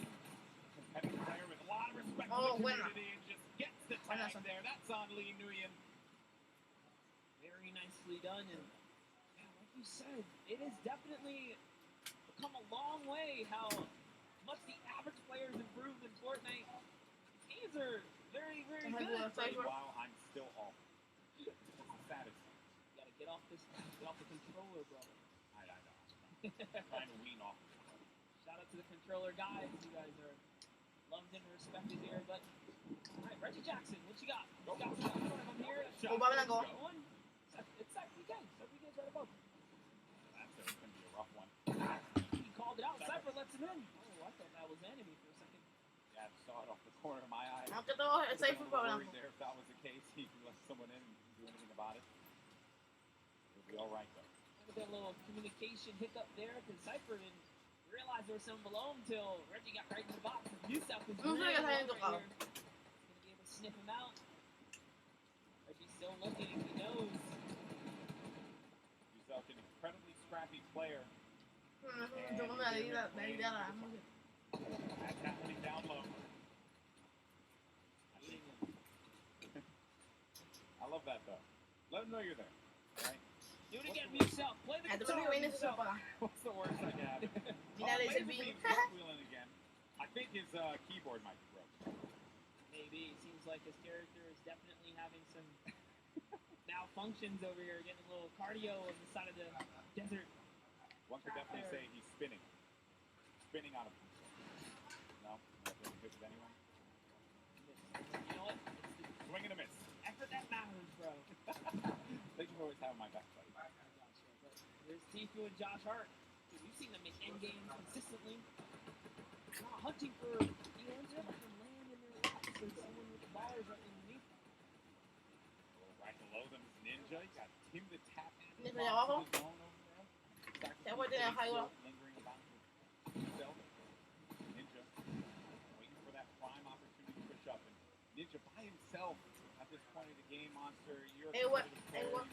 competitive player with a lot of respect for the community, and just gets the tag there. That's on Lee Nguyen. Very nicely done, and yeah, like you said, it has definitely come a long way how much the average players improved in Fortnite. Teams are very, very good. Wow, I'm still off. That's the saddest. You gotta get off the controller, brother. I know. Trying to wean off. Shout out to the controller guys. You guys are loved and respected here. But all right, Reggie Jackson, what you got? What you got from here? Going. It's PK. PK's right above. That's gonna be a rough one. He called it out. Cypher lets him in. Oh, I thought that was enemy for a second. Yeah, I saw it off the corner of my eye. Aunque todo es safe for worried there if that was the case. He could let someone in and do anything about it. It'll be all right though. A little communication hiccup there because Cypher didn't realize there was someone below him until Reggie got right in the box. Yusuf was really right here. Gonna be able to sniff him out. Reggie's still looking. He knows. Yusuf, an incredibly scrappy player. That's happening down low. I love that though. Let him know you're there. Right? Do it again, Yusuf. Play the guitar. What's the worst I can happen? Wheeling again. I think his keyboard might be broken. Maybe. It seems like his character is definitely having some malfunctions over here, getting a little cardio on the side of the desert. One could definitely say he's spinning. Spinning out of control. No? Not really good with anyone? You know what? Swing and a miss. Effort that matters, bro. Thank you for always having my back, buddy. There's Tifu and Josh Hart. Dude, we've seen them in endgames consistently. Not hunting for the answer, but them land in their laps. There's someone with the bars right underneath. Right below them is Ninja. You got Tim the Tap Man. Ninja de abajo. Se puede tener algo. Lingering about himself. Ninja waiting for that prime opportunity to push up. And Ninja by himself at this point of the game, Monster. You're a competitive player.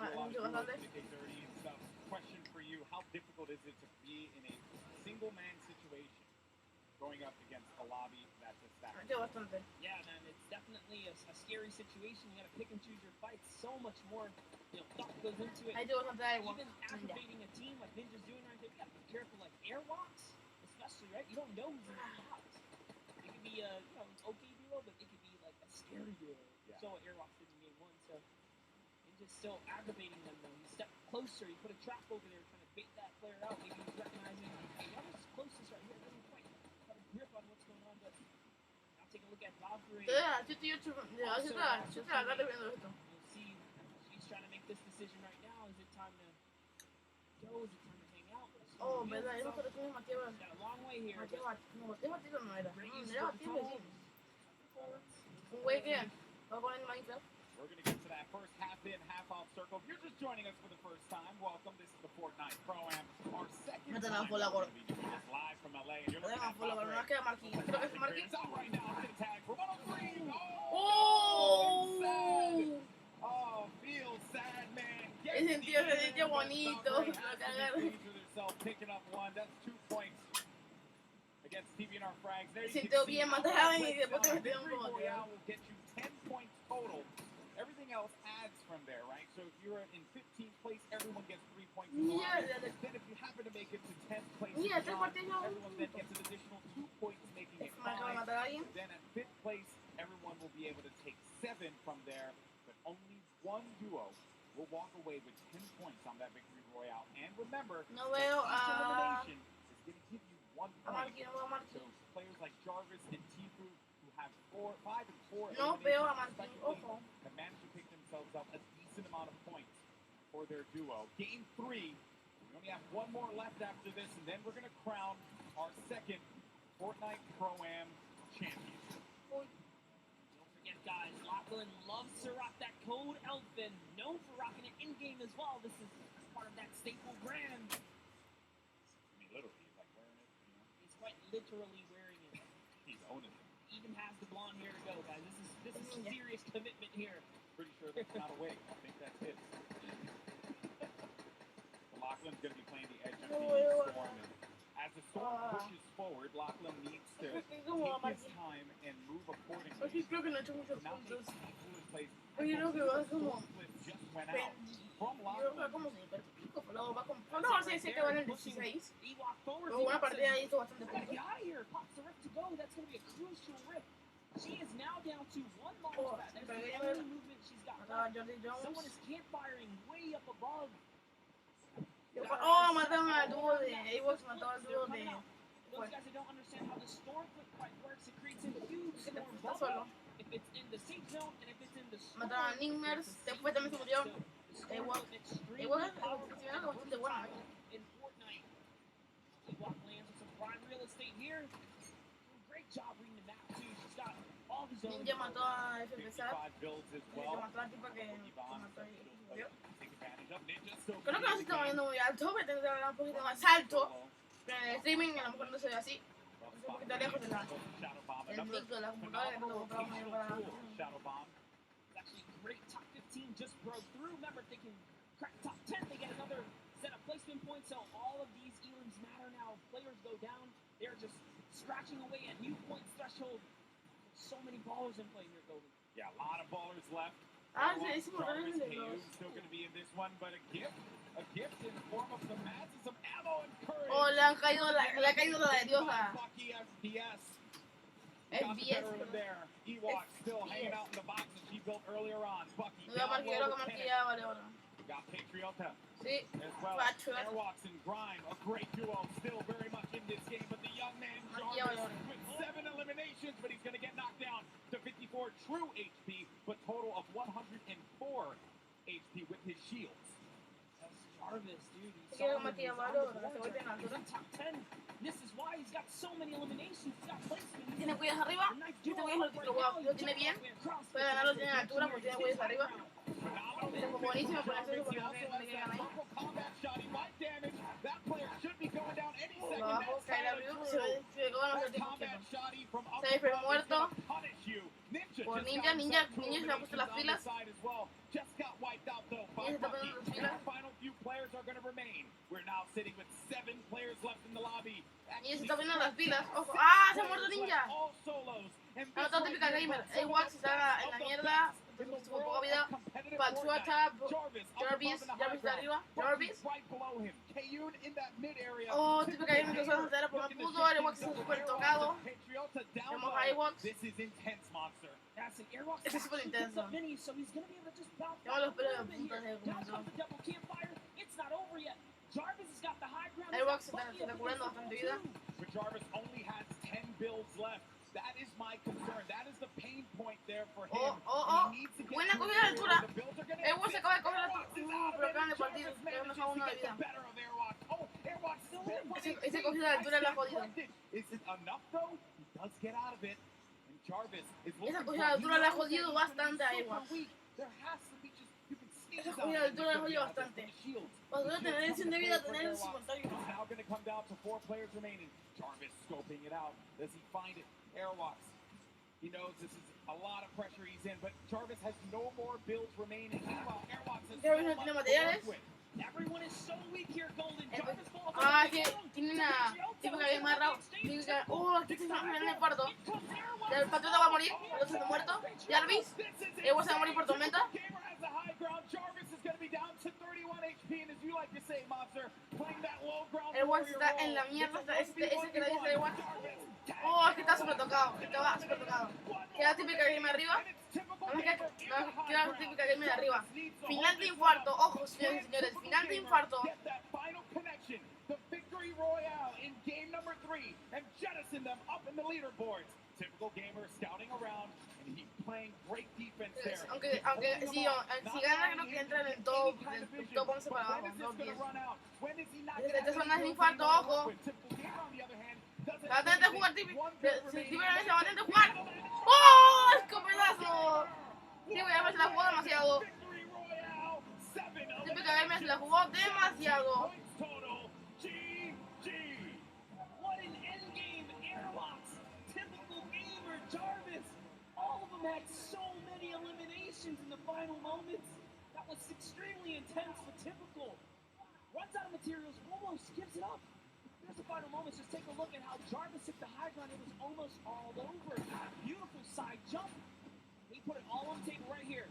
I know you do a lot of DK30 and stuff. Question for you: how difficult is it to be in a single-man situation, going up against a lobby that's a stack? Yeah, man, it's definitely a scary situation. You got to pick and choose your fights. So much more, thought goes into it. Even activating a team like Ninja's doing right here, you got to be careful. Like airwalks, especially, right? You don't know who's in the box. It could be a okay duo, but it could be like a scary duo. Yeah. So airwalks didn't mean one, so. Just still aggravating them though. You step closer, you put a trap over there trying to bait that player out. Maybe he's recognizing whoever's closest right here doesn't quite have a grip on what's going on. But now take a look at Valkyrie. You'll see she's trying to make this decision right now. Is it time to go? Is it time to hang out? Oh, ¿verdad? Yo no creo que Mateo got a long way here. Mateo Batido no era. Great No, use era of the Batido total. vecino. Un güey que va a poner en Minecraft. We're going to get to that first half-in, half-out circle. If you're just joining us for the first time, welcome. This is the Fortnite Pro-Am. Our second No te time dan full agora. we're going to be doing this live from LA. And you're No looking tengan at full agora. No Valkyrie. queda Marquis. Creo que es Marquis. It's out right now. It's in tag for 103. ¡Oh! Sad. Oh, feel sad, man. Ese tío se sintió bonito. Lo cagaron. Picking up one. That's 2 points against TVNR frags. There you Se can sintió see bien how matado that y después breaks se down. metió un Victory gol. Royale will get you 10 points total. Everything else adds from there, right? So if you're in 15th place, everyone gets 3 points. Then if you happen to make it to 10th place, everyone then gets an additional 2 points, making it 5. Then at 5th place, everyone will be able to take 7 from there, but only one duo will walk away with 10 points on that victory royale. And remember, No veo each a elimination is going to give you 1 point. Marquis, no veo a Marquis. So players like Jarvis and Tifu, who have 5 and 4 No veo a eliminations Marquis. respectively, Ojo. have managed to pick themselves up a decent amount of points for their duo. Game 3, we only have 1 more left after this, and then we're going to crown our second Fortnite Pro-Am champion. Don't forget, guys, Lachlan loves to rock that code Elfin, known for rocking it in-game as well. This is part of that staple brand. I mean, literally, he's like wearing it, you know? He's quite literally wearing it. He's owning it. Even has the blonde hair to go, guys. This is serious commitment here. Pretty sure that's not a wig. I think that's it. Lachlan's going to be playing the edge of the storm. And as the storm pushes forward, Lachlan needs to take his time and move accordingly. Así creo que no he hecho muchos Not puntos. make any foolish plays. Oye, no, que va como... Just went out. From Yo va Lachlan. como super pico, pero va como... No, no, sí que van en el 16. Pero una partida ahí hizo bastante Gotta puntos. get out of here. Pops the rift to go. That's going to be a crucial rift. She is now down to 1 launch pad. That's the only movement she's got left. Someone is campfiring way up above. Oh, mataron al dúo de... A-Box mató al dúo de... Those guys that don't understand how the storm quite works, it creates a huge storm Está solo. bubble. If it's in the safe zone and if it's in the storm. Mataron a Nickmers, después también se murió A-Box. A-Box es bastante bueno. In Fortnite, A-Box lands with some prime real estate here. Great job reading the map too. She's got all the zones. Ninja mató a FPSA. 55 builds as Que well. mató a la tipa que mató ahí. ¿Murió? Take advantage of Ninja still. Creo que no se está moviendo muy alto, pero tendría que hablar un poquito más alto. Pero en el streaming a lo mejor no se ve así. Es un poquito lejos de la, del mic de la computadora que no lo compramos ahí para... Shadow Bomb. It's actually great. Top 15 just broke through. Remember, if they can crack top 10, they get another set of placement points. So all of these elims matter now. If players go down, they're just scratching away at new points threshold. So many ballers in play here, Golden. Yeah, a lot of ballers left. Ah, sí, sí, Jarvis, de KU los... still going to be in this one, but a gift in the form of some mats and some ammo and courage. Oh, le ha caído la de diosa. Bucky FPS. FPS. There. Ewok still hanging out in the box that she built earlier on. Bucky No veo a Marquis, creo que Marquis ya vale oro. We got Patriota. Sí, as well. Airwalks and Grime, a great duo, still very much in this game. But the young man Jarvis with 7 eliminations, but he's going to get knocked down to 54 true HP, but total of 104 HP with his shields. That's Jarvis, dude. He's Quiero solid. Marquis He's vale on oro, the se board. vuelve en He's altura. in top 10. This is why he's got so many eliminations. He's got placement. Tiene cuellos arriba, este güey es el título guapo, lo tiene bien, puede ganarlo, tiene altura porque tiene cuellos arriba. Es buenísimo, por eso porque no tiene que ganar ahí. Lo bajo, cae la review, se ve como no se tiene quieto. Se ve muerto por Ninja, Ninja se ha puesto las pilas. Ninja se está poniendo las pilas. Ninja se está poniendo las pilas, ojo. ¡Ah! Se ha muerto Ninja. No, todo típica gamer. A-Wax está en la mierda. Su poca vida. Pachuata, Jarvis de arriba. Jarvis. Oh, típica gamer que suele hacer por no pudo. A-Wax está súper tocado. Tenemos a A-Wax. Este es súper intenso. Tenemos los pelos de punta de comenzó. A-Wax se está curando bastante vida. Jarvis only has 10 builds left. That is my concern. That is the pain point there for him. Oh. Buena cogida de altura. A-Wax se acaba de coger la altura. Pero acaban de partir. Tenemos a uno de vida. Ese cogido de altura la jodido. Is it enough though? He does get out of it. And Jarvis is looking Esa cogida de altura la ha jodido bastante a Eva. There has to be just you can sneeze Esa cogida de altura la ha jodido bastante. Cuando tener el de vida, tener el 50. It's now going to come down to 4 players remaining. Jarvis scoping it out. Does he find it? Airwalks. He knows this is a lot of pressure he's in, but Jarvis has no more builds remaining. Meanwhile, Airwalks has Jarvis no tiene materiales. Everyone is so weak here, Golden. Jarvis falls Que tiene una típica game más raro. Aquí se va en el cuarto. El patriota va a morir, el otro está muerto. Jarvis, Ewa se va a morir por tormenta. Ewa está en la mierda, ese que le dice Ewa. Es que está súper tocado, estaba súper tocado. Queda típica game arriba. Queda típica game de arriba. Final de infarto, ojo señores y señores, final de infarto. Typical gamer scouting around and he's playing great defense there. Aunque si gana creo que entra en el top 11 para abajo, top 10. Esta zona es de infarto, ojo. Va a tener que jugar típico. Si típico se va a tener que jugar. ¡Oh! ¡Escopetazo! Típico Gamer se la jugó demasiado. Típico Gamer se la jugó demasiado. Jarvis, all of them had so many eliminations in the final moments. That was extremely intense for Typical. Runs out of materials, almost gives it up. There's the final moments. Just take a look at how Jarvis took the high ground. It was almost all over. Beautiful side jump. He put it all on the table right here.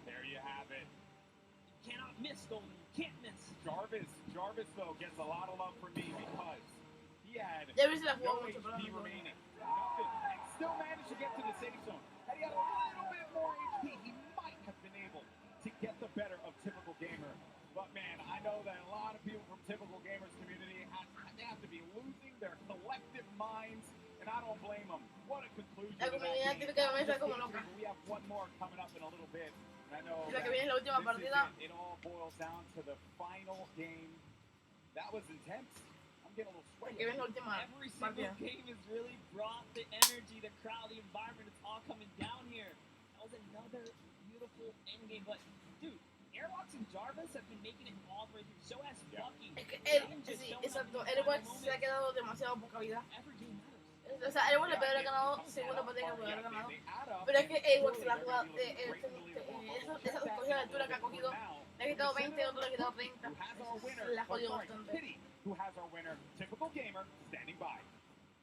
There you have it. You cannot miss, Golden. You can't miss. Jarvis though gets a lot of love from me because he had no HP remaining. Nothing. And still managed to get to the safe zone. Had he had a little bit more HP, he might have been able to get the better of Typical Gamer. But man, I know that a lot of people from Typical Gamer's community have to be losing their collective minds, and I don't blame them. What a conclusion. La comunidad típica de está como loca. We have one more coming up in a little bit. And I know la que viene es la última partida. It all boils down to the final game. That was intense. Every single game has really brought the energy, the crowd, the environment. It's all coming down here. That was another beautiful end game. But, dude, Airwalks and Jarvis have been making it all the way through. So has Lucky. Sí, exacto. Airwalks se ha quedado demasiado poca vida. O sea, Airwalks le podría haber ganado segunda partida que podría haber ganado. Pero es que Airwalks se la ha jugado. Esa cogida de altura que ha cogido, le ha quitado 20, otro le ha quitado 30. La ha jodido bastante. Who has our winner, Typical Gamer, standing by.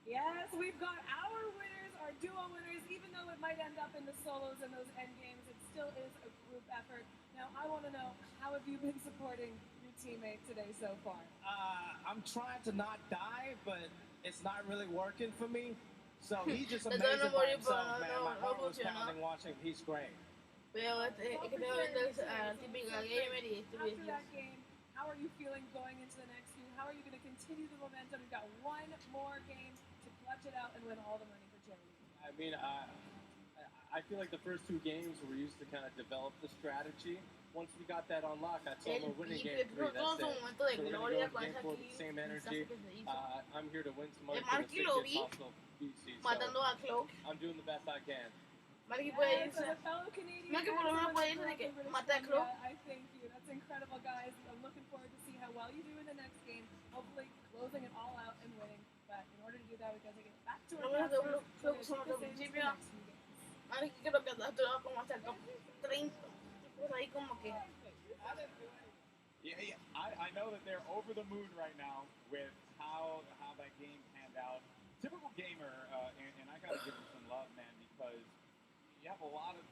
Yes, we've got our winners, our duo winners. Even though it might end up in the solos and those end games, it still is a group effort. Now, I want to know, how have you been supporting your teammate today so far? I'm trying to not die, but it's not really working for me. So he's just amazing by himself, man. My heart was pounding watching. He's great. Pero es que tengo viendo a típica gamer y estoy after that game, how are you feeling going into the next few? How are you going to continue the momentum? You've got one more game to clutch it out and win all the money for charity. I mean, I feel like the first 2 games we used to kind of develop the strategy. Once we got that unlocked, I told we're winning game 3. That's it. So we're going to go game 4 with the same energy. I'm here to win some money for the biggest possible BC. So I'm doing the best I can. Marky puede irse. Marky por lo menos puede irse de que mata a Cloak. I thank you. That's incredible, guys. I'm looking forward to see how well you do in the next game. Hopefully closing it all out and winning. But in order to do that, we got to get back to our principio. Marky creo que ha durado como hasta el top 30. Por ahí como que. Yeah. I know that they're over the moon right now with how that game panned out. Typical Gamer, and I gotta give him some love, man, because you have a lot of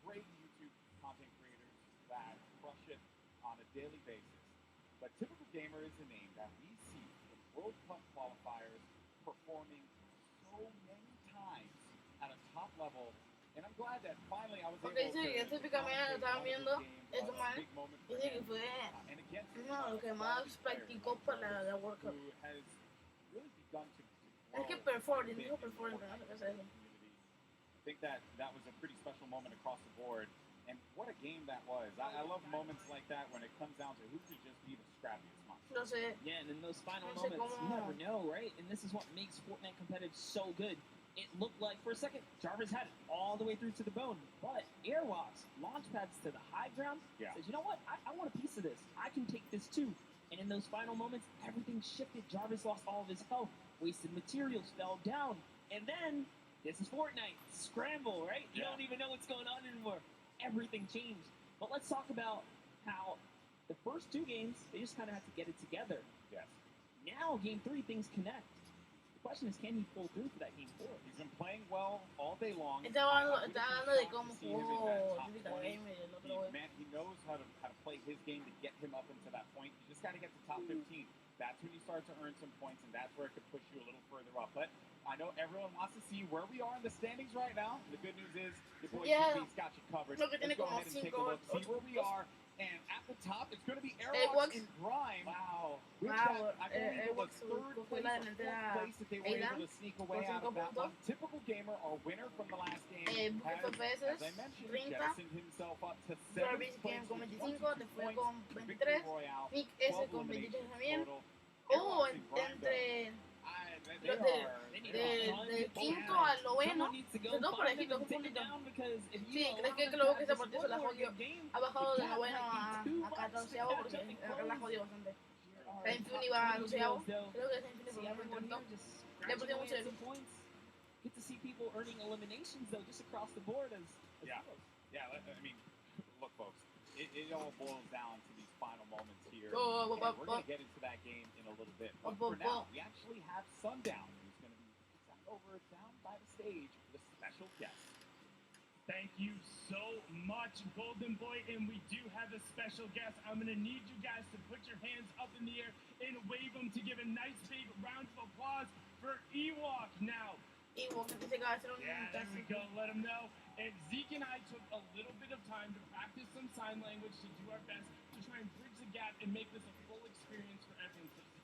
great YouTube content creators that crush it on a daily basis. But Typical Gamer is a name that we see in World Cup qualifiers performing so many times at a top level. And I'm glad that finally I was able to típicamente estaban viendo esto mal. Dice que fue uno de los que más practicó para la World Cup. Es que performing, dijo performing, no sé qué es eso. I think that was a pretty special moment across the board. And what a game that was. I love moments like that when it comes down to who could just be the scrappiest monster. Yeah, and in those final moments, you never know, right? And this is what makes Fortnite competitive so good. It looked like, for a second, Jarvis had it all the way through to the bone. But Airwalks, launch pads to the high ground, says, you know what? I want a piece of this. I can take this too. And in those final moments, everything shifted. Jarvis lost all of his health. Wasted materials, fell down. And then, this is Fortnite. Scramble, right? You don't even know what's going on anymore. Everything changed. But let's talk about how the first two games, they just kind of had to get it together. Yes. Now, game 3, things connect. The question is, can he pull through for that game 4? He's been playing well all day long. Está hablando de cómo jugó He knows how to play his game to get him up into that point. You just got to get to top 15. That's when you start to earn some points, and that's where it could push you a little further up. But I know everyone wants to see where we are in the standings right now. The good news is the boys TV's got you covered. Let's go ahead and take a look, see where we are. And at the top, it's going to be Airwalks and Grime. Wow. I believe was third place or fourth place that they were able to sneak away out of that one. Typical gamer, our winner from the last game, has, as I mentioned, jettisoned himself up to 7th place with 22 points. Victory Royale, 12 eliminations total. Entre... del quinto al noveno, no por ejemplo, un puntito. Sí, creo que luego que ese partido se la jodió. Ha bajado de noveno a 14avo porque la jodió bastante. Saint iba a 12avo, creo que Saint porque ya fue cuarto. Le perdió mucho de Get to see people earning eliminations though, just across the board as yeah, I mean, look, folks, it all boils down to these final moments here. We're going to get into that game in a little bit. But for now, we actually have Sundown, who's going to be sat over down by the stage with a special guest. Thank you so much, Golden Boy, and we do have a special guest. I'm going to need you guys to put your hands up in the air and wave them to give a nice big round of applause for Ewok now. Ewok, there we go, let them know. And Zeke and I took a little bit of time to practice some sign language to do our best to try and bridge the gap and make this a full experience for everyone to see.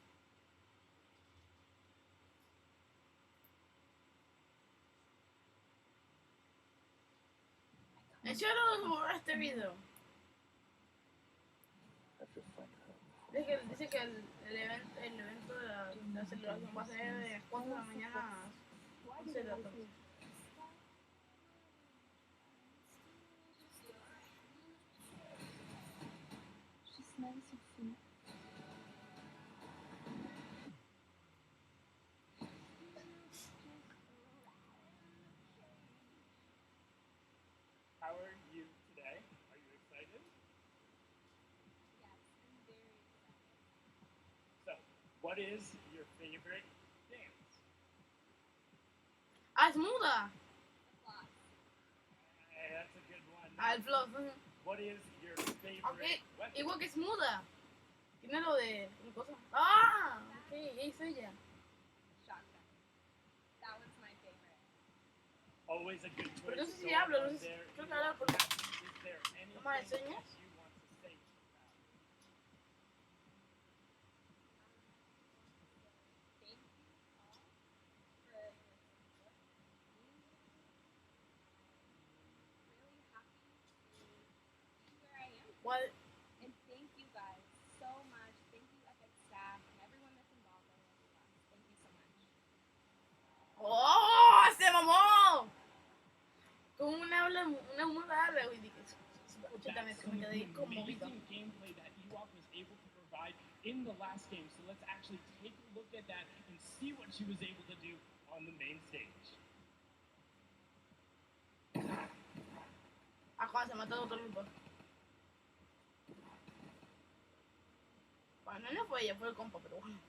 Yo no borré este video. Dice que el evento de la celebración va a ser de 4 de la mañana a 11 de la tarde. How are you today? Are you excited? Yes, I'm very excited. So, what is your favorite dance? Ah, es muda. Hey, that's a good one. El flop. What is your favorite weapon? Igual que es muda. Tiene lo de cosa. Ah, ok, es ella. Shotgun. That was my favorite. Always a good choice. Pero no sé si hablo, no sé si creo que hablar por ¿no me enseñas? What? And thank you guys so much. Thank you, Epic staff, and everyone that's involved in this. Thank you so much. ¡Oh! ¡Se mamó! Con una muda de hoy dije, escúchame, me quedé conmovido. Gameplay that Ewok was able to provide in the last game. So let's actually take a look at that and see what she was able to do on the main stage. Acá se mató otro grupo. Bueno, no fue ella, fue el compa, pero bueno.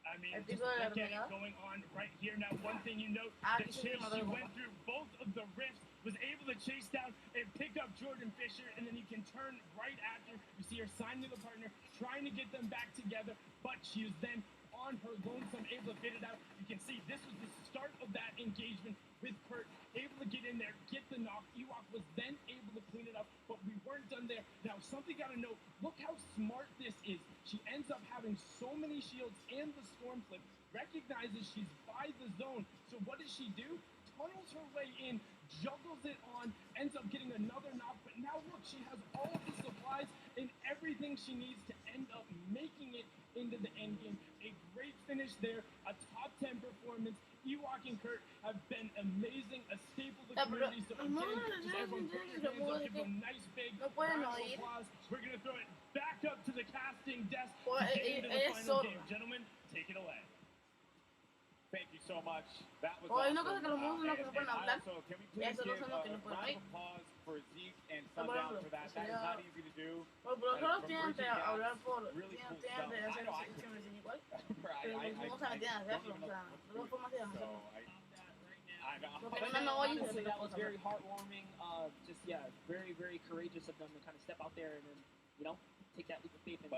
I mean, just look at it going on right here. Now, one thing you note, the chase she went through both of the rifts, was able to chase down and pick up Jordan Fisher, and then you can turn right after. You see her sign to the partner, trying to get them back together, but she was then on her lonesome, able to fit it out. You can see this was the start of that engagement with Kurt, able to get in there, get the knock. Ewok was then able to clean it up, but we weren't done there. Now, something got to know, look how smart this is. She ends up having so many shields and the storm flip, recognizes she's by the zone. So what does she do? tunnels her way in, juggles it on, ends up getting another knock, but now look, she has all of the supplies and everything she needs to end up making it into the end game. A great finish there, a top 10 performance. Ewok and Kurt have been amazing, a staple of the community. So again, just everyone put your hands up, give them a nice big round of applause. We're going to throw it back up to the casting desk to get into the final game. Gentlemen, take it away. Thank you so much. That was awesome. And also, can we please give a round of applause for Zeke and Sundown for that? That is not easy to do. Really cool stuff. Honestly, that was very heartwarming. Just, yeah, very, very courageous of them to kind of step out there and then, you know, take that leap of faith and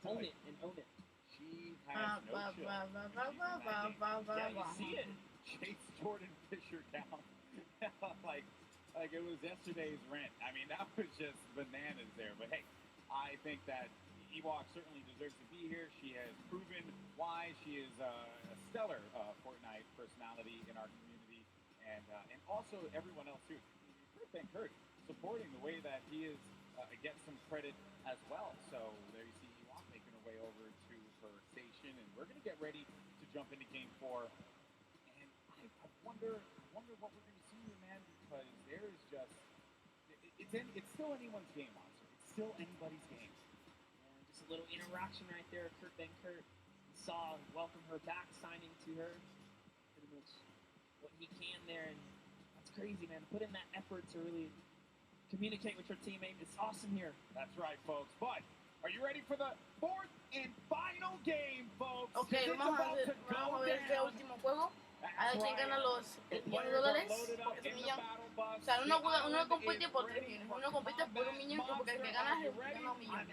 own it and own it. She has no chill. Yeah, you see it. Chase Jordan Fisher down. like it was yesterday's rent. I mean, that was just bananas there. But hey, I think that Ewok certainly deserves to be here. She has proven why she is a stellar Fortnite personality in our community, and also everyone else too. Thank Kurt supporting the way that he is gets some credit as well. So there you see Ewok making her way over to her station, and we're going to get ready to jump into Game 4. And I wonder what we're going to see here, man, because there is just it's still anyone's game, Monster. It's still anybody's game. And just a little interaction right there. Kurt saw welcome her back, signing to her pretty much what he can there, and that's crazy, man. Put in that effort to really communicate with your teammate. It's awesome here. That's right, folks. But are you ready for the fourth and final game, folks? Okay, vamos a ver este último juego. A ver quién gana los $1,000,000. Porque es millón. O sea, uno compite por 3 millones. Uno compite por 1 millón porque el que gana es el que gana 1 millón.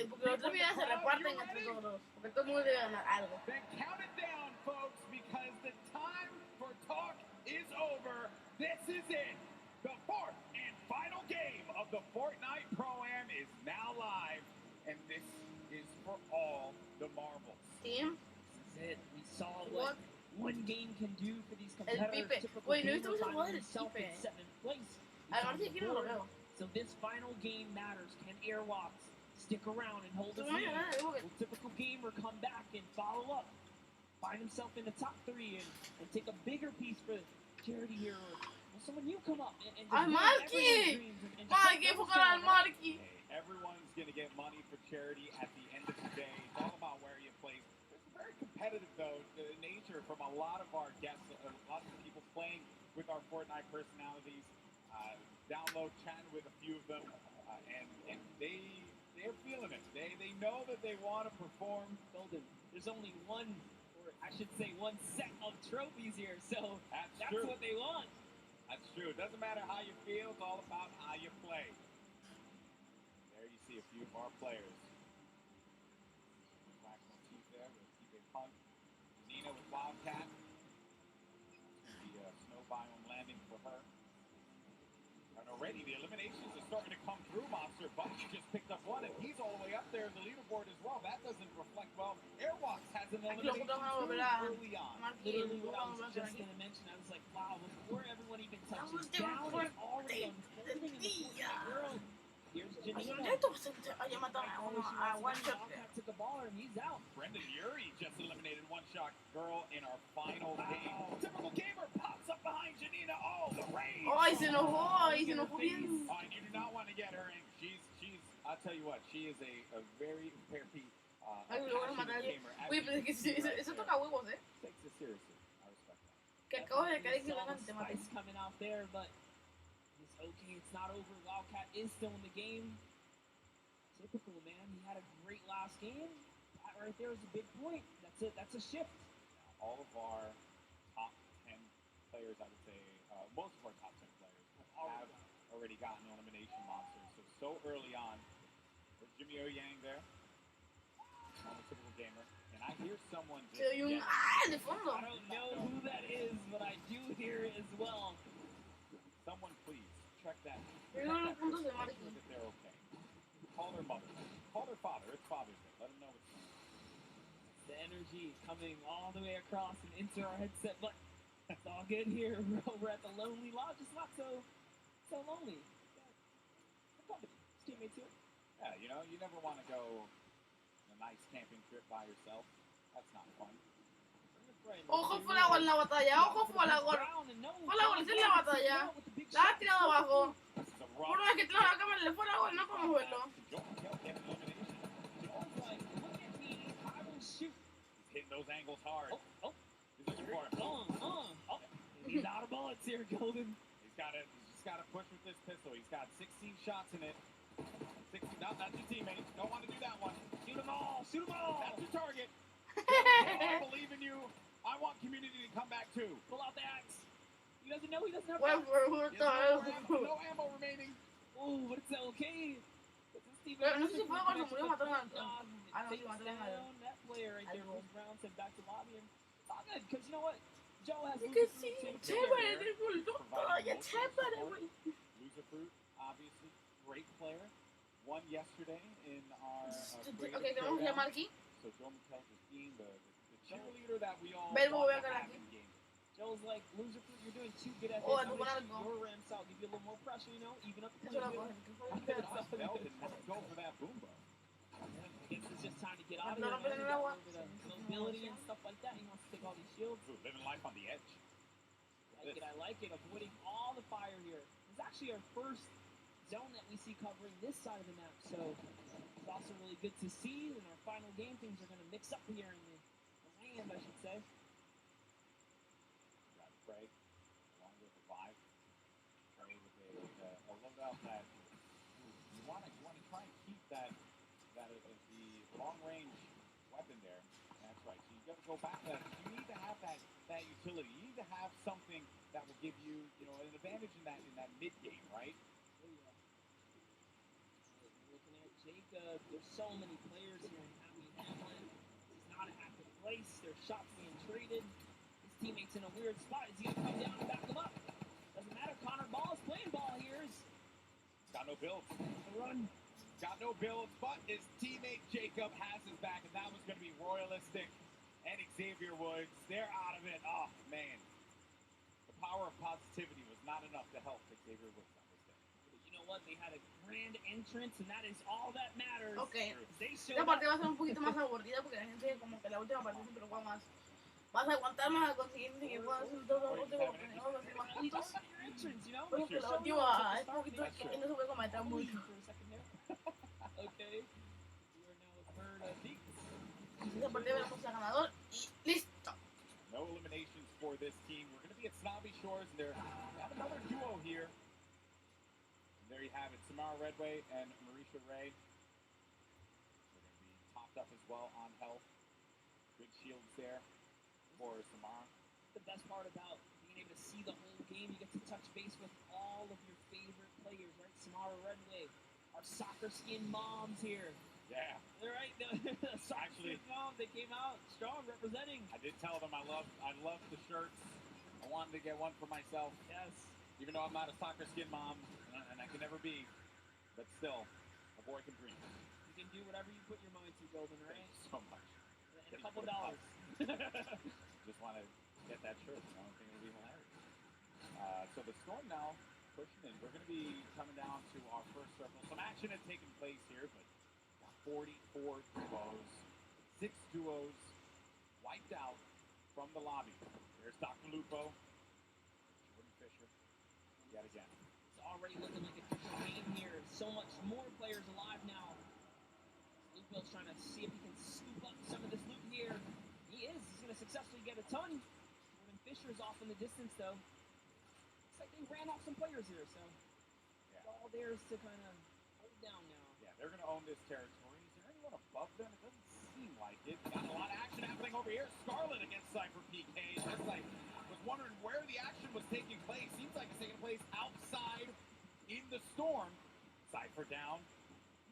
Porque los 3 millones se reparten entre todos. Porque todo el mundo debe ganar algo. Then count it down, folks, because the time for talk is over. This is it. The fourth and final game of the Fortnite Pro-Am is now live, and this is for all the marbles. Team? This is it. We saw what one game can do for these competitors. Wait, no estamos hablando del Pipe. Además sí que no lo veo. So this final game matters. Can Airwalks stick around and hold his lead? Will typical gamer come back and follow up, find himself in the top 3 and take a bigger piece for charity here? Or someone new come up and Marky! Marky, focus on Marky! Everyone's going to get money for charity at the end of the day. It's all about where you play. It's very competitive, though, the nature from a lot of our guests, a lot of the people playing with our Fortnite personalities. Download, chatting with a few of them, and they're feeling it. They know that they want to perform. Golden. There's only one, or I should say one set of trophies here, so that's what they want. That's true. It doesn't matter how you feel. It's all about how you play. There you see a few of our players. Black motif there with TJ Punk. Nina with Wildcat. The snow biome landing for her. And already the eliminations are starting to come through, Monster. Bucky just picked up one, and he's all the way up there in the leaderboard as well. That doesn't reflect well. Airwalks has an elimination early on. Literally what I was just going to mention. I was like, wow, before everyone even touches down, it's already unfolding in the world. Here's Janina. Wildcat took a baller, and he's out. Brendan Urie just eliminated One-Shot Girl in our final game. Typical gamer pops up behind Janina. Oh, the rage! Ay, se enojó bien. Oh, and you do not want to get her in. She's. I'll tell you what. She is a very passionate gamer. Uy, pero es que eso toca huevos, ¿eh? Takes it seriously. I respect that. Que acabo de caer que vengan te maten. Coming out there, but it's okay. It's not over. Wildcat is still in the game. Typical, man. He had a great last game. That right there is a big point. That's it. That's a shift. All of our top 10 players, I would say, most of our top 10 players have already gotten elimination monsters. So early on, there's Jimmy O Yang there, on the typical gamer, and I hear someone just I don't know who that is, but I do hear it as well. Someone please check that. Make sure that they're okay. Call their mother. Call their father. It's Father's Day. Let them know what's going on. The energy coming all the way across and into our headset, but It's all good here. We're at the lonely lodge. It's not so lonely. Yeah. Company. His teammates here. Yeah, you know, you never want to go on a nice camping trip by yourself. That's not fun. Ojo fuego en la batalla, ojo fuego. Fuego en la batalla. La has tirado abajo. Por una vez que tenemos la cámara en el fuego, no podemos verlo. He's hitting those angles hard. He's looking for it. He's out of bullets here, Golden. He's just got to push with this pistol. He's got 16 shots in it. 16, no, that's your teammate. Don't want to do that one. Shoot them all. Shoot them all. That's your target. I believe in you. I want community to come back too. Pull out the axe. He doesn't know. He doesn't have no ammo remaining. Oh, but it's okay. Pero no sé si puedo cuando murió matar a no, sí, matar a that player right there, Rose Brown, sent back to lobby. And it's all good, because you know what? Joe has Loser Fruit, obviously, great player. Won yesterday in our. Okay, tenemos que llamar aquí. So Joe McKell just being the cheerleader that we all. Verbo voy a ganar aquí. Joe's like, Loser Fruit, you're doing too good at this. Your ramps out, give you a little more pressure, you know, even up the Go for that boomba. I guess it's just time to get out of here. Mobility and stuff like that. He wants to take all these shields. Ooh, living life on the edge. I like it. Avoiding all the fire here. It's actually our first zone that we see covering this side of the map, so it's also really good to see. In our final game, things are going to mix up here in the land, I should say. Got Craig, along with the 5. Craig with a loadout that you want to try and keep that the long range weapon there. That's right. So you got to go back. You need to have that utility. You need to have something that will give you, an advantage in that mid game, right? Looking at Jacob, there's so many players here in Happy Hamlin. He's not a active place. There's shots being traded. His teammate's in a weird spot. Is he gonna come down and back him up? Doesn't matter. Connor Ball is playing ball here. He's got no builds. Run. Got no builds, but his teammate Jacob has his back, and that was going to be Royalistic and Xavier Woods. They're out of it. Oh, man. The power of positivity was not enough to help Xavier Woods on this day. But you know what? They had a grand entrance, and that is all that matters. Okay. Esta partida va a ser un poquito más aburrida porque la gente como que la última partida siempre juega más. Vas a aguantar más al consiguiente que puedas hacer todo lo último porque no vas a hacer más puntos. Porque la última es un poquito que no se puede comentar mucho. Okay. We are now third deep. Esta partida veremos al ganador y listo. No eliminations for this team. We're going to be at Snobby Shores, and they have another duo here. And there you have it, Samara Redway and Marisha Ray. They're going to be topped up as well on health. Good shields there for Samara. The best part about being able to see the whole game, you get to touch base with all of your favorite players, right? Samara Redway, our soccer skin moms here. Yeah. They're right. The soccer skin moms, they came out strong representing. I did tell them I love the shirts. I wanted to get one for myself. Yes. Even though I'm not a soccer skin mom, and I can never be, but still, a boy can dream. You can do whatever you put your mind to, Golden, right? Thank you so much. And a couple dollars. Just want to get that shirt. I think it'll be hilarious. So the Storm now pushing in. We're going to be coming down to our first circle. Some action had taken place here, but 44 duos, 6 duos wiped out from the lobby. There's Dr. Lupo, Jordan Fisher, yet again. It's already looking like a different game here. So much more players alive now. Lupo's trying to see if he can scoop up some of this loot here. He is. He's going to successfully get a ton. Jordan Fisher's off in the distance, though. Looks like they ran off some players here, so it's all theirs to kind of hold down now. Yeah, they're going to own this territory. Is there anyone above them? It doesn't seem like it. Got a lot of action happening over here. Scarlet against Cypher PK. Just like, was wondering where the action was taking place. Seems like it's taking place outside in the storm. Cypher down.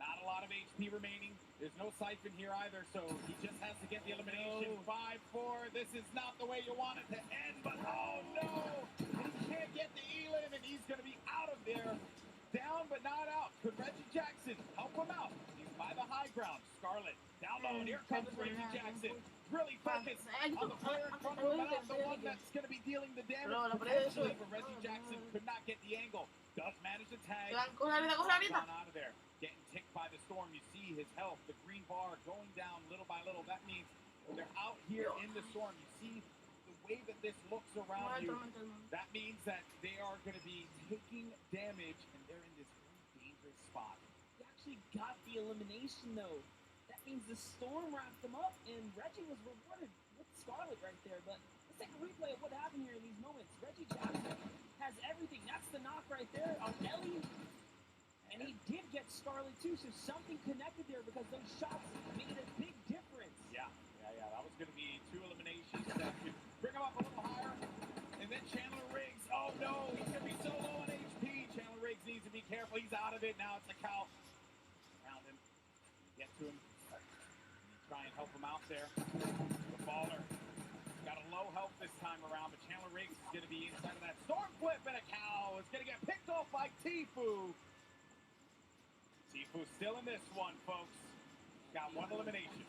Not a lot of HP remaining. There's no Siphon here either, so he just has to get the elimination. 5-4. This is not the way you want it to end, but oh no! He can't get the Elin, and he's going to be out of there. Down, but not out. Could Reggie Jackson help him out? He's by by the high ground. Scarlet down low, and here comes Reggie Jackson. Really focused on the player in front of him, but not the one that's going to be dealing the damage potentially, but Reggie Jackson could not get the angle. Does manage to tag. Gone out of there. Getting ticked by the storm. You see his health, the green bar going down little by little. That means they're out here in the storm. You see the way that this looks around you. That means that they are going to be taking damage, and they're in this very dangerous spot. He actually got the elimination, though. That means the storm wrapped them up, and Reggie was rewarded with Scarlet right there. But let's take a replay of what happened here in these moments. Reggie Jackson has everything. That's the knock right there on Ellie. And he did get Scarlet too, so something connected there because those shots made a big difference. Yeah. That was going to be 2 eliminations that could bring him up a little higher. And then Chandler Riggs, oh no, he's going to be so low on HP. Chandler Riggs needs to be careful. He's out of it. Now it's a cow. Around him. Get to him. Try and help him out there. The baller. Got a low health this time around, but Chandler Riggs is going to be inside of that storm flip, and a cow is going to get picked off by Tfue. Tfue still in this one, folks. Got 1 elimination.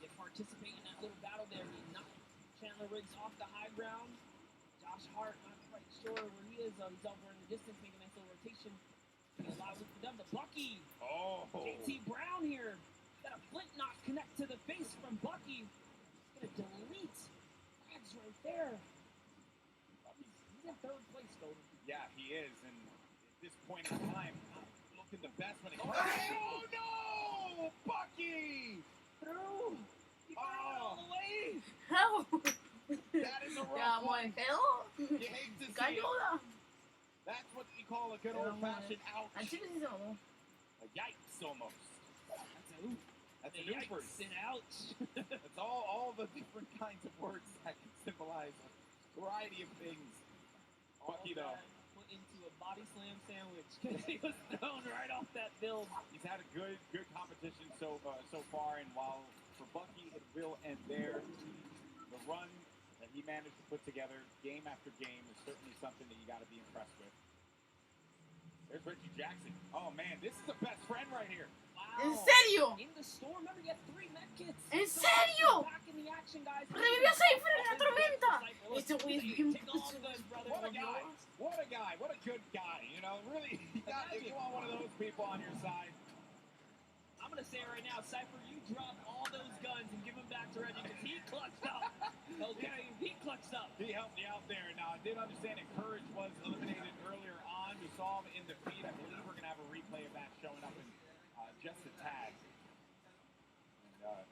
They participate in that little battle there. He knocked Chandler Riggs off the high ground. Josh Hart, not quite sure where he is. He's over in the distance, making a nice little rotation. He allows it for them. But Bucky. Oh. JT Brown here. Got a flint knock connect to the face from Bucky. He's going to delete Rags right there. He's in 3rd place, though. Yeah, he is. And at this point in time, not looking the best when it comes. Oh, no! Bucky! Through! He threw it all the way! Hell! That is a rough one. Hell? You hate to see it. That's what we call a good old-fashioned ouch. A yikes, almost. That's an oopers. An ouch. It's all the different kinds of words that can symbolize a variety of things. Bucky, though. Put into a body slam sandwich because he was thrown right off that build. He's had a good competition so far, and while for Bucky it will end there, the run that he managed to put together game after game is certainly something that you got to be impressed with. There's Reggie Jackson. Oh man, this is the best friend right here. Wow. ¿En serio? In the storm, remember you had 3 medkits. ¿En serio? Back in the action, guys. Revivió Cypher en la tormenta. Este güey es bien What a guy. What a guy. What a good guy. You know, really, you want one of those people on your side. I'm going to say it right now, Cypher, you drop all those guns and give them back to Reggie because he clutched up. Okay? He clutched up. He helped me out there. Now, I did understand that Courage was eliminated earlier on. We saw him in the feed. I believe we're going to have a replay of that showing up in just a tag. And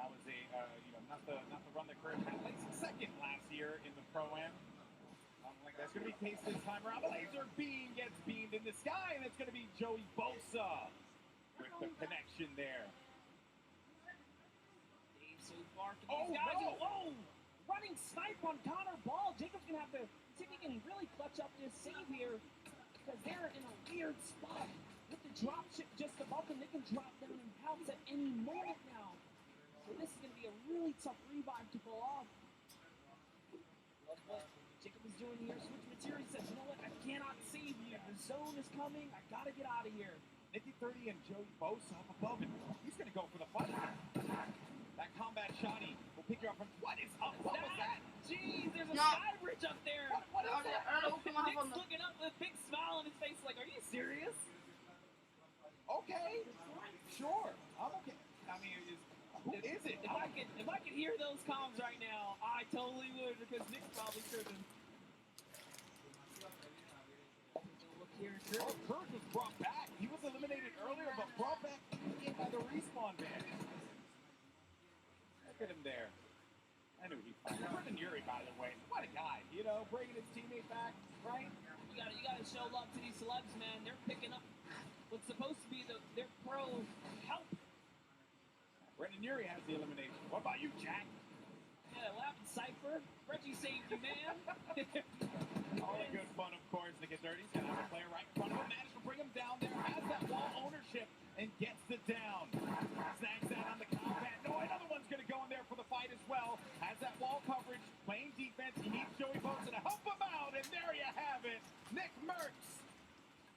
that was not the run that Courage had. Like 2nd last year in the Pro-Am. Like that's going to be the case this time around. The laser beam gets beamed in the sky, and it's going to be Joey Bosa with the connection there. Dave so far from these guys. Whoa! Running snipe on Connor Ball. Jacob's going to have to see if he can really clutch up this save here because they're in a weird spot. With the drop ship just above them, they can drop down and pounce at any moment now. So this is going to be a really tough revive to pull off. Love what Jacob is doing here. Switch material. He says, you know what? I cannot save you. The zone is coming. I got to get out of here. Nicky 30 and Joey Bosa up above him. He's going to go for the fight. That combat shotty will pick you up from... What is up? What was that? Jeez, there's a sky bridge up there. What is that? Nick's looking up with a big smile on his face like, are you serious? Okay, sure. I'm okay. I mean, who is it? If I could hear those comms right now, I totally would because Nick's probably tripping. Look here, Kirk was brought back. He was eliminated earlier, but brought back in by the respawn van. Look at him there. I knew he'd find Brendan Urie, by the way. What a guy. You know, bringing his teammate back, right? You gotta show love to these celebs, man. They're picking up what's supposed to be their pro help. Brendan Urie has the elimination. What about you, Jack? Yeah, what happened, Cypher? Reggie saved you, man. All in good fun, of course. They get dirty. He's going to have a player right in front of him. Managed to bring him down there. Has that wall ownership and gets the down. Snags that on the combat. No, another one's going to go in there for the fight as well. Has that wall coverage. Playing defense. He needs Joey Bosa to help him out. And there you have it. Nick Merckx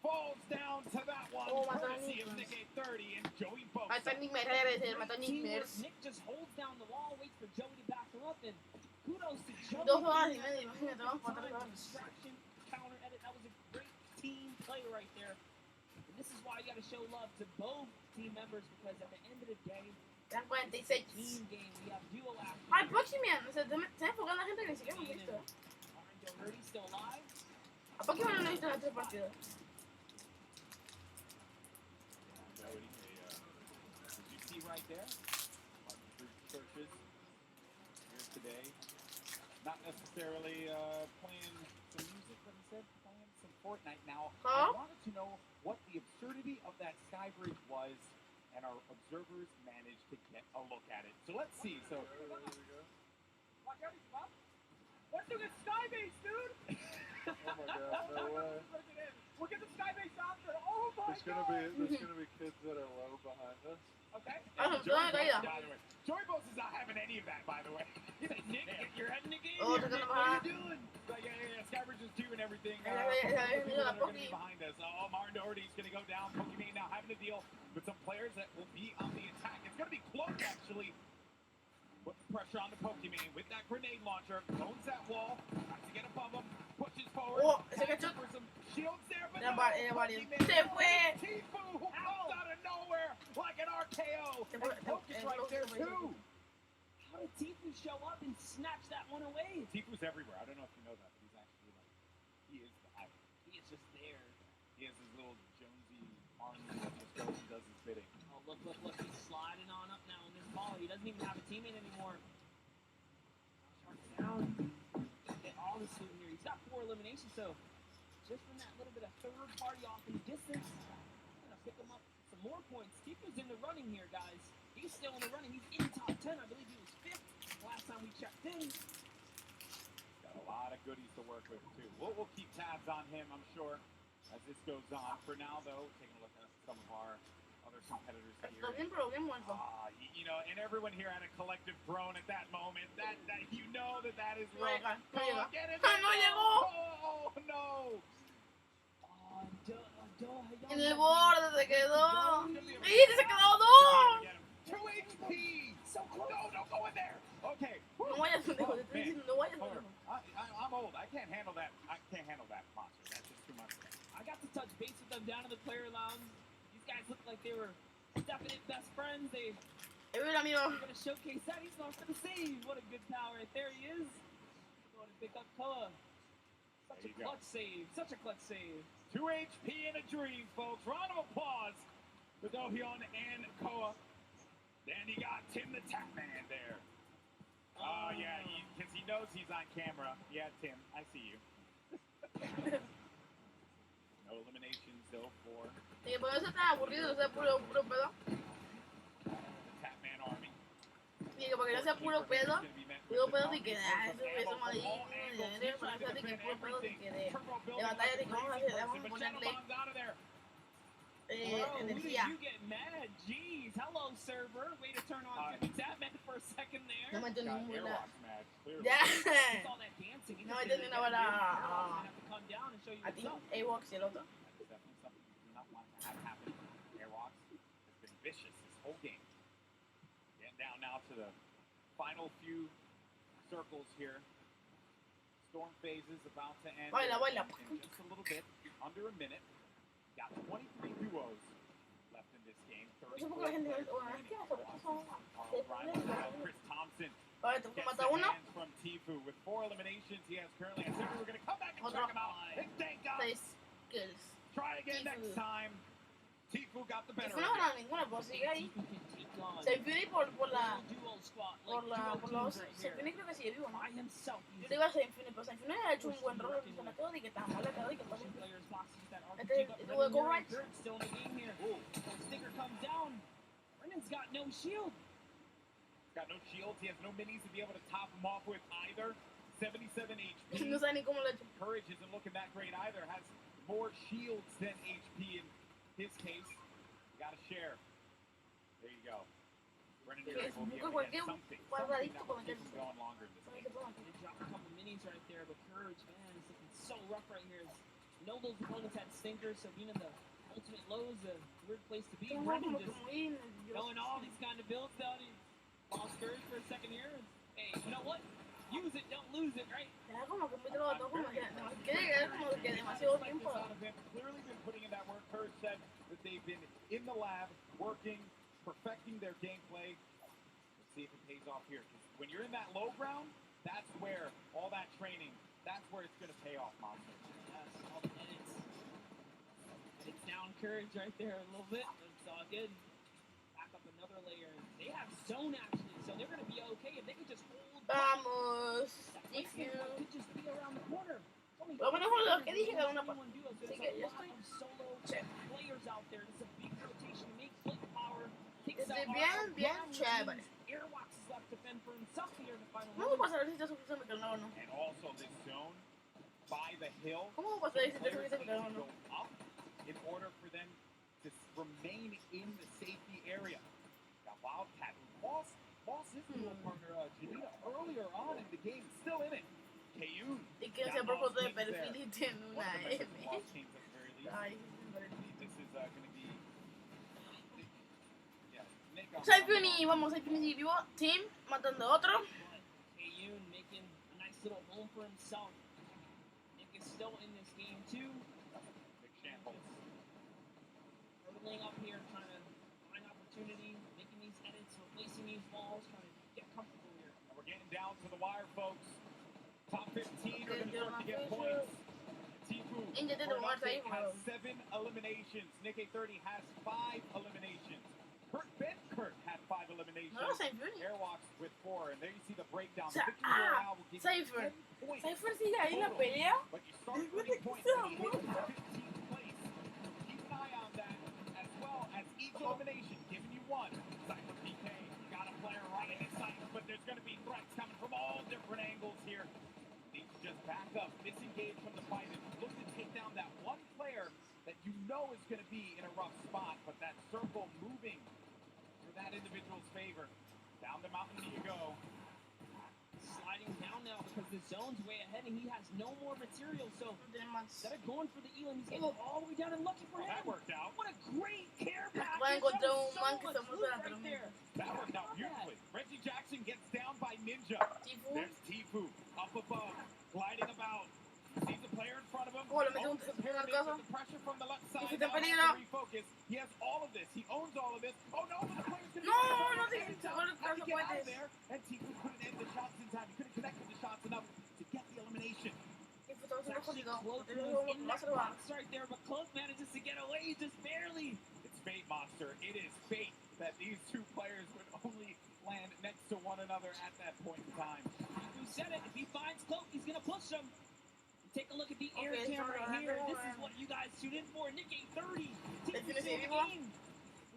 falls down to that one. Courtesy of Nick 830 and Joey Bosa. Mató a Nick Mercer, mató a Nick Mercer. Nick just holds down the wall, waits for Joey to back him up, and kudos to Joey. 2 horas y media, imagínate, vamos 4 horas. Distraction, counter edit, that was a great team play right there. And this is why you got to show love to both team members, because at the end of the day, Eran 46. team game, we have duo action. Ay, Pokémon, se está enfocando a la gente que ni siquiera hemos visto. Doherty still alive. A Pokémon no he visto en este partido. As you see right there, searches here today. Not necessarily playing some music, but instead playing some Fortnite. Now, I wanted to know what the absurdity of that sky bridge was, and our observers managed to get a look at it. So let's see. So, Let's do the sky base, dude! Oh my god, no way. We'll get the sky base after. Oh my There's gonna be kids that are low behind us. Okay. Joey Bosa is not having any of that, by the way. Nick, you're heading the game. Oh, Nick, they're what are you doing? Like, yeah, Skybridge is 2 and everything. They're going to be behind us. Oh, Martin Doherty's going to go down. Pokemon now having to deal with some players that will be on the attack. It's going to be close, actually. Put the pressure on the Pokemon with that grenade launcher. Owns that wall. Tries to get above him. Pushes forward. Oh, ese cachó. For some shields there, but Era no. valiente. Se fue. Tifu, who comes out of nowhere like an RKO. And focus right there, too. How did Tifu show up and snatch that one away? Tifu's everywhere. I don't know if you know that, but he's actually like, he is the hype. He is just there. He has his little Jonesy arm that just goes and does his bidding. Oh, look. He's sliding on up now in this ball. He doesn't even have a teammate anymore. Sharks down. Get all the loot here. He's got 4 eliminations, so just from that little bit of third party off in distance, gonna pick him up some more points. Tifu's in the running here, guys. He's still in the running. He's in top 10. I believe he was 5th last time we checked in. Got a lot of goodies to work with, too. We'll keep tabs on him, I'm sure, as this goes on. For now, though, taking a look at some of our other competitors here. You know, and everyone here had a collective groan at that moment. That you know that is right. Get it! Oh, no! En el borde se quedó. ¡Sí, se quedó 2! 2 HP! No, don't go in there! Okay. No vayas, pendejo. Te estoy diciendo, no vayas, pendejo. I'm old. I can't handle that. I can't handle that monster. That's just too much. I got to touch base with them down in the player lounge. These guys look like they were definite best friends. They're going to showcase that. He's not going to save. What a good power right there he is. Going to pick up Koa. Such a clutch save. Such a clutch save. 2 HP in a dream, folks. Round of applause for Dohyun and Koa. Then you got Tim the Tap Man there. Oh, yeah, because he knows he's on camera. Yeah, Tim, I see you. No eliminations, though, for Y por eso está aburrido, o sea, puro pedo. Tap Man Army. Y que porque no sea puro pedo de que eso maligno, de para hacer de que puro pedo de que de batalla de que vamos a ponerle energía. You get mad, jeez. Hello, server. Way to turn on Tap Man for a second there. No me entendí ninguna. Ya. No me entendí una bala a ti, A-Box y el otro. Have happened. Airwalks has been vicious this whole game. Getting down now to the final few circles here. Storm phase is about to end in just a little bit, under a minute. Got 23 duos left in this game. 34 Chris Thompson gets the hands from Tifu with 4 eliminations. He has currently. I think we were going to come back and check him out. And thank God. Try again next time. Tifu got the better of it. No gana ninguna, pues sigue ahí. Se Infinity por los... Se Infinity creo que sigue vivo, ¿no? Yo digo a Se Infinity, pero Se Infinity ha hecho un buen rol en la todo y que está mal quedado y que pasa. Este tuvo Go Right. Sticker comes down. Brennan's got no shield. Got no shields. He has no minis to be able to top him off with either. 77 HP. No sabe ni cómo lo ha hecho. Courage isn't looking that great either. Has more shields than HP in his case. You gotta share. There you go. Brennan here will be able to get something. Going longer in this game. They dropped a couple minis right there, but Courage, man, is looking so rough right here. know those opponents had stinkers, so being in the ultimate low is a weird place to be. Brendan just knowing all these kind of builds down. He lost Scourge for a second here. And, hey, you know what? Use it, don't lose it, right? Clearly been putting in that work. Curse said that they've been in the lab, working, perfecting their gameplay. Let's see if it pays off here. When you're in that low ground, that's where all that training, that's where it's going to pay off, Monster. Yes, and it's down courage right there a little bit, but it's all good. Back up another layer. They have zone actually, so they're going to be okay if they can just hold. Vamos, Could just be around the corner. Lo menos lo que dije que era una Solo players out there. It's a big rotation. Make flip power. Bien chévere. Airwalks is left to fend for himself here in the final. ¿Cómo pasar si te suficiente que no? And also this zone by the hill. ¿Cómo pasar si te suficiente que no? Up in order for them to remain in the safety area. Got Wildcat lost his dual partner Janita earlier on in the game, still in it. Kayun. Y que se propone de perfil y tiene una M. Ay, this is going to be. Saifuni, vamos, Saifuni vivo. Team, matando a otro. Kayun making a nice little home for himself. Nick is still in this game too. Big shambles. Hurtling up here, trying to find opportunity, making these edits, replacing these walls, trying to get comfortable here. And we're getting down to the wire, folks. Top 15 are going to start to get points. Tifu has 7 eliminations. Nick 30 has 5 eliminations. Kurt had 5 eliminations. Airwalks with 4, and there you see the breakdown. The victory royale will give you 10 points. Cypher sigue ahí en la pelea. But you start winning points when you hit 15th place. Keep an eye on that, as well as each elimination giving you 1. Cypher PK got a player right in his sights, but there's going to be threats coming from all different angles here. Needs to just back up, disengage from the fight, and look to take down that one player that you know is going to be in a rough spot, but that circle moving for that individual's favor. Down the mountain you go. Sliding down now because the zone's way ahead and he has no more material, so instead of going for the Elam, he's going all the way down and lucky for him. That worked out. What a great care package. Voy a encontrar un man que se right there. That worked out beautifully. Reggie Jackson gets down by Ninja. There's Tifu up above, gliding about. Sees the player in front of him. Le metió The pressure from the left side. Refocus. He has all of this. He owns all of this. Oh no, but the player's gonna no get out of there. And Tifu couldn't end the shots in time. He couldn't connect with the shots enough to get the elimination. Actually, Cloak was in that box right there, but Cloak manages to get away just barely. It's fate, Monster. It is fate that these two players would only land next to one another at that point in time. Who said it? If he finds Cloak, he's gonna push him. Take a look at the air camera here. This is what you guys tune in for. Nick 30. Take the game.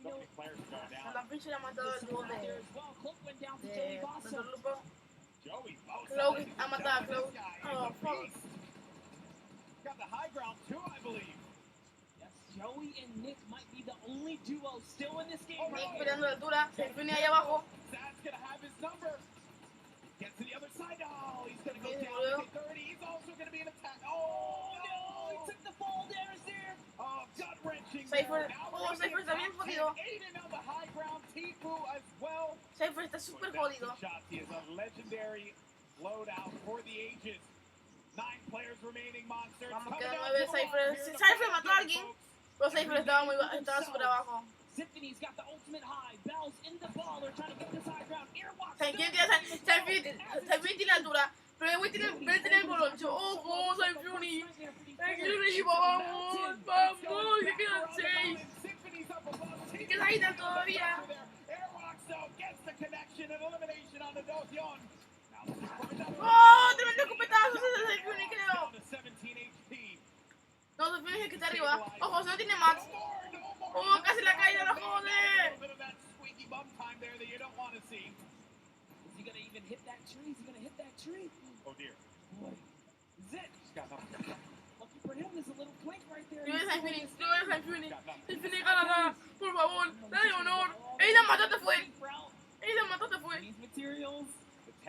So many players go down. There as well. Cloak went down to Joey Bossa. Joey Bossa. Cloak, ha matado a Cloak. Oh, fuck. Got the high ground too, I believe. Yes, Joey and Nick might be the only duo still in this game. Nick peleando la altura. Saifuni ahí abajo. Zad's gonna have his number. Gets to the other side. Oh, he's gonna go down to 30. He's also gonna be an attack. Oh no! He took the fall there. Is there? Oh, gut wrenching. Cypher. Oh, Cypher está bien jodido. Aiden on the high ground. Tifu as well. Cypher está súper jodido. He is a legendary loadout for the ages. 9 players remaining, Monsters. Vamos, quedan 9 Cypher. Cypher mató a alguien. Pero Cypher estaba súper abajo. Symphony's got the ultimate high. Bell's in the ball. They're trying to get this high ground. Airwalks. Symphony tiene altura. Pero el tiene el boloncho. ¡Ojo, Symphony! ¡Symphony, vamos! ¡Vamos! ¡Se quedan 6! ¡Se queda ahí todavía! ¡Oh! ¡Tremendo escopetazo ese Symphony, creo! No, Symphony es el que está arriba. ¡Ojo, se no tiene max! ¡Oh, casi la caída, la jode! Is he gonna even hit that tree? Is he gonna hit that tree? Oh dear. Boy. Zit. Lucky for him, there's a little plank right there. Symphony. Symphony, gana. Por favor, dale honor. Ella mató, te fue. These materials. The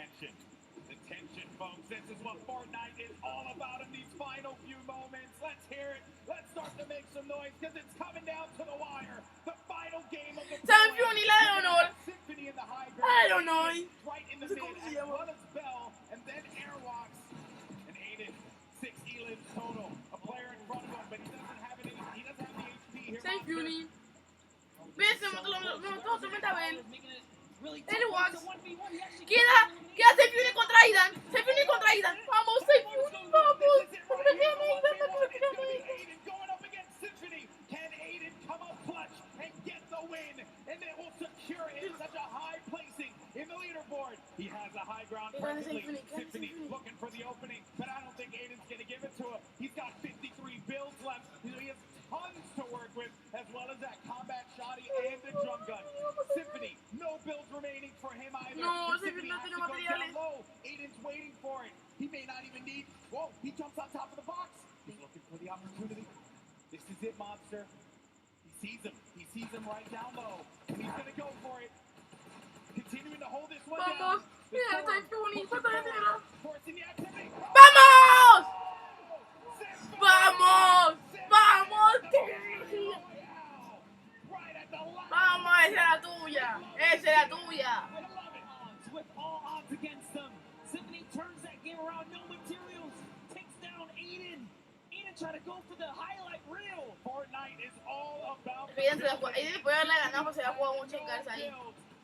tension, folks. This is what Fortnite is all about in these final few moments. Let's hear it. Let's start to make some noise because it's coming down to the wire. The final game of the Symphony, la honor. Symphony in the high I don't know. Right in the mid, as well as Bell, and then Airwalks and Aiden. 6 elims total. A player in front of him, but he doesn't have it. He doesn't have the HP here. Symphony. Todos se meten a ver. Airwalks. Queda Symphony contra Aidan. Symphony contra Aidan. Vamos, Symphony, vamos. Going up against Symphony. Can Aiden come up clutch and get the win? And it will secure him such a high placing in the leaderboard. He has a high ground presently. Symphony looking for the opening, but I don't think Aiden's going to give it to him. He's got 53 builds left. He has tons to work with, as well as that combat shoddy and the drum gun. Symphony, no builds remaining for him either. No, Symphony has to go down low. Aiden's waiting for it. He may not even need. Whoa, he jumps on top of the box. He's looking for the opportunity. This is it, Monster. He sees him. He sees him right down low. And he's going to go for it. Continuing to hold this one down. Mira, Symphony, Forcing the activity. ¡Vamos! ¡Vamos! ¡Vamos! ¡Vamos! ¡Esa era tuya! ¡Esa era tuya! With all odds against them, Symphony turns that game around. No materials. Takes down Aiden. Aiden trying to go for the highlight reel. Fortnite is all about. Aiden después de haberle ganado, se la jugó mucho en casa ahí.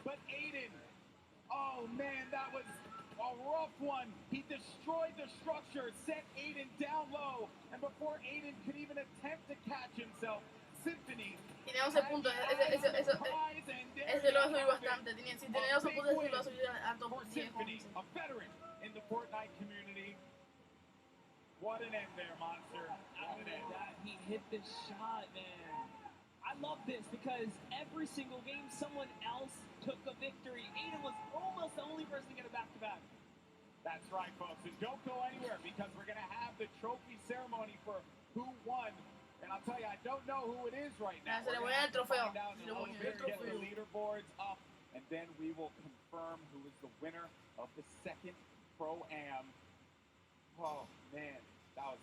But Aiden, oh man, that was a rough one. He destroyed the structure, set Aiden down low, and before Aiden could even attempt to catch himself, Symphony. Tiene 11 puntos, ese lo subí bastante. Si tenía 11 puntos, ese lo subí alto por 10. Symphony, a veteran in the Fortnite community. What an end there, Monster. What an end. He hit the shot, man. I love this because every single game, someone else took a victory. Aiden was almost the only person to get a back-to-back. That's right, folks. And don't go anywhere because we're going to have the trophy ceremony for who won. And I'll tell you, I don't know who it is right now. Se le voy a dar el trofeo. Get the leaderboards up, and then we will confirm who is the winner of the second Pro-Am. Oh, man. That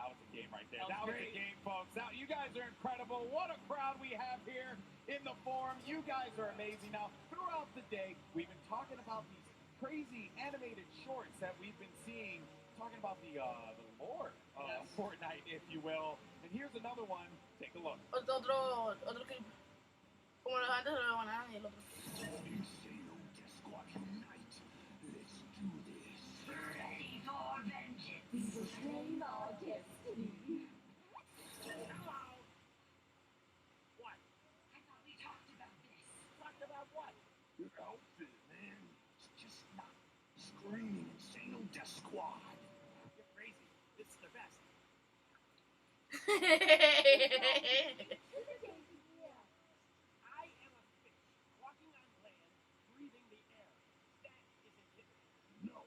was a game right there. That was a game, folks. Now, you guys are incredible. What a crowd we have here in the forum. You guys are amazing. Now, throughout the day, we've been talking about these crazy animated shorts that we've been seeing, talking about the lore of Fortnite, if you will. And here's another one. Take a look. Otro clip. Como los antes lo ganaron y el otro. What? I thought we talked about this. Talked about what? Your outfit, man. It's just not screaming Insano Death Squad. You're crazy. This is the best. I am a fish walking on land, breathing the air. That is intimidating. No.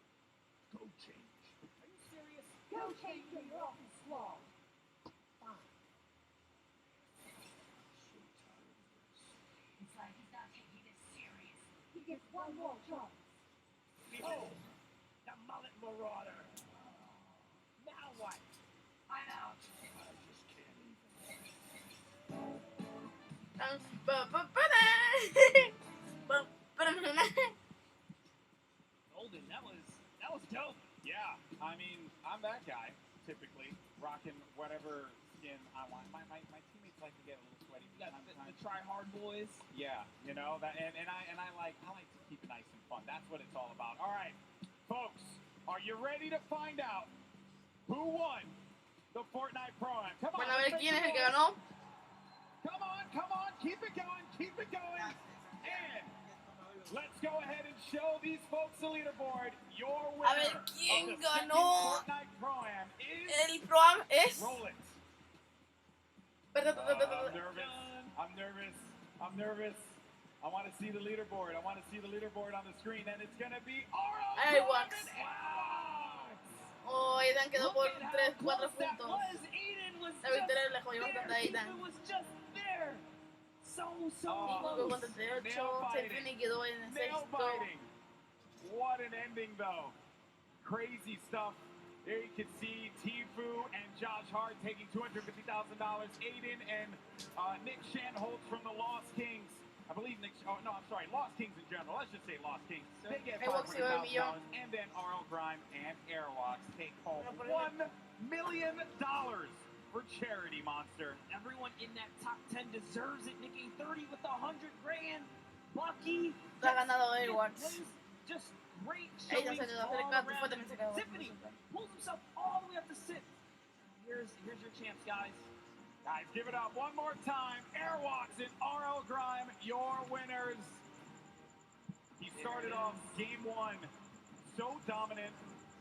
Go change. Are you serious? Go change or you're off the squad. Fine. So tired of this. It's like he's not taking this serious. He gets one more chance. Behold, the mullet marauder. Now what? I'm out. I just can't even. Golden, that was dope. Yeah, I mean, I'm that guy, typically, rocking whatever skin I want. My teammates like to get a little sweaty. You got the try-hard boys. Yeah, you know, that, and I like to keep it nice and fun. That's what it's all about. All right, folks, are you ready to find out who won the Fortnite Pro-Am? Come on. Van a ver quién es el que ganó. Come on, keep it going. And let's go ahead and show these folks the leaderboard. Your winner A ver quién of the ganó. Fortnite Pro-Am is... El Pro-Am es... Roll it. I'm nervous. I want to see the leaderboard. On the screen, and it's going to be Airwalks. Oh, Aidan quedó por 3-4 puntos. La victoria le jodió bastante a Aidan. Migo con 38, Symphony quedó en sexto. What an ending, though. crazy stuff. There you can see Tfue and Josh Hart taking $250,000. Aiden and Nick Shanholtz from the Lost Kings. I believe Lost Kings in general. Let's just say Lost Kings. They get $500,000. And then RL Grime and Airwalks take home $1 million for charity, Monster. Everyone in that top 10 deserves it. Nick A30 with $100,000. Bucky. Just great showing all around. Tiffany pulls himself all the way up to 6. Here's your chance, guys. Guys, give it up one more time. Airwalks and RL Grime, your winners. He started off game 1 so dominant,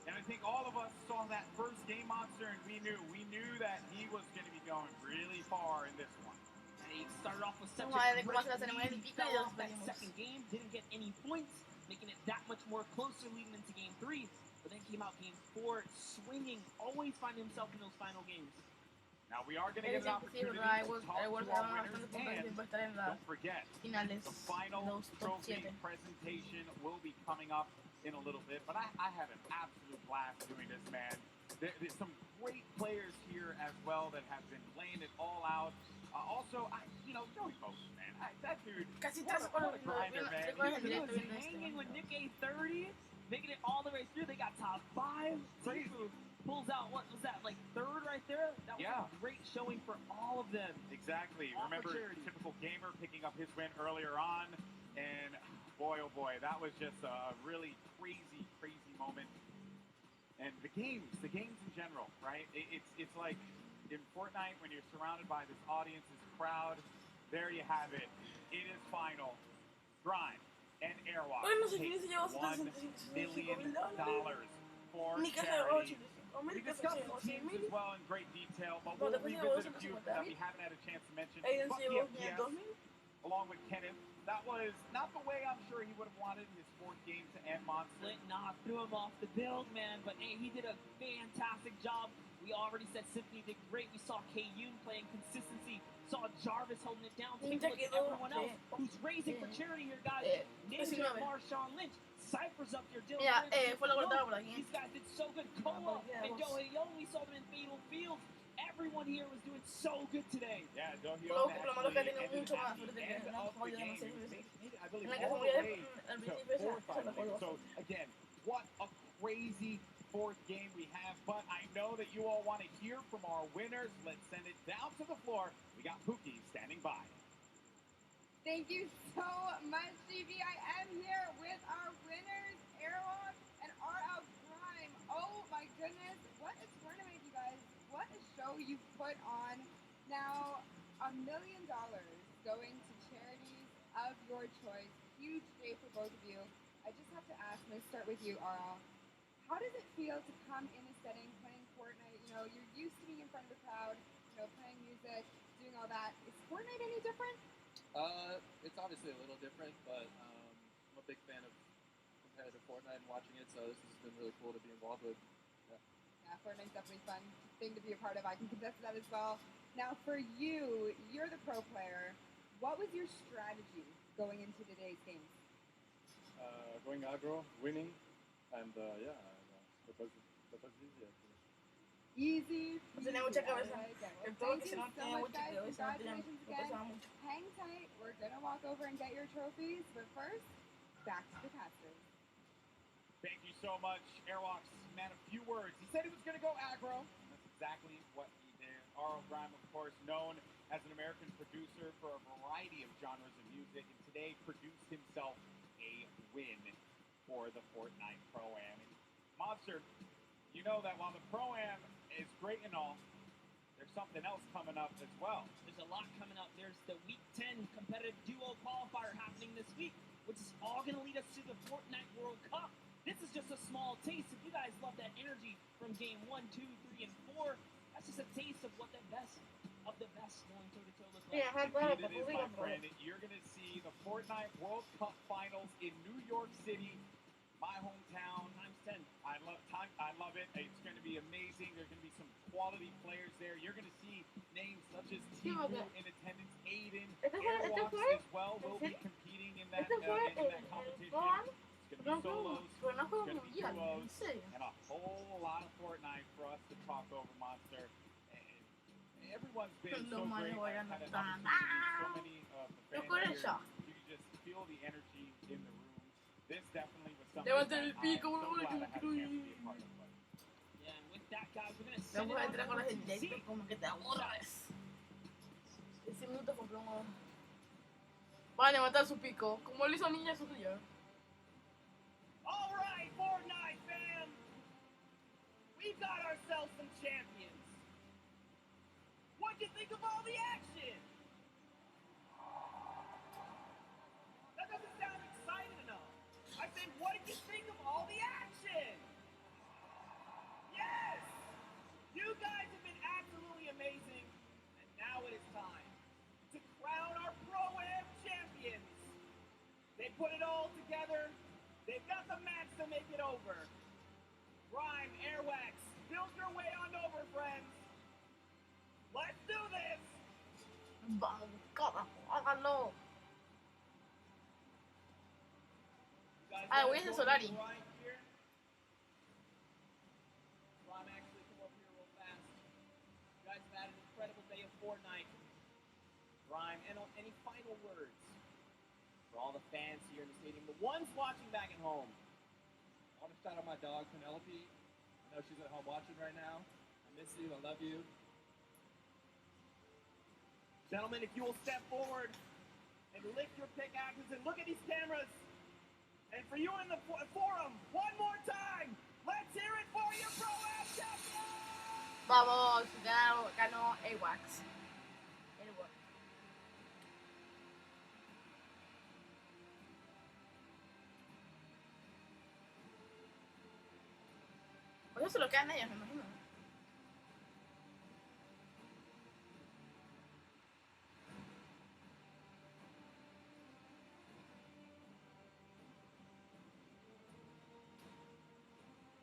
and I think all of us saw that first game, Monster, and we knew that he was going to be going really far in this one. And he started off with such a great lead. He fell off that second game, didn't get any points, making it that much more closer leading into game 3. But then came out game 4, swinging, always finding himself in those final games. Now we are going to get an opportunity to talk to our winners, and don't forget, the final trophy presentation will be coming up in a little bit. But I had an absolute blast doing this, man. There's some great players here as well that have been laying it all out. Also, Joey Bosa, man. That dude, what a grinder, man. He was hanging with Nick A30, making it all the way through. They got top 5. Crazy. Pulls out, what was that, like 3rd right there? That was a great showing for all of them. Exactly. Remember, typical gamer picking up his win earlier on. And boy, oh boy, that was just a really crazy, crazy moment. And the games in general, right? It's like in Fortnite when you're surrounded by this audience, this crowd. There you have it. It is final. Grime and Airwalk take $1 million for charity. We discussed the teams as well in great detail, but we'll revisit a few that we haven't had a chance to mention. Bucky FPS, along with Kenneth. That was not the way I'm sure he would have wanted his 4th game to end, Monster. Threw him off the build, man, but hey, he did a fantastic job. We already said Symphony did great. We saw K-Yoon playing consistency. Saw Jarvis holding it down. Take a look at everyone else who's raising for charity here, guys. Ninja, Marshawn Lynch. Cypher's up there, Dylan. These guys did so good. Koa and Dohyo, we saw them in Fatal Fields. Everyone here was doing so good today. Yeah, Dohyo actually ended at the end of the game. I believe all the way to 4 finals. So, again, what a crazy 4th game we have. But I know that you all want to hear from our winners. Let's send it down to the floor. We got Pookie standing by. Thank you so much, GB. I am here with our winners, Airwalk and RL Grime. Oh my goodness, what a tournament, you guys. What a show you put on. Now, $1 million going to charities of your choice. Huge day for both of you. I just have to ask, let's start with you, RL. How does it feel to come in a setting playing Fortnite? You know, you're used to being in front of the crowd, playing music, doing all that. Is Fortnite any different? It's obviously a little different, but I'm a big fan of competitive Fortnite and watching it, so this has been really cool to be involved with. Yeah, Fortnite's definitely a fun thing to be a part of. I can contest that as well. Now, for you, you're the pro player. What was your strategy going into today's game? Going aggro, winning, and that was easy actually. Easy. Tenía mucha cabeza. El todo que Thank se you no so tenía much, mucha guys. cabeza. Congratulations again. Hang tight. We're going to walk over and get your trophies. But first, back to the casters. Thank you so much, Airwalks. Man, a few words. He said he was going to go aggro. That's exactly what he did. RL Grime, of course, known as an American producer for a variety of genres of music, and today produced himself a win for the Fortnite Pro-Am. Monster, you know that while the Pro-Am is great and all, there's something else coming up as well. There's a lot coming up. There's the Week 10 competitive duo qualifier happening this week, which is all going to lead us to the Fortnite World Cup. This is just a small taste. If you guys love that energy from game 1, 2, 3, and 4, that's just a taste of what the best of the best going toe-to-toe looks like. Indeed it is, my friend. You're going to see the Fortnite World Cup Finals in New York City, my hometown. ×10. I love it. It's going to be amazing. There's going to be some quality players there. You're going to see names such as Tfue in attendance, Aiden, Airwalks as well will be competing in that competition. It's going to solos, Pero no juego there's gonna be mundial, duos, en serio. and a whole lot of Fortnite for us to talk over, Monster. And everyone's been so great. I've had an opportunity to meet so many of the fans here. You can just feel the energy in the room. This definitely was something that I'm so glad I had a chance to be a part of. Yeah, and with that, guys, we're gonna No send it puedes on entrar con over los to directos Z. como que te aburres. 10 minutos compré un huevo. Va a levantar su pico, como lo hizo Ninja su tuyo. All right, Fortnite fam, we've got ourselves some champions. What'd you think of all the action? That doesn't sound exciting enough. I said, what did you think of all the action? Yes! You guys have been absolutely amazing, and now it is time to crown our Pro-Am champions. They put it all together. They've got the match to make it over. Grime, Airwax, build your way on over, friends. Let's do this! Vamos, carajo, háganlo. Ah, voy a hacer Solari. Right here. Grime, actually come over here real fast. You guys have had an incredible day of Fortnite. Grime, any final words for all the fans here in the stadium, the ones watching back at home? I want to shout out my dog, Penelope. I know she's at home watching right now. I miss you. I love you. Gentlemen, if you will step forward and lift your pickaxes and look at these cameras. And for you in the forum, one more time, let's hear it for your Pro-Am champion! Vamos, ganó Airwax. Pues eso se lo quedan ellos, me imagino.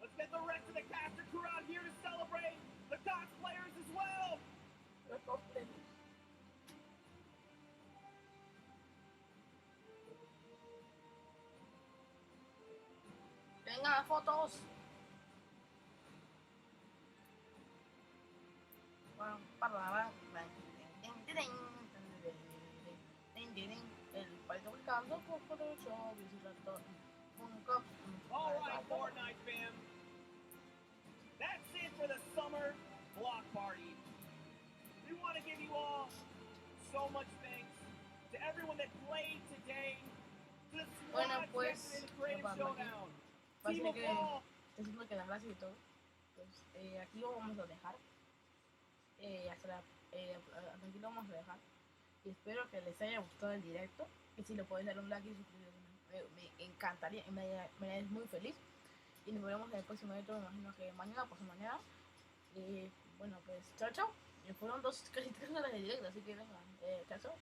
Let's get the rest of the caster crew out here to celebrate the cosplayers as well. Venga, fotos. El palito buscando por el show, All right, Fortnite fam. That's it for the summer block party. We want to give you all so much thanks to everyone that played today. To the squad pues, in the Creative Showdown. Team of all. Diciendo que las gracias y todo. Pues aquí lo vamos a dejar. Hasta aquí lo vamos a dejar. Y espero que les haya gustado el directo. Y si le puedes dar un like y suscribirse, me encantaría. Me haría muy feliz. Y nos veremos en el próximo directo. Me imagino que mañana, pues mañana. Bueno, pues chao, chao. Fueron casi 3 horas de directo, así que venga, chao, chao.